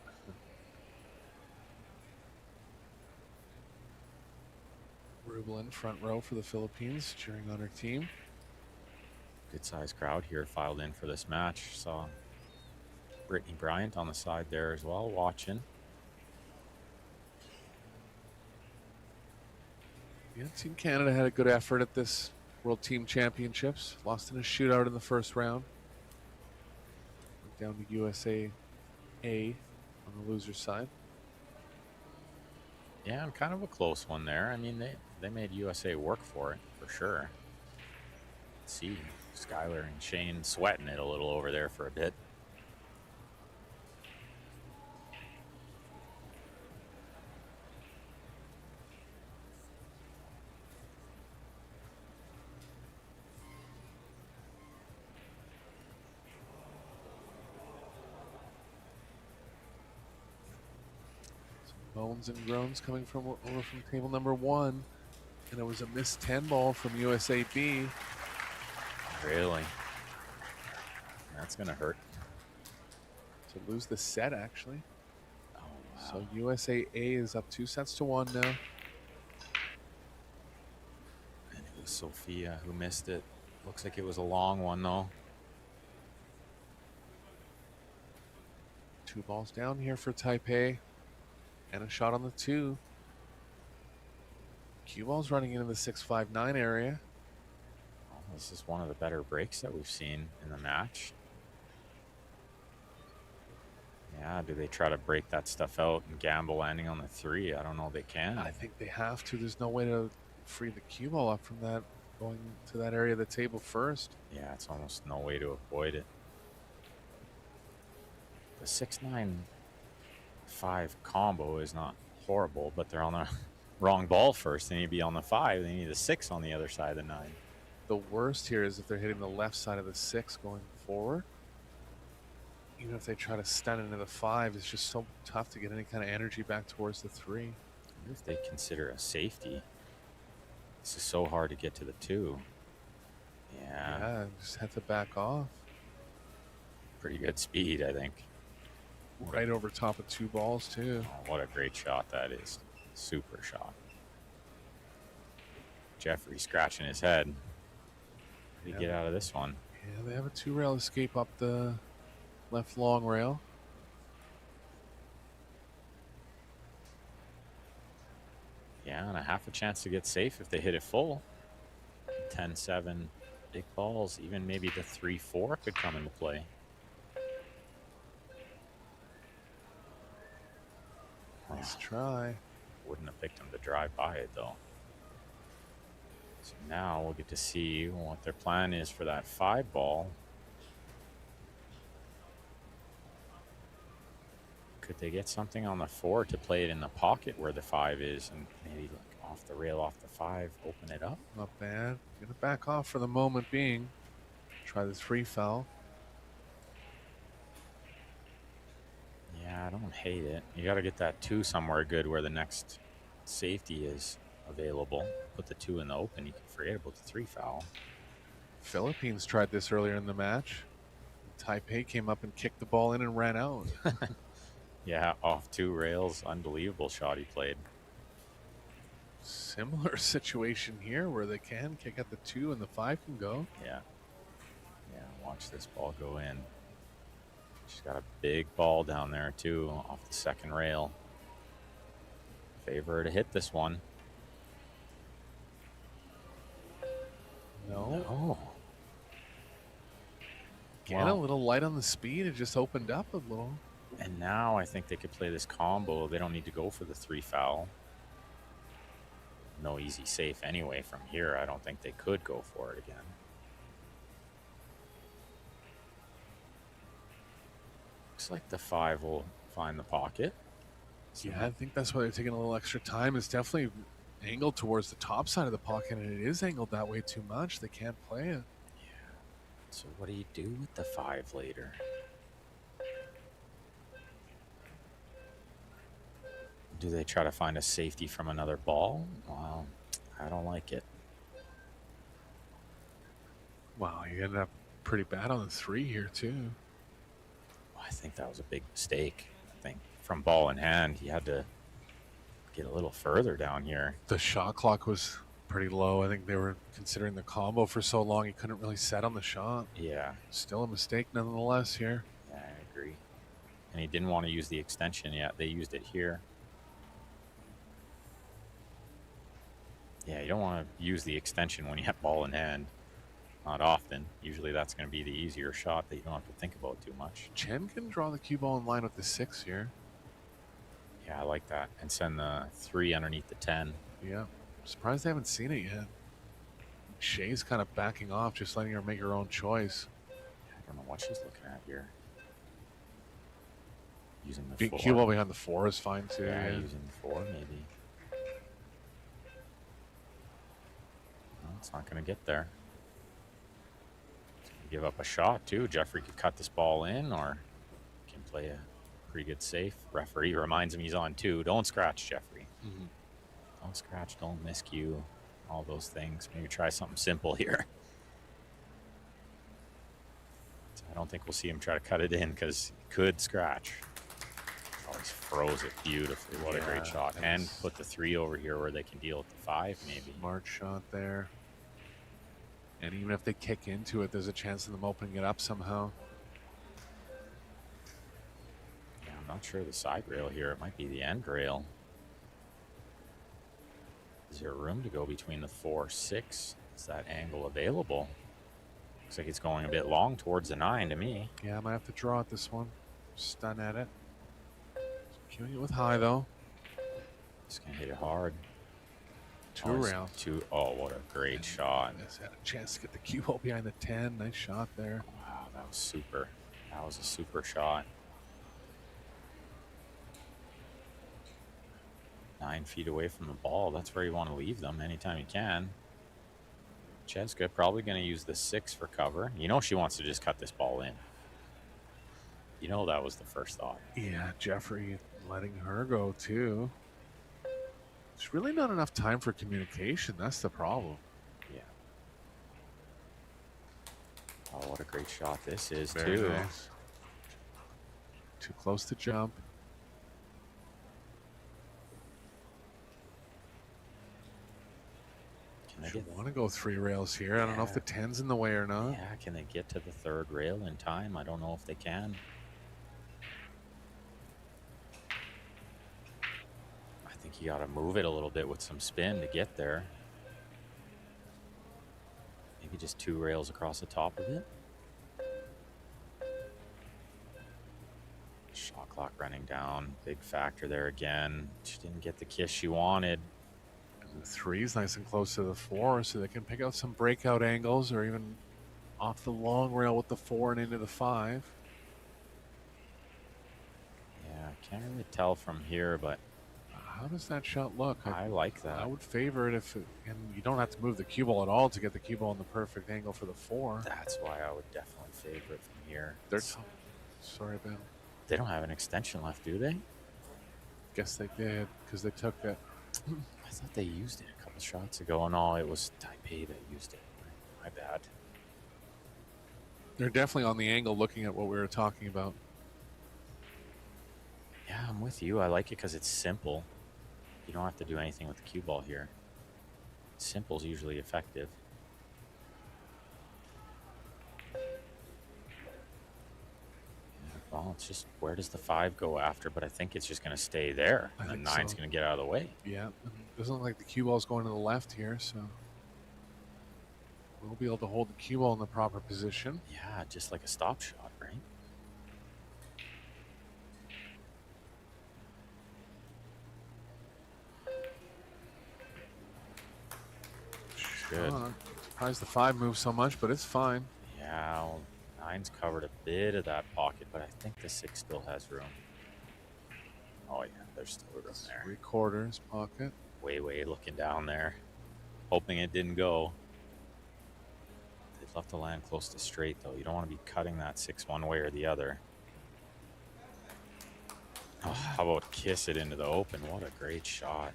Rublin front row for the Philippines, cheering on her team. Good sized crowd here filed in for this match. Saw Brittany Bryant on the side there as well, watching. Yeah, Team Canada had a good effort at this World Team Championships. Lost in a shootout in the first round. Went down to USA A on the loser side. Yeah, and kind of a close one there. I mean, they made USA work for it, for sure. Let's see, Skylar and Shane sweating it a little over there for a bit. Moans and groans coming from over from table number 1. And it was a missed 10 ball from USA B. Really? That's going to hurt. To lose the set, actually. Oh, wow. So USA A is up 2-1 now. And it was Sophia who missed it. Looks like it was a long one, though. 2 balls down here for Taipei. And a shot on the 2. Cue ball's running into the 6-5-9 area. Well, this is one of the better breaks that we've seen in the match. Yeah, do they try to break that stuff out and gamble landing on the 3? I don't know. They can. I think they have to. There's no way to free the cue ball up from that, going to that area of the table first. Yeah, it's almost no way to avoid it. The 6-9-5 combo is not horrible, but they're on the wrong ball first. They need to be on the 5. They need the 6 on the other side of the 9. The worst here is if they're hitting the left side of the 6 going forward. Even if they try to stun into the 5, it's just so tough to get any kind of energy back towards the 3. I wonder if they consider a safety. This is so hard to get to the 2. Yeah, just have to back off. Pretty good speed, I think. Right over top of 2 balls, too. Oh, what a great shot that is. Super shot. Jeffrey scratching his head. How do you get out of this one? Yeah, they have a 2-rail escape up the left long rail. Yeah, and a half a chance to get safe if they hit it full. 10-7, big balls. Even maybe the 3-4 could come into play. Nice try. Wouldn't have picked them to drive by it, though. So now we'll get to see what their plan is for that 5 ball. Could they get something on the 4 to play it in the pocket where the 5 is and maybe like off the rail, off the 5, open it up? Not bad. Gonna back off for the moment being. Try the 3 foul. Yeah, I don't hate it. You got to get that 2 somewhere good where the next safety is available. Put the 2 in the open. You can forget about the 3 foul. Philippines tried this earlier in the match. Taipei came up and kicked the ball in and ran out. Yeah, off 2 rails. Unbelievable shot he played. Similar situation here where they can kick at the 2 and the 5 can go. Yeah. Yeah, watch this ball go in. She's got a big ball down there, too, off the second rail. Favor her to hit this one. No. Oh. Again, a little light on the speed. It just opened up a little. And now I think they could play this combo. They don't need to go for the 3 foul. No easy safe anyway from here. I don't think they could go for it again. Looks like the 5 will find the pocket. So Yeah, I think that's why they're taking a little extra time. It's definitely angled towards the top side of the pocket, and it is angled that way too much. They can't play it. yeah. So what do you do with the 5 later? Do they try to find a safety from another ball? Well, I don't like it. Wow, you ended up pretty bad on the 3 here, too. I think that was a big mistake. I think from ball in hand, he had to get a little further down here. The shot clock was pretty low. I think they were considering the combo for so long, he couldn't really set on the shot. Yeah, Still a mistake nonetheless here. yeah, I agree. And he didn't want to use the extension yet. They used it here. Yeah, you don't want to use the extension when you have ball in hand. Not often. Usually that's going to be the easier shot that you don't have to think about too much. Chen can draw the cue ball in line with the 6 here. Yeah, I like that. And send the 3 underneath the 10. Yeah. Surprised they haven't seen it yet. Shay's kind of backing off, just letting her make her own choice. I don't know what she's looking at here. Using the Big 4. cue ball behind the 4 is fine too. Yeah, Yeah. using the 4 maybe. Well, it's not going to get there. It's gonna give up a shot too. Jeffrey could cut this ball in or can play a pretty good safe. Referee reminds him he's on 2. Don't scratch, Jeffrey. Mm-hmm. Don't scratch, don't miscue, all those things. Maybe try something simple here. So I don't think we'll see him try to cut it in because he could scratch. Oh, he froze it beautifully. What a great shot. And put the 3 over here where they can deal with the 5 maybe. Smart shot there. And even if they kick into it, there's a chance of them opening it up somehow. Yeah, I'm not sure the side rail here. It might be the end rail. Is there room to go between the 4, 6? Is that angle available? Looks like it's going a bit long towards the 9 to me. Yeah, I might have to draw at this one. Stun at it. Queuing it with high though. Just gonna hit it hard. 2 rounds. 2. Oh, what a great shot. Has had a chance to get the cue ball behind the 10. Nice shot there. Wow, that was super. That was a super shot. 9 feet away from the ball. That's where you want to leave them anytime you can. Cheska probably going to use the 6 for cover. You know she wants to just cut this ball in. You know that was the first thought. Yeah, Jeffrey letting her go too. There's really not enough time for communication. That's the problem. Yeah. Oh, what a great shot this is, Very too. nice. Too close to jump. Can they Should get, want to go 3 rails here. I don't know if the 10's in the way or not. yeah, can they get to the 3rd rail in time? I don't know if they can. I think you got to move it a little bit with some spin to get there. Maybe just 2 rails across the top of it. Shot clock running down. Big factor there again. She didn't get the kiss she wanted. The 3's nice and close to the 4, so they can pick out some breakout angles or even off the long rail with the 4 and into the 5. Yeah, can't really tell from here, but How does that shot look? I like that. I would favor it if it, and you don't have to move the cue ball at all to get the cue ball in the perfect angle for the 4. That's why I would definitely favor it from here. They're sorry, Ben. They don't have an extension left, do they? Guess they did because they took it. I thought they used it a couple shots ago. No, it was Taipei that used it. My bad. They're definitely on the angle looking at what we were talking about. Yeah, I'm with you. I like it because it's simple. You don't have to do anything with the cue ball here. Simple's usually effective. Well, it's just where does the 5 go after? But I think it's just going to stay there. And the 9's going to get out of the way. Yeah. Doesn't look like the cue ball's going to the left here, so we'll be able to hold the cue ball in the proper position. Yeah, just like a stop shot, right? Good. Surprised the 5 moves so much, but it's fine. Yeah, well, 9's covered a bit of that pocket, but I think the 6 still has room. Oh yeah, there's still room there. 3/4 pocket. Way looking down there, hoping it didn't go. They'd love to land close to straight though. You don't want to be cutting that 6 one way or the other. Oh, how about kiss it into the open? What a great shot.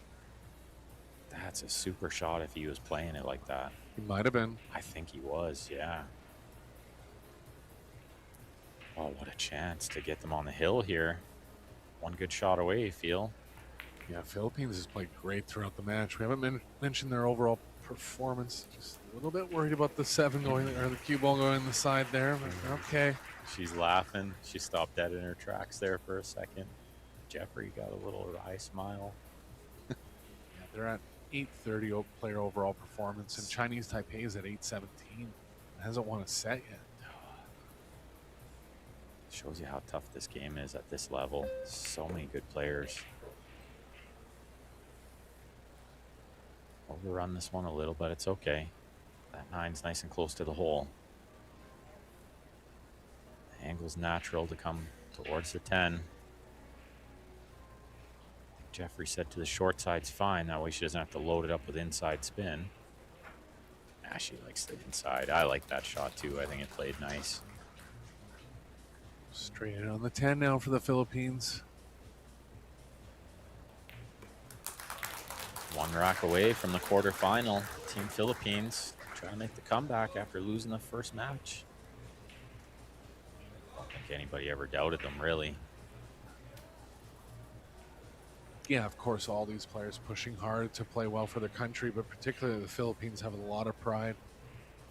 That's a super shot if he was playing it like that. He might have been. I think he was, yeah. Oh, what a chance to get them on the hill here. One good shot away, feel. Yeah, Philippines has played great throughout the match. We haven't mentioned their overall performance. Just a little bit worried about the 7 going, or the cue ball going in the side there, but okay. She's laughing. She stopped dead in her tracks there for a second. Jeffrey got a little wry smile. Yeah, they're at 830 player overall performance, and Chinese Taipei is at 817. It hasn't won a set yet. Shows you how tough this game is at this level. So many good players. Overrun this one a little, but it's okay. That 9's nice and close to the hole. The angle's natural to come towards the 10. Jeffrey said to the short side's fine. That way she doesn't have to load it up with inside spin. Ah, she likes the inside. I like that shot too. I think it played nice. Straight in on the 10 now for the Philippines. One rack away from the quarterfinal. Team Philippines trying to make the comeback after losing the first match. I don't think anybody ever doubted them, really. Yeah, of course, all these players pushing hard to play well for their country, but particularly the Philippines have a lot of pride.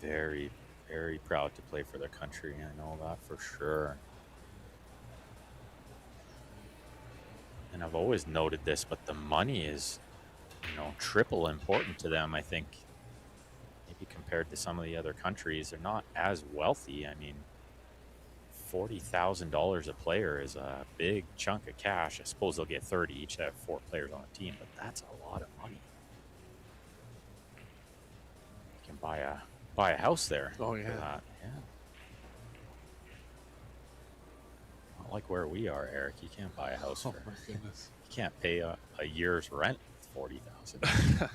Very, very proud to play for their country. I know that for sure. And I've always noted this, but the money is, you know, triple important to them, I think. Maybe compared to some of the other countries, they're not as wealthy. I mean, $40,000 a player is a big chunk of cash. I suppose they'll get 30 each to have 4 players on a team, but that's a lot of money. You can buy a house there. Oh, yeah. Yeah. Not like where we are, Eric. You can't buy a house Oh for. my goodness. You can't pay a year's rent with $40,000.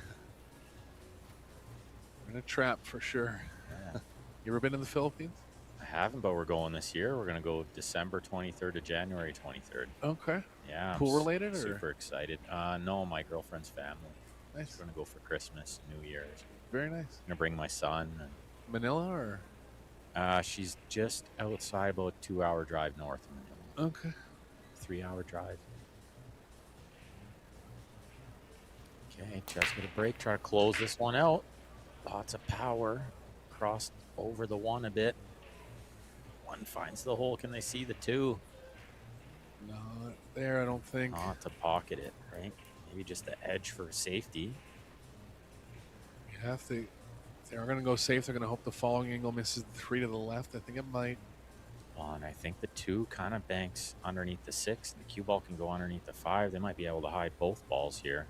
We're in a trap for sure. Yeah. You ever been in the Philippines? I haven't, but we're going this year. We're going to go December 23rd to January 23rd. Okay. Yeah. I'm Pool related, or? super excited. No, my girlfriend's family. Nice. We're going to go for Christmas, New Year's. Very nice. Going to bring my son. Manila, or? She's just outside, about a 2-hour drive north of Manila. Okay. 3-hour drive. Okay, just get a break. Try to close this one out. Lots of power. Crossed over the 1 a bit. 1 finds the hole. Can they see the 2? Not there, I don't think. Not to pocket it, right? Maybe just the edge for safety. Yeah, if they are going to go safe, they're going to hope the following angle misses the 3 to the left. I think it might. Well, and I think the 2 kind of banks underneath the 6. And the cue ball can go underneath the 5. They might be able to hide both balls here.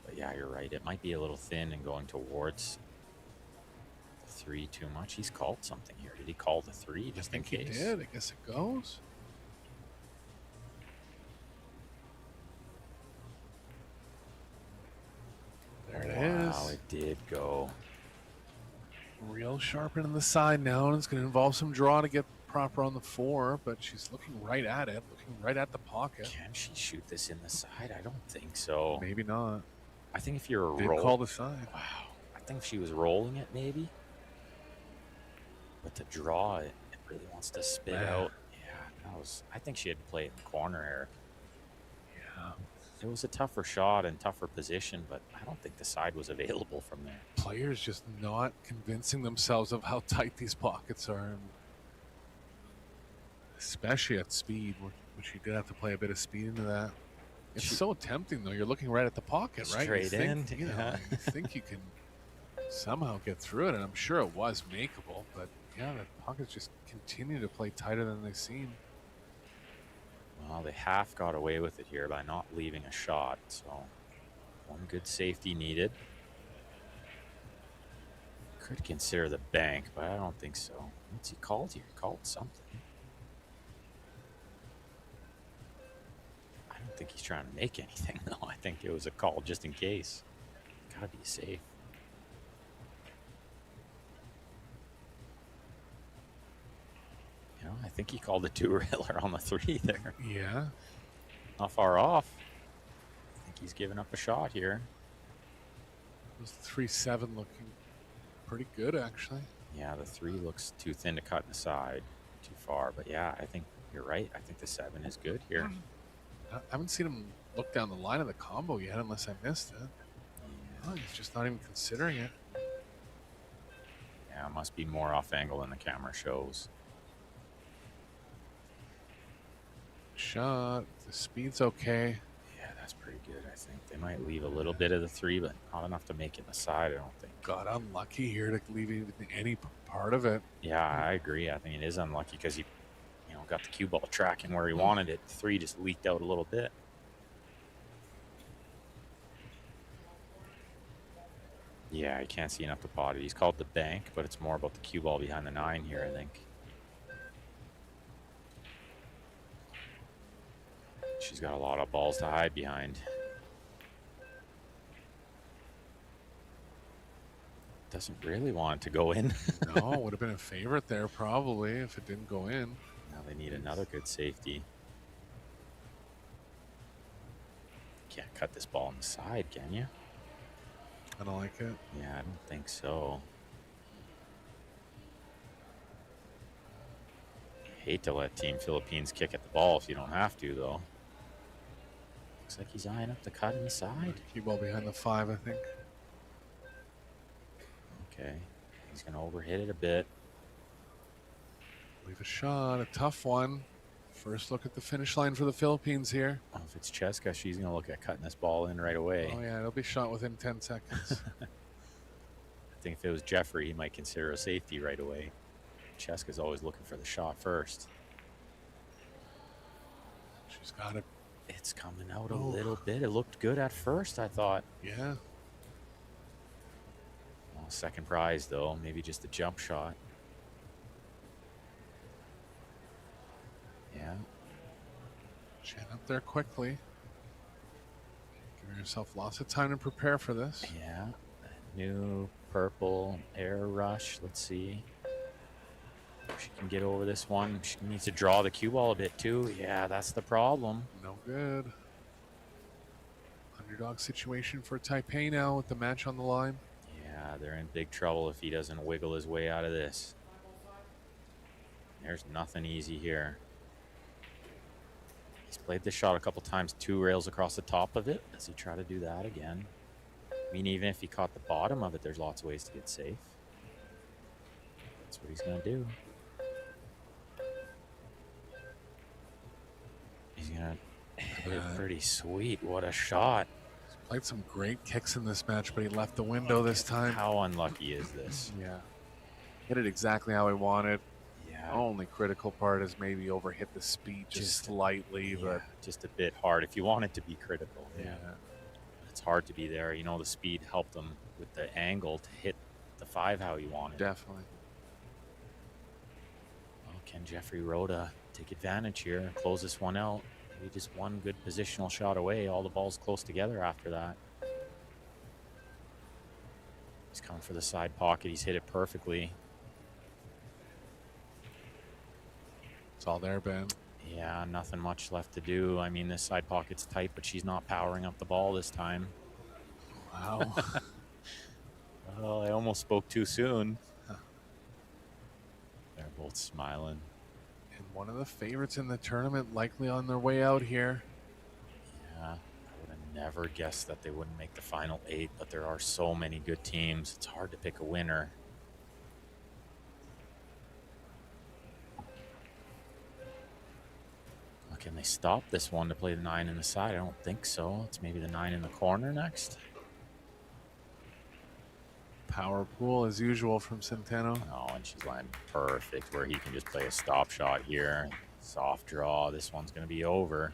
But yeah, you're right. It might be a little thin and going towards the 3 too much. He's called something here. Did he call the 3 just in case? He did. I guess it goes. There it is. Wow, it did go. Real sharpening the side now, and it's going to involve some draw to get proper on the 4, but she's looking right at it, looking right at the pocket. Can she shoot this in the side? I don't think so. Maybe not. I think if you're Did rolling, call the side. wow. I think if she was rolling it, maybe. But to draw it, it really wants to spit Man. out. Yeah, that was. I think she had to play it in the corner, Eric. Yeah. It was a tougher shot and tougher position, but I don't think the side was available from there. Players just not convincing themselves of how tight these pockets are, and especially at speed, which you did have to play a bit of speed into that. It's so tempting, though. You're looking right at the pocket, right? Straight in. You know, you think you can somehow get through it, and I'm sure it was makeable, but yeah, the pockets just continue to play tighter than they seem. Well, they half got away with it here by not leaving a shot, so one good safety needed. Could consider the bank, but I don't think so. What's he called here? He called something. I don't think he's trying to make anything, though. I think it was a call just in case. Gotta be safe. You know, I think he called a two-railer on the 3 there. Yeah. Not far off. I think he's giving up a shot here. This 3-7 looking pretty good, actually. Yeah, the 3 looks too thin to cut in the side, too far. But yeah, I think you're right. I think the 7 is good here. I haven't seen him look down the line of the combo yet, unless I missed it. Oh, he's just not even considering it. Yeah, it must be more off angle than the camera shows. Shot. The speed's okay. Yeah, that's pretty good, I think. They might leave a little bit of the 3, but not enough to make it the side, I don't think. Got unlucky here to leave even any part of it. Yeah, I agree. I think it is unlucky because he, you know, got the cue ball tracking where he wanted it. The 3 just leaked out a little bit. Yeah, he can't see enough to pot it. He's called the bank, but it's more about the cue ball behind the 9 here, I think. She's got a lot of balls to hide behind. Doesn't really want it to go in. No, would have been a favorite there probably if it didn't go in. Now they need another good safety. Can't cut this ball on the side, can you? I don't like it. Yeah, I don't think so. Hate to let Team Philippines kick at the ball if you don't have to, though. Looks like he's eyeing up the cut inside. Cue ball behind the 5, I think. Okay, he's gonna overhit it a bit. Leave a shot, a tough one. First look at the finish line for the Philippines here. Oh, if it's Cheska, she's gonna look at cutting this ball in right away. Oh yeah, it'll be shot within 10 seconds. I think if it was Jeffrey, he might consider a safety right away. Cheska's always looking for the shot first. She's got it. It's coming out a little bit. It looked good at first, I thought. Yeah. Well, second prize, though. Maybe just a jump shot. Yeah. Chin up there quickly. Giving herself lots of time to prepare for this. Yeah. New purple air rush. Let's see. If she can get over this one. She needs to draw the cue ball a bit, too. Yeah, that's the problem. No good. Underdog situation for Taipei now with the match on the line. Yeah, they're in big trouble if he doesn't wiggle his way out of this. There's nothing easy here. He's played this shot a couple times, 2 rails across the top of it. Does he try to do that again? I mean, even if he caught the bottom of it, there's lots of ways to get safe. That's what he's going to do. He's going to hit it pretty sweet. What a shot. He's played some great kicks in this match, but he left the window this time. How unlucky is this? Yeah. Hit it exactly how he wanted. Yeah. Only critical part is maybe overhit the speed just slightly, but just a bit hard if you want it to be critical. yeah. It's hard to be there. You know, the speed helped him with the angle to hit the 5 how he wanted. Definitely. Well, can Jeffrey Rhoda take advantage here and close this one out? Maybe just one good positional shot away. All the balls close together after that. He's coming for the side pocket. He's hit it perfectly. It's all there, Ben. Yeah, nothing much left to do. I mean, this side pocket's tight, but she's not powering up the ball this time. Wow. Well, I almost spoke too soon. They're both smiling. And one of the favorites in the tournament likely on their way out here. Yeah, I would never guessed that they wouldn't make the final 8, but there are so many good teams. It's hard to pick a winner. Can they stop this one to play the 9 in the side? I don't think so. It's maybe the 9 in the corner next. Power pool as usual from Centeno. Oh, and she's landing perfect where he can just play a stop shot here. Soft draw. This one's going to be over.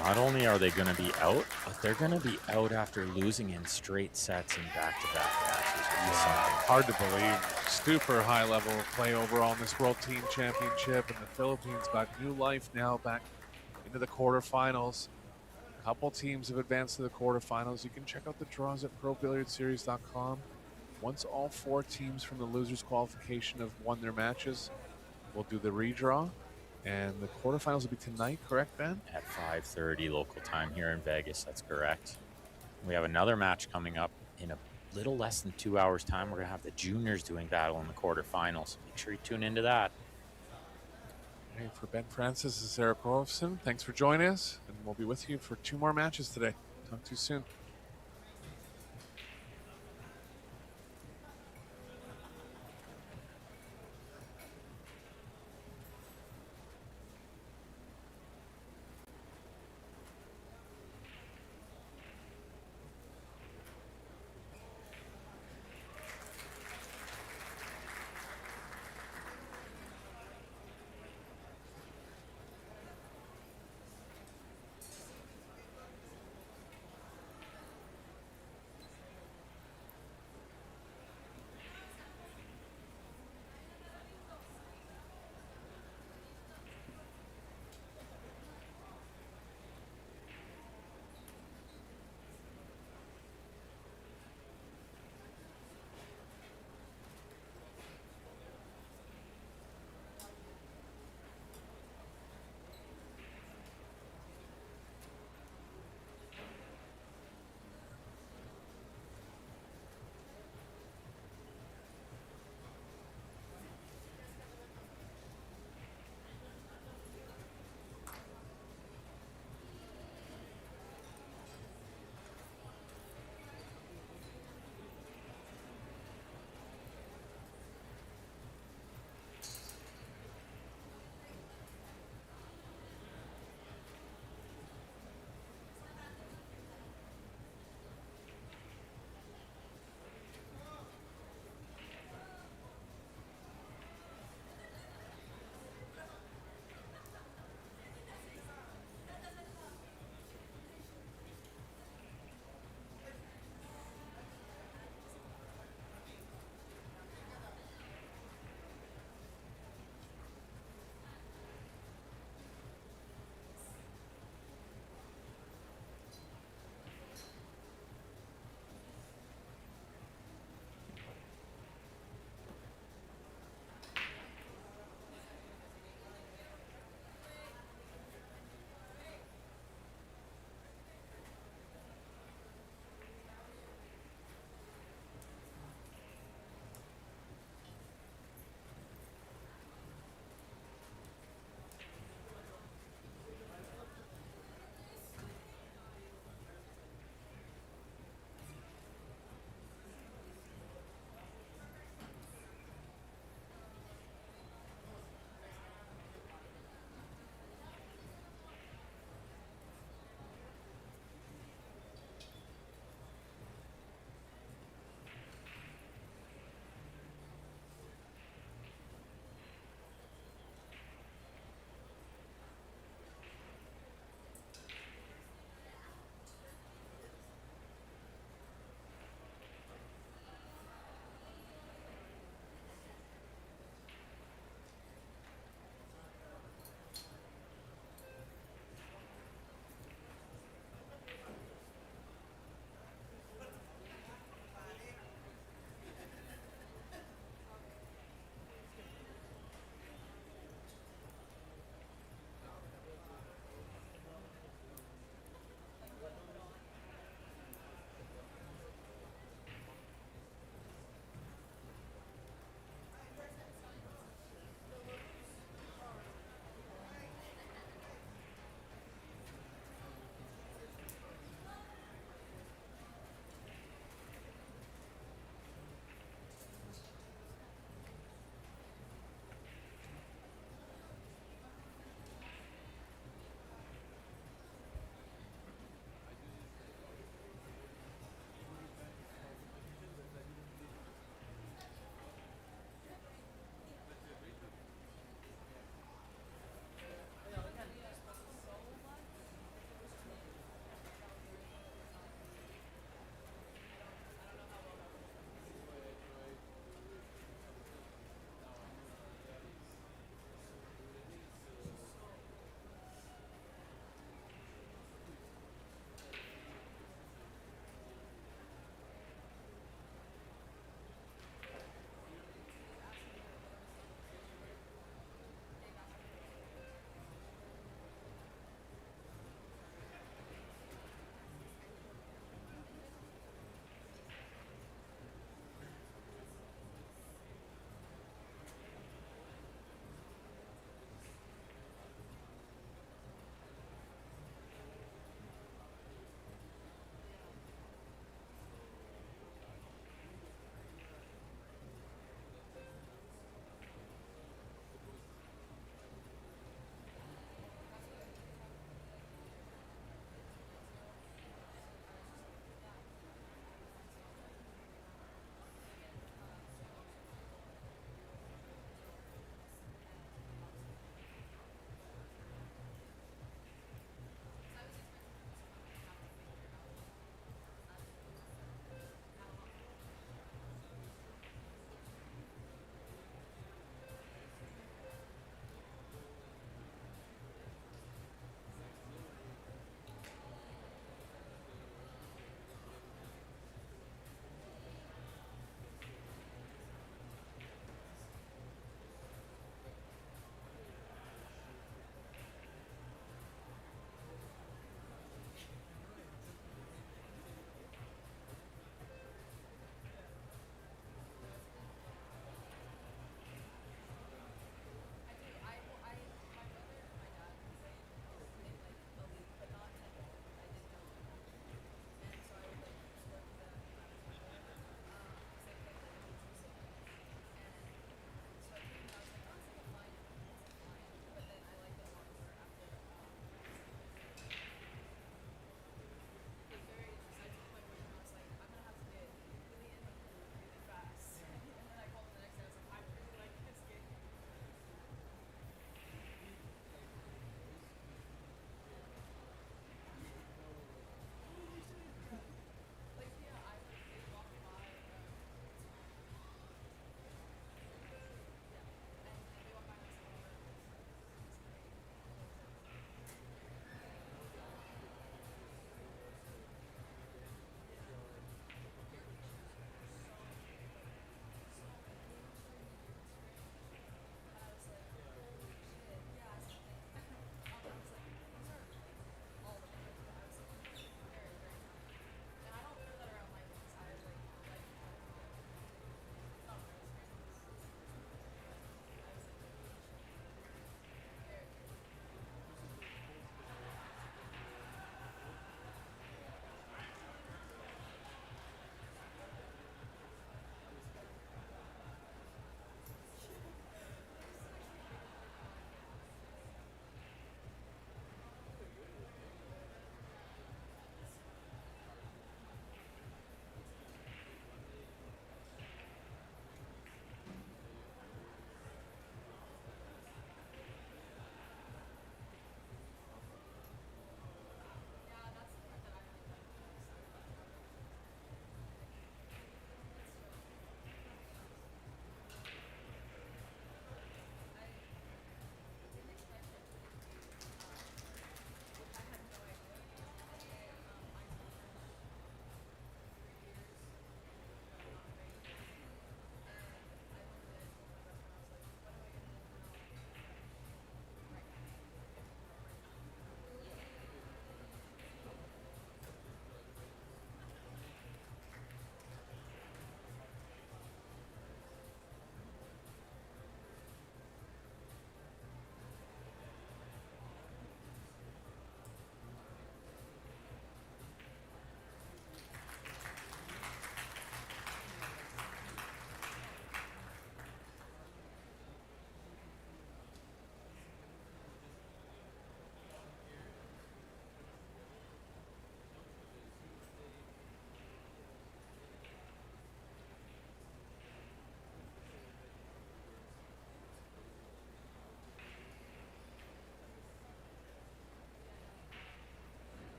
Not only are they going to be out, but they're going to be out after losing in straight sets in back-to-back matches. Hard to believe. Super high level of play overall in this World Team Championship, and the Philippines got new life now back into the quarterfinals. A couple teams have advanced to the quarterfinals. You can check out the draws at ProBilliardSeries.com. Once all 4 teams from the losers qualification have won their matches, we'll do the redraw. And the quarterfinals will be tonight, correct, Ben? At 5:30 local time here in Vegas, that's correct. We have another match coming up in a little less than 2 hours' time. We're going to have the juniors doing battle in the quarterfinals. Make sure you tune into that. Hey, for Ben Francis, this is Eric Rolfson. Thanks for joining us, and we'll be with you for 2 more matches today. Talk to you soon.